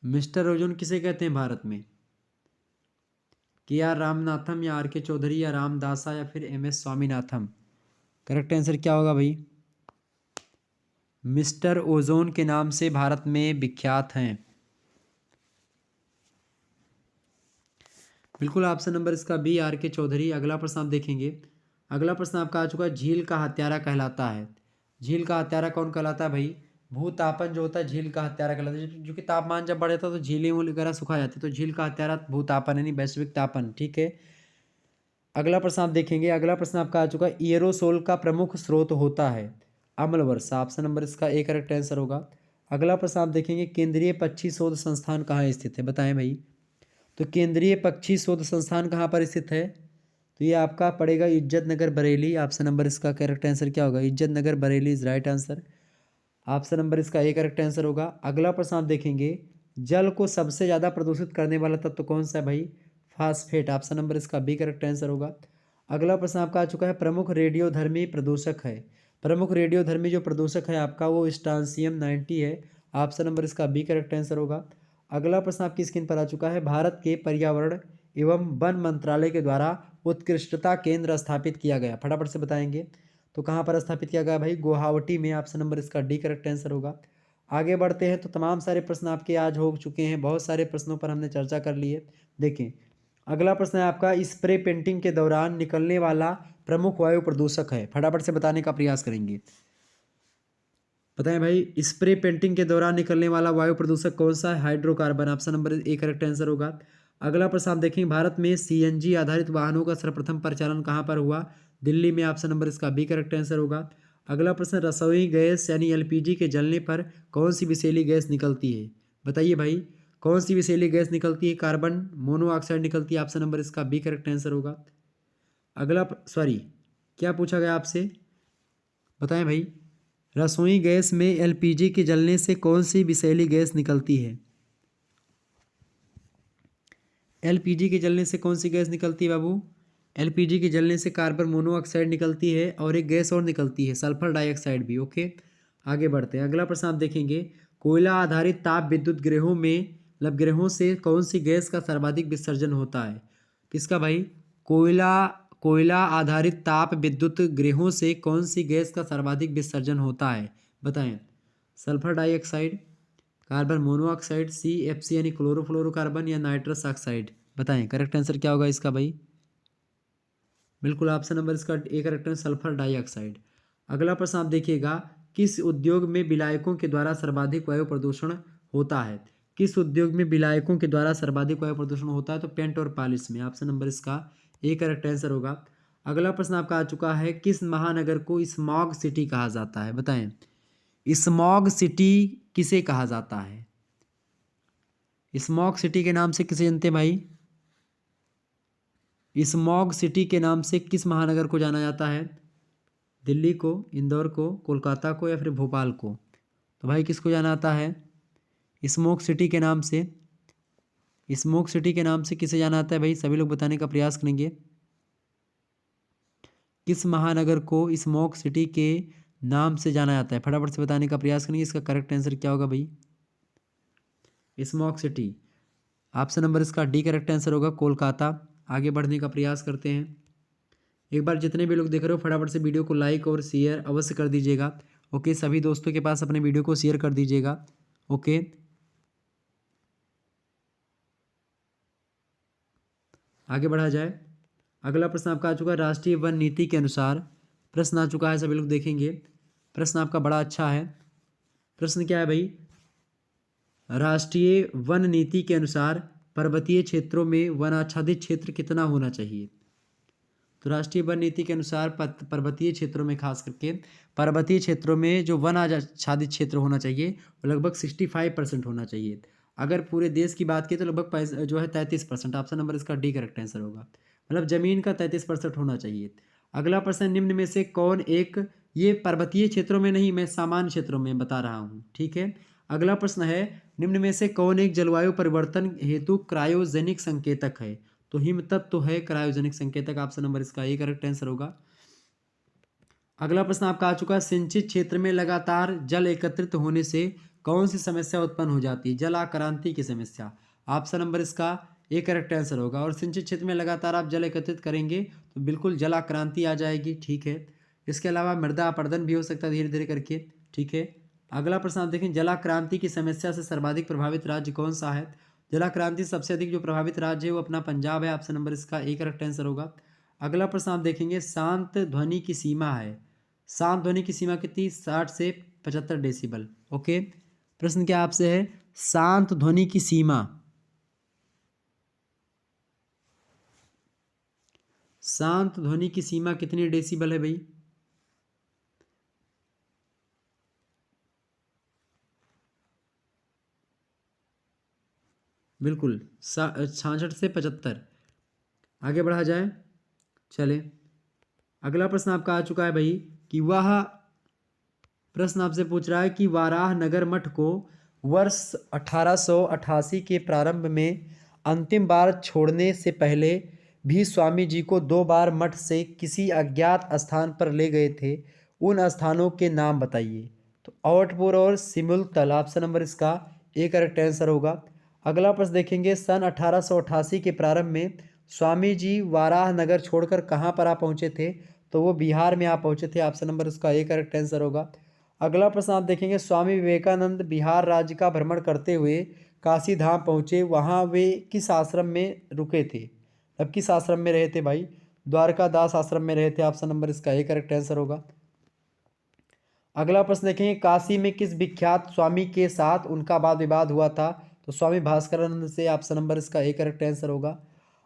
मिस्टर ओजोन किसे कहते हैं भारत में? के आर रामनाथम, या आर के चौधरी, या रामदासा, या फिर M S Swaminathan? Correct answer क्या होगा भाई? मिस्टर ओजोन के नाम से भारत में विख्यात हैं। बिल्कुल ऑप्शन नंबर इसका बी, आर के चौधरी। अगला प्रश्न आप देखेंगे। अगला प्रश्न आपका आ चुका है, झील का हत्यारा कहलाता है। झील का हत्यारा कौन कहलाता है भाई? भूतापन जो होता है झील का हत्यारा कहलाता है, जो कि तापमान जब बढ़ता है तो झीलें वगैरह सुखा जाती है, तो झील का हत्यारा भूतापन यानी वैश्विक तापन, ठीक है। अगला प्रश्न आप देखेंगे। अगला प्रश्न आपका आ चुका है, एरोसोल का प्रमुख स्रोत होता है अम्ल वर्षा, ऑप्शन नंबर इसका ए करेक्ट आंसर होगा। अगला प्रश्न आप देखेंगे, केंद्रीय पक्षी शोध संस्थान कहाँ स्थित है, बताएं भाई। तो केंद्रीय पक्षी शोध संस्थान कहाँ पर स्थित है? तो ये आपका पड़ेगा इज्जत नगर बरेली, ऑप्शन नंबर इसका करेक्ट आंसर क्या होगा? Izzat Nagar Bareilly is right answer, option number इसका ए करेक्ट आंसर होगा। अगला प्रश्न आप देखेंगे, जल को सबसे ज़्यादा प्रदूषित करने वाला तत्व कौन सा है भाई? फास्फेट, ऑप्शन नंबर इसका बी करेक्ट आंसर होगा। अगला प्रश्न आपका आ चुका है, प्रमुख रेडियोधर्मी प्रदूषक है। प्रमुख रेडियोधर्मी जो प्रदूषक है आपका वो स्ट्रांसियम 90 है, ऑप्शन नंबर इसका बी करेक्ट आंसर होगा। अगला प्रश्न आपकी स्क्रीन पर आ चुका है, भारत के पर्यावरण एवं वन मंत्रालय के द्वारा उत्कृष्टता केंद्र स्थापित किया गया, फटाफट से बताएंगे। तो कहाँ पर स्थापित किया गया भाई? गुवाहाटी में, ऑप्शन नंबर इसका डी करेक्ट आंसर होगा। आगे बढ़ते हैं। तो तमाम सारे प्रश्न आपके आज हो चुके हैं, बहुत सारे प्रश्नों पर हमने चर्चा कर ली है। देखें, अगला प्रश्न है आपका, स्प्रे पेंटिंग के दौरान निकलने वाला प्रमुख वायु प्रदूषक है, फटाफट से बताने का प्रयास करेंगे। बताएं भाई, स्प्रे पेंटिंग के दौरान निकलने वाला वायु प्रदूषक कौन सा है? Hydrocarbon, option number A correct answer होगा। अगला प्रश्न आप देखेंगे, भारत में सीएनजी आधारित वाहनों का सर्वप्रथम परिचालन कहाँ पर हुआ? दिल्ली में ऑप्शन नंबर इसका बी करेक्ट आंसर होगा। अगला प्रश्न, रसोई गैस यानी एलपीजी के जलने पर कौन सी विषैली गैस निकलती है? बताइए भाई, कौन सी विषैली गैस निकलती है? कार्बन मोनोऑक्साइड निकलती है, ऑप्शन नंबर इसका बी करेक्ट आंसर होगा। सॉरी, क्या पूछा गया आपसे? बताएं भाई, रसोई गैस में एलपीजी के जलने से कौन सी विषैली गैस निकलती है? एलपीजी के जलने से कौन सी गैस निकलती है बाबू? एलपीजी के जलने से कार्बन मोनोऑक्साइड निकलती है और एक गैस और निकलती है, सल्फर डाइऑक्साइड भी। ओके, आगे बढ़ते हैं। अगला प्रश्न आप देखेंगे, कोयला आधारित ताप विद्युत गृहों में मतलब गृहों से कौन सी गैस का सर्वाधिक विसर्जन होता है? किसका भाई? कोयला कोयला आधारित ताप विद्युत गृहों से कौन सी गैस का सर्वाधिक विसर्जन होता है? बताएं। Sulphur dioxide, carbon monoxide, CFC यानी क्लोरोफ्लोरोकार्बन, या नाइट्रस ऑक्साइड? बताएं करेक्ट आंसर क्या होगा इसका भाई? बिल्कुल ऑप्शन नंबर इसका ए करेक्ट है, सल्फर डाइऑक्साइड। अगला प्रश्न आप देखिएगा, किस उद्योग में विलायकों के द्वारा सर्वाधिक वायु प्रदूषण होता है? किस उद्योग में विलायकों के द्वारा सर्वाधिक वायु प्रदूषण होता है? तो पेंट और पॉलिश में, ऑप्शन नंबर इसका ए करेक्ट आंसर होगा। अगला प्रश्न आपका आ चुका है, किस महानगर को स्मॉग सिटी कहा जाता है? बताएं, स्मॉग सिटी किसे कहा जाता है? स्मॉग सिटी के नाम से किसे जानते हैं भाई? स्मॉग सिटी के नाम से किस महानगर को जाना जाता है? दिल्ली को, इंदौर को, कोलकाता को, या फिर भोपाल को? तो भाई किसको जाना आता है स्मोक सिटी के नाम से? स्मोक सिटी के नाम से किसे जाना आता है भाई? सभी लोग बताने का प्रयास करेंगे। किस महानगर को स्मोक सिटी के नाम से जाना जाता है? फटाफट से बताने का प्रयास करेंगे। इसका करेक्ट आंसर क्या होगा भाई? स्मोक सिटी, ऑप्शन नंबर इसका डी करेक्ट आंसर होगा, कोलकाता। आगे बढ़ने का प्रयास करते हैं। एक बार जितने भी लोग देख रहे हो फटाफट से वीडियो को लाइक और शेयर अवश्य कर दीजिएगा। ओके, सभी दोस्तों के पास अपने वीडियो को शेयर कर दीजिएगा। ओके, आगे बढ़ा जाए। अगला प्रश्न आपका आ चुका है, राष्ट्रीय वन नीति के अनुसार, प्रश्न आ चुका है, सभी लोग देखेंगे। प्रश्न आपका बड़ा अच्छा है। प्रश्न क्या है भाई? राष्ट्रीय वन नीति के अनुसार पर्वतीय क्षेत्रों में वनाच्छादित क्षेत्र कितना होना चाहिए? तो राष्ट्रीय वन नीति के अनुसार पर्वतीय क्षेत्रों में, खास करके पर्वतीय क्षेत्रों में जो वन आच्छादित क्षेत्र होना चाहिए वो लगभग 65% होना चाहिए। अगर पूरे देश की बात की तो लगभग जो है 33%, ऑप्शन नंबर इसका डी करेक्ट आंसर होगा। मतलब जमीन का 33% होना चाहिए। अगला प्रश्न, निम्न में से कौन एक, ये पर्वतीय क्षेत्रों में नहीं, मैं सामान्य क्षेत्रों में बता रहा हूँ, ठीक है। अगला प्रश्न है, निम्न में से कौन एक जलवायु परिवर्तन हेतु क्रायोजेनिक संकेतक है? तो हिम तत्व है क्रायोजेनिक संकेतक, ऑप्शन नंबर इसका ए करेक्ट आंसर होगा। अगला प्रश्न आपका आ चुका है, सिंचित क्षेत्र में लगातार जल एकत्रित होने से कौन सी समस्या उत्पन्न हो जाती है? जल आक्रांति की समस्या, ऑप्शन नंबर इसका ए करेक्ट आंसर होगा। और सिंचित क्षेत्र में लगातार आप जल एकत्रित करेंगे तो बिल्कुल जल आक्रांति आ जाएगी, ठीक है। इसके अलावा मृदा अपरदन भी हो सकता है धीरे धीरे करके, ठीक है। अगला प्रश्न आप देखें, जलाक्रांति की समस्या से सर्वाधिक प्रभावित राज्य कौन सा है? जलाक्रांति सबसे अधिक जो प्रभावित राज्य है वो अपना पंजाब है, ऑप्शन नंबर इसका ए करेक्ट आंसर होगा। अगला प्रश्न आप देखेंगे, शांत ध्वनि की सीमा है, शांत ध्वनि की सीमा कितनी? 60 से 75 डेसिबल। ओके, प्रश्न क्या आपसे है? शांत ध्वनि की सीमा, शांत ध्वनि की सीमा कितनी डेसिबल है भाई? बिल्कुल 66 से 75। आगे बढ़ा जाए, चले। अगला प्रश्न आपका आ चुका है भाई कि वह प्रश्न आपसे पूछ रहा है कि वाराह नगर मठ को वर्ष 1888 के प्रारंभ में अंतिम बार छोड़ने से पहले भी स्वामी जी को 2 बार मठ से किसी अज्ञात स्थान पर ले गए थे। उन स्थानों के नाम बताइए। तो औटपुर और सिमुलतल, ऑप्शन नंबर इसका ए करेक्ट आंसर होगा। अगला प्रश्न देखेंगे, सन 1888 के प्रारंभ में स्वामी जी वाराह नगर छोड़कर कहाँ पर आ पहुँचे थे? तो वो बिहार में आ पहुँचे थे, ऑप्शन नंबर उसका ए करेक्ट आंसर होगा। अगला प्रश्न आप देखेंगे, स्वामी विवेकानंद बिहार राज्य का भ्रमण करते हुए काशी धाम पहुँचे, वहाँ वे किस आश्रम में रुके थे? अब किस आश्रम में रहे थे भाई? द्वारका दास आश्रम में रहे थे, ऑप्शन नंबर इसका ए करेक्ट आंसर होगा। अगला प्रश्न देखेंगे, काशी में किस विख्यात स्वामी के साथ उनका वाद विवाद हुआ था? तो स्वामी भास्करानंद से, ऑप्शन नंबर इसका ए करेक्ट आंसर होगा।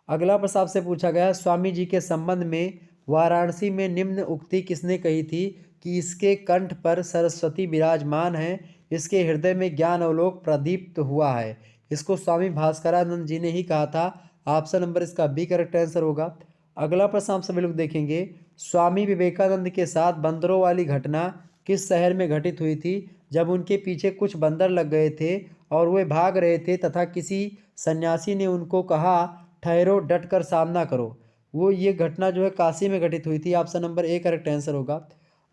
अगला प्रश्न आपसे पूछा गया, स्वामी जी के संबंध में वाराणसी में निम्न उक्ति किसने कही थी कि इसके कंठ पर सरस्वती विराजमान है, इसके हृदय में ज्ञान अवलोक प्रदीप्त हुआ है। इसको स्वामी भास्करानंद जी ने ही कहा था। ऑप्शन नंबर इसका बी करेक्ट आंसर होगा। अगला प्रश्न आप सभी लोग देखेंगे, स्वामी विवेकानंद के साथ बंदरों वाली घटना किस शहर में घटित हुई थी, जब उनके पीछे कुछ बंदर लग गए थे और वे भाग रहे थे तथा किसी सन्यासी ने उनको कहा ठहरो, डट कर सामना करो। वो ये घटना जो है काशी में घटित हुई थी। Option number A correct answer होगा।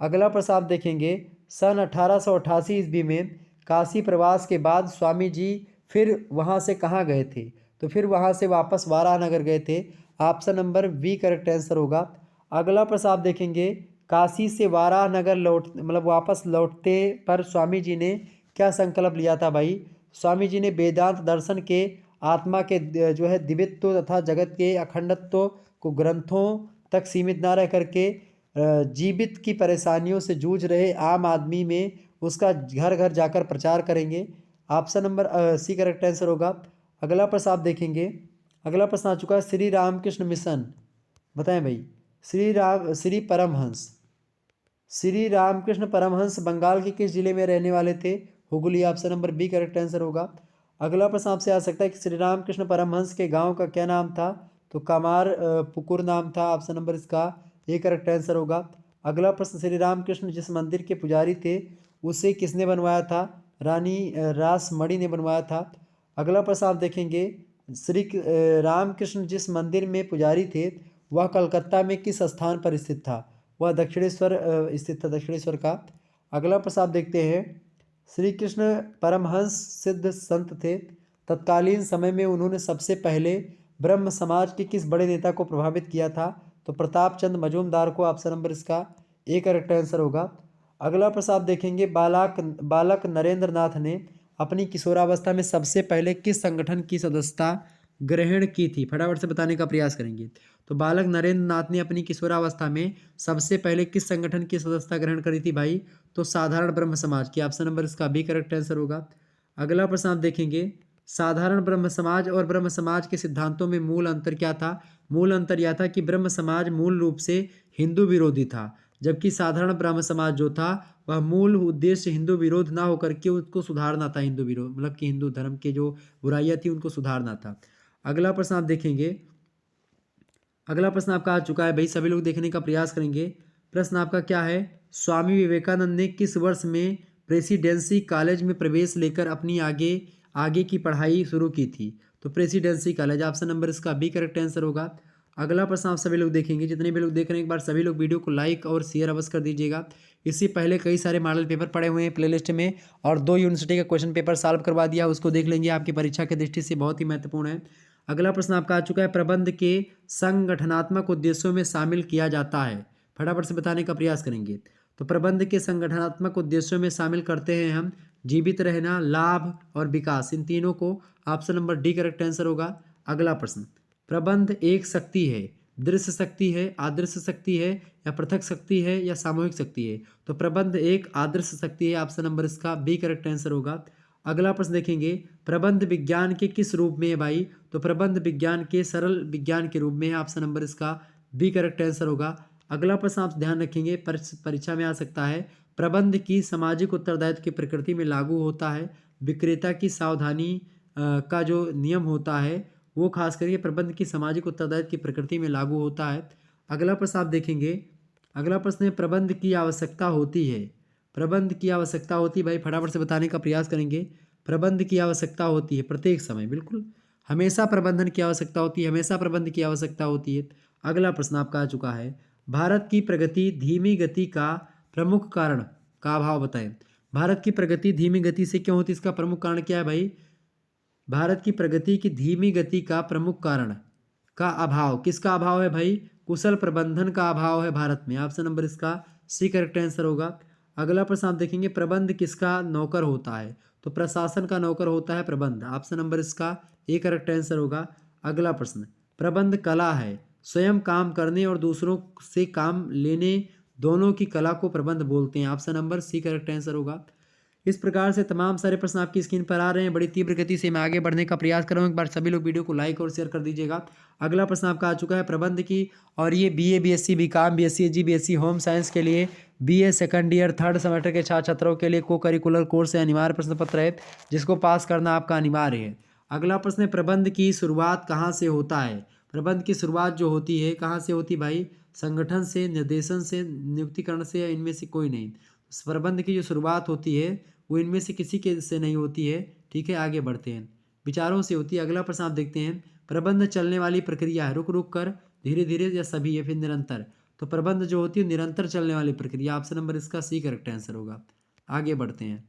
अगला प्रश्न आप देखेंगे, सन 1888 ईस्वी में काशी प्रवास के बाद स्वामी जी फिर वहाँ से कहाँ गए थे, तो फिर वहाँ से वापस वाराणनगर गए थे। Option number B correct answer होगा। अगला प्रश्न आप देखेंगे, काशी से वाराणनगर वापस लौटते पर स्वामी जी ने क्या संकल्प लिया था भाई। स्वामी जी ने वेदांत दर्शन के, आत्मा के जो है दिव्यत्व तथा जगत के अखंडत्व को ग्रंथों तक सीमित ना रह करके जीवित की परेशानियों से जूझ रहे आम आदमी में उसका घर घर जाकर प्रचार करेंगे। Option number C correct answer होगा। अगला प्रश्न आप देखेंगे, अगला प्रश्न आ चुका है, श्री रामकृष्ण मिशन बताएं भाई। श्री परमहंस, श्री रामकृष्ण परमहंस बंगाल के किस जिले में रहने वाले थे, Hooghly. Option number B correct answer होगा। अगला प्रश्न आपसे आ सकता है कि श्री रामकृष्ण परमहंस के गांव का क्या नाम था, तो कमार पुकुर नाम था। ऑप्शन नंबर इसका ए करेक्ट आंसर होगा। अगला प्रश्न, श्री रामकृष्ण जिस मंदिर के पुजारी थे उसे किसने बनवाया था, रानी रासमणि ने बनवाया था। अगला प्रश्न आप देखेंगे, रामकृष्ण जिस मंदिर में पुजारी थे वह कलकत्ता में किस स्थान पर स्थित था, वह दक्षिणेश्वर स्थित था, दक्षिणेश्वर का। अगला प्रश्न आप देखते हैं, श्री कृष्ण परमहंस सिद्ध संत थे, तत्कालीन समय में उन्होंने सबसे पहले ब्रह्म समाज के किस बड़े नेता को प्रभावित किया था, तो प्रताप चंद मजूमदार को। ऑप्शन नंबर इसका ए करेक्ट आंसर होगा। अगला प्रश्न आप देखेंगे, बालक नरेंद्र नाथ ने अपनी किशोरावस्था में सबसे पहले किस संगठन की सदस्यता ग्रहण की थी, फटाफट से बताने का प्रयास करेंगे। तो बालक नरेंद्र नाथ ने अपनी किशोरावस्था में सबसे पहले किस संगठन की सदस्यता ग्रहण करी थी भाई, तो साधारण ब्रह्म समाज की। ऑप्शन नंबर इसका बी करेक्ट आंसर होगा। अगला प्रश्न आप देखेंगे, साधारण ब्रह्म समाज और ब्रह्म समाज के सिद्धांतों में मूल अंतर क्या था। मूल अंतर यह था कि ब्रह्म समाज मूल रूप से हिंदू विरोधी था, जबकि साधारण ब्रह्म समाज जो था वह मूल उद्देश्य हिंदू विरोध ना होकर के उसको सुधारना था। हिंदू विरोध कि हिंदू धर्म के जो बुराइयां थी उनको सुधारना था। अगला प्रश्न आप देखेंगे, अगला प्रश्न आपका आ चुका है भाई, सभी लोग देखने का प्रयास करेंगे। प्रश्न आपका क्या है, स्वामी विवेकानंद ने किस वर्ष में प्रेसिडेंसी कॉलेज में प्रवेश लेकर अपनी आगे की पढ़ाई शुरू की थी, तो प्रेसिडेंसी कॉलेज। ऑप्शन नंबर इसका बी करेक्ट आंसर होगा। अगला प्रश्न आप सभी लोग देखेंगे, जितने भी लोग देख रहे हैं एक बार सभी लोग वीडियो को लाइक और शेयर अवश्य कर दीजिएगा। इससे पहले कई सारे मॉडल पेपर पड़े हुए हैं प्लेलिस्ट में, और 2 यूनिवर्सिटी का क्वेश्चन पेपर सॉल्व करवा दिया, उसको देख लेंगे, आपकी परीक्षा की दृष्टि से बहुत ही महत्वपूर्ण है। अगला प्रश्न आपका आ चुका है, प्रबंध के संगठनात्मक उद्देश्यों में शामिल किया जाता है, फटाफट से बताने का प्रयास करेंगे। तो प्रबंध के संगठनात्मक उद्देश्यों में शामिल करते हैं हम जीवित रहना, लाभ और विकास, इन तीनों को। Option number D correct answer होगा। अगला प्रश्न, प्रबंध एक शक्ति है, दृश्य शक्ति है, आदर्श शक्ति है, या पृथक शक्ति है, या सामूहिक शक्ति है, तो प्रबंध एक आदर्श शक्ति है। ऑप्शन नंबर इसका बी करेक्ट आंसर होगा। अगला प्रश्न देखेंगे, प्रबंध विज्ञान के किस रूप में है भाई, तो प्रबंध विज्ञान के सरल विज्ञान के रूप में है। ऑप्शन नंबर इसका बी करेक्ट आंसर होगा। अगला प्रश्न आप ध्यान रखेंगे, परीक्षा में आ सकता है, प्रबंध की सामाजिक उत्तरदायित्व की प्रकृति में लागू होता है। विक्रेता की सावधानी का जो नियम होता है वो खास करके प्रबंध की सामाजिक उत्तरदायित्व की प्रकृति में लागू होता है। अगला प्रश्न आप देखेंगे, अगला प्रश्न है, प्रबंध की आवश्यकता होती है, प्रबंध की आवश्यकता होती है भाई, फटाफट से बताने का प्रयास करेंगे। प्रबंध की आवश्यकता होती है प्रत्येक समय, बिल्कुल हमेशा प्रबंधन की आवश्यकता होती है, हमेशा प्रबंध की आवश्यकता होती है। अगला प्रश्न आपका आ चुका है, भारत की प्रगति धीमी गति का प्रमुख कारण का अभाव बताएं। भारत की प्रगति धीमी गति से क्यों होती है, इसका प्रमुख कारण क्या है भाई। भारत की प्रगति की धीमी गति का प्रमुख कारण का अभाव, किसका अभाव है भाई, कुशल प्रबंधन का अभाव है भारत में। ऑप्शन नंबर इसका सी करेक्ट आंसर होगा। अगला प्रश्न आप देखेंगे, प्रबंध किसका नौकर होता है, तो प्रशासन का नौकर होता है प्रबंध। ऑप्शन नंबर इसका ए करेक्ट आंसर होगा। अगला प्रश्न, प्रबंध कला है, स्वयं काम करने और दूसरों से काम लेने दोनों की कला को प्रबंध बोलते हैं। Option number C correct answer होगा। इस प्रकार से तमाम सारे प्रश्न आपकी स्क्रीन पर आ रहे हैं। बड़ी तीव्र गति से मैं आगे बढ़ने का प्रयास कर रहा हूँ। एक बार सभी लोग वीडियो को लाइक और शेयर कर दीजिएगा। अगला प्रश्न आपका आ चुका है प्रबंध की, और ये BA BSc BCom BSc AG BSc home science के लिए BA second year 3rd semester के छात्र छात्राओं के लिए को करिकुलर कोर्स से अनिवार्य प्रश्न पत्र है, जिसको पास करना आपका अनिवार्य है। अगला प्रश्न है प्रबंध की शुरुआत कहाँ से होता है। प्रबंध की शुरुआत जो होती है कहाँ से होती है भाई, संगठन से, निर्देशन से, नियुक्तिकरण से, या इनमें से कोई नहीं। प्रबंध की जो शुरुआत होती है वो इनमें से किसी के से नहीं होती है। ठीक है, आगे बढ़ते हैं। विचारों से होती है। अगला प्रश्न आप देखते हैं प्रबंध चलने वाली प्रक्रिया है, रुक रुक कर, धीरे धीरे, या सभी, या फिर निरंतर। तो प्रबंध जो होती है निरंतर चलने वाली प्रक्रिया। ऑप्शन नंबर इसका सी करेक्ट आंसर होगा। आगे बढ़ते हैं।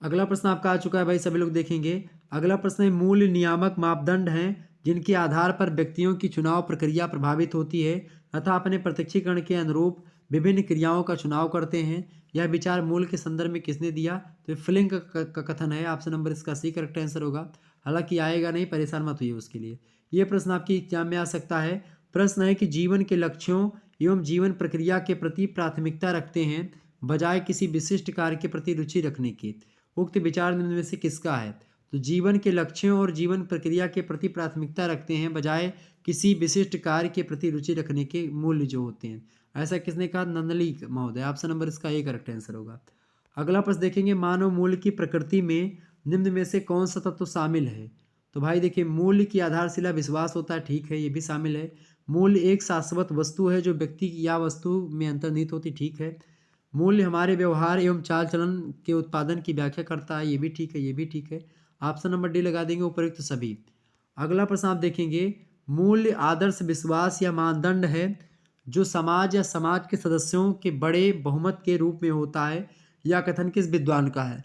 अगला प्रश्न आपका आ चुका है भाई, सभी लोग देखेंगे। अगला प्रश्न है मूल नियामक मापदंड हैं जिनके आधार पर व्यक्तियों की चुनाव प्रक्रिया प्रभावित होती है तथा अपने प्रत्यक्षीकरण के अनुरूप विभिन्न क्रियाओं का चुनाव करते हैं। यह विचार मूल के संदर्भ में किसने दिया। तो फ्लिंक का कथन है। ऑप्शन नंबर इसका सी करेक्ट आंसर होगा। हालांकि आएगा नहीं, परेशान मत होइए उसके लिए। ये प्रश्न आपकी एग्जाम में आ सकता है। प्रश्न है कि जीवन के लक्ष्यों एवं जीवन प्रक्रिया के प्रति प्राथमिकता रखते हैं बजाय किसी विशिष्ट कार्य के प्रति रुचि रखने के। उक्त विचार निम्न में से किसका है। तो जीवन के लक्ष्यों और जीवन प्रक्रिया के प्रति प्राथमिकता रखते हैं बजाय किसी विशिष्ट कार्य के प्रति रुचि रखने के मूल्य जो होते हैं। ऐसा किसने कहा, नंदली महोदय। ऑप्शन नंबर इसका ए करेक्ट आंसर होगा। अगला प्रश्न देखेंगे मानव मूल्य की प्रकृति में निम्न में से कौन सा तत्व शामिल है। तो भाई देखिए, मूल्य की आधारशिला विश्वास होता है, ठीक है, ये भी शामिल है। मूल्य एक शाश्वत वस्तु है जो व्यक्ति या वस्तु में अंतर्निहित होती, ठीक है। मूल्य हमारे व्यवहार एवं चाल चलन के उत्पादन की व्याख्या करता है, ये भी ठीक है, ये भी ठीक है। ऑप्शन नंबर डी लगा देंगे, उपयुक्त सभी। अगला प्रश्न आप देखेंगे मूल्य आदर्श विश्वास या मानदंड है जो समाज या समाज के सदस्यों के बड़े बहुमत के रूप में होता है। यह कथन किस विद्वान का है।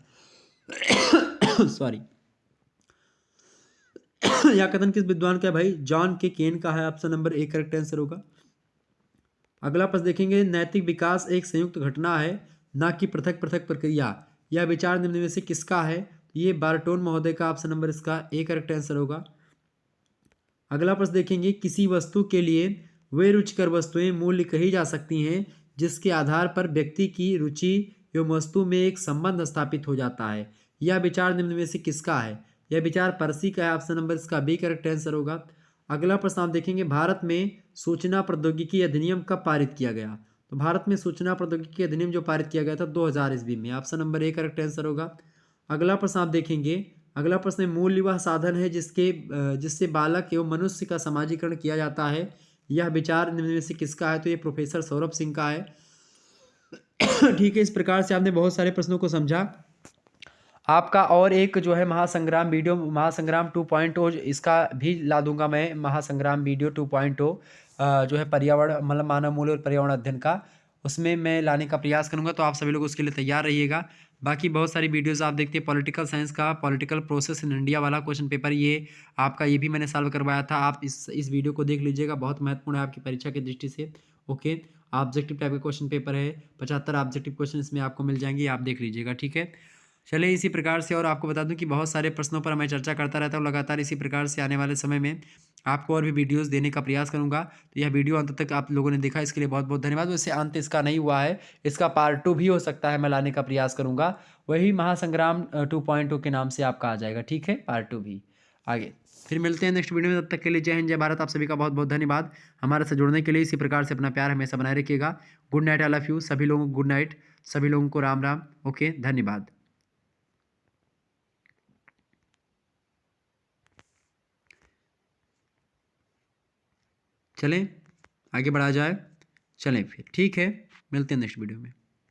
सॉरी यह कथन किस विद्वान का है भाई, जॉन के केन का है। Option number A correct answer होगा। अगला प्रश्न देखेंगे नैतिक विकास एक संयुक्त घटना है न कि पृथक पृथक प्रक्रिया। यह विचार निम्न में से किसका है। ये बार्टोन महोदय का। ऑप्शन नंबर इसका ए करेक्ट आंसर होगा। अगला प्रश्न देखेंगे किसी वस्तु के लिए वे रुचिकर वस्तुएं मूल्य कही जा सकती हैं जिसके आधार पर व्यक्ति की रुचि एवं वस्तु में एक संबंध स्थापित हो जाता है। यह विचार निम्न में से किसका है। यह विचार पर्सी का है। ऑप्शन नंबर इसका बी करेक्ट आंसर होगा। अगला प्रश्न आप देखेंगे भारत में सूचना प्रौद्योगिकी अधिनियम कब पारित किया गया। तो भारत में सूचना प्रौद्योगिकी अधिनियम जो पारित किया गया था 2000 ईस्वी में। Option number A correct answer होगा। अगला प्रश्न आप देखेंगे। अगला प्रश्न मूल्य वह साधन है जिससे बालक एवं मनुष्य का समाजीकरण किया जाता है। यह विचार निम्न में से किसका है। तो ये प्रोफेसर सौरभ सिंह का है। ठीक है, इस प्रकार से आपने बहुत सारे प्रश्नों को समझा। आपका और एक जो है महासंग्राम वीडियो, महासंग्राम 2.0, इसका भी ला दूंगा मैं। महासंग्राम वीडियो 2.0 जो है पर्यावरण मतलब मानव मूल्य और पर्यावरण अध्ययन का, उसमें मैं लाने का प्रयास करूंगा। तो आप सभी लोग उसके लिए तैयार रहिएगा। बाकी बहुत सारी वीडियोस आप देखते हैं। पॉलिटिकल साइंस का पॉलिटिकल प्रोसेस इन इंडिया वाला क्वेश्चन पेपर, ये आपका ये भी मैंने सॉल्व करवाया था। आप इस वीडियो को देख लीजिएगा, बहुत महत्वपूर्ण है आपकी परीक्षा की दृष्टि से। ओके, ऑब्जेक्टिव टाइप का क्वेश्चन पेपर है, 75 ऑब्जेक्टिव क्वेश्चन इसमें आपको मिल जाएंगे, आप देख लीजिएगा। ठीक है, चलिए इसी प्रकार से, और आपको बता दूं कि बहुत सारे प्रश्नों पर मैं चर्चा करता रहता हूं लगातार। इसी प्रकार से आने वाले समय में आपको और भी वीडियोस देने का प्रयास करूंगा। तो यह वीडियो अंत तक आप लोगों ने देखा, इसके लिए बहुत बहुत धन्यवाद। वैसे अंत इसका नहीं हुआ है, इसका पार्ट 2 भी हो सकता है, मैं लाने का प्रयास करूंगा। वही महासंग्राम 2.0 के नाम से आपका आ जाएगा। ठीक है, पार्ट 2 भी आगे फिर मिलते हैं नेक्स्ट वीडियो में। तब तक के लिए जय हिंद, जय भारत। आप सभी का बहुत बहुत धन्यवाद हमारे साथ जुड़ने के लिए। इसी प्रकार से अपना प्यार हमेशा बनाए रखिएगा। Good night, I love you. सभी लोगों को गुड नाइट, सभी लोगों को राम राम। ओके, धन्यवाद। चलें आगे बढ़ा जाए, चलें फिर, ठीक है, मिलते हैं नेक्स्ट वीडियो में।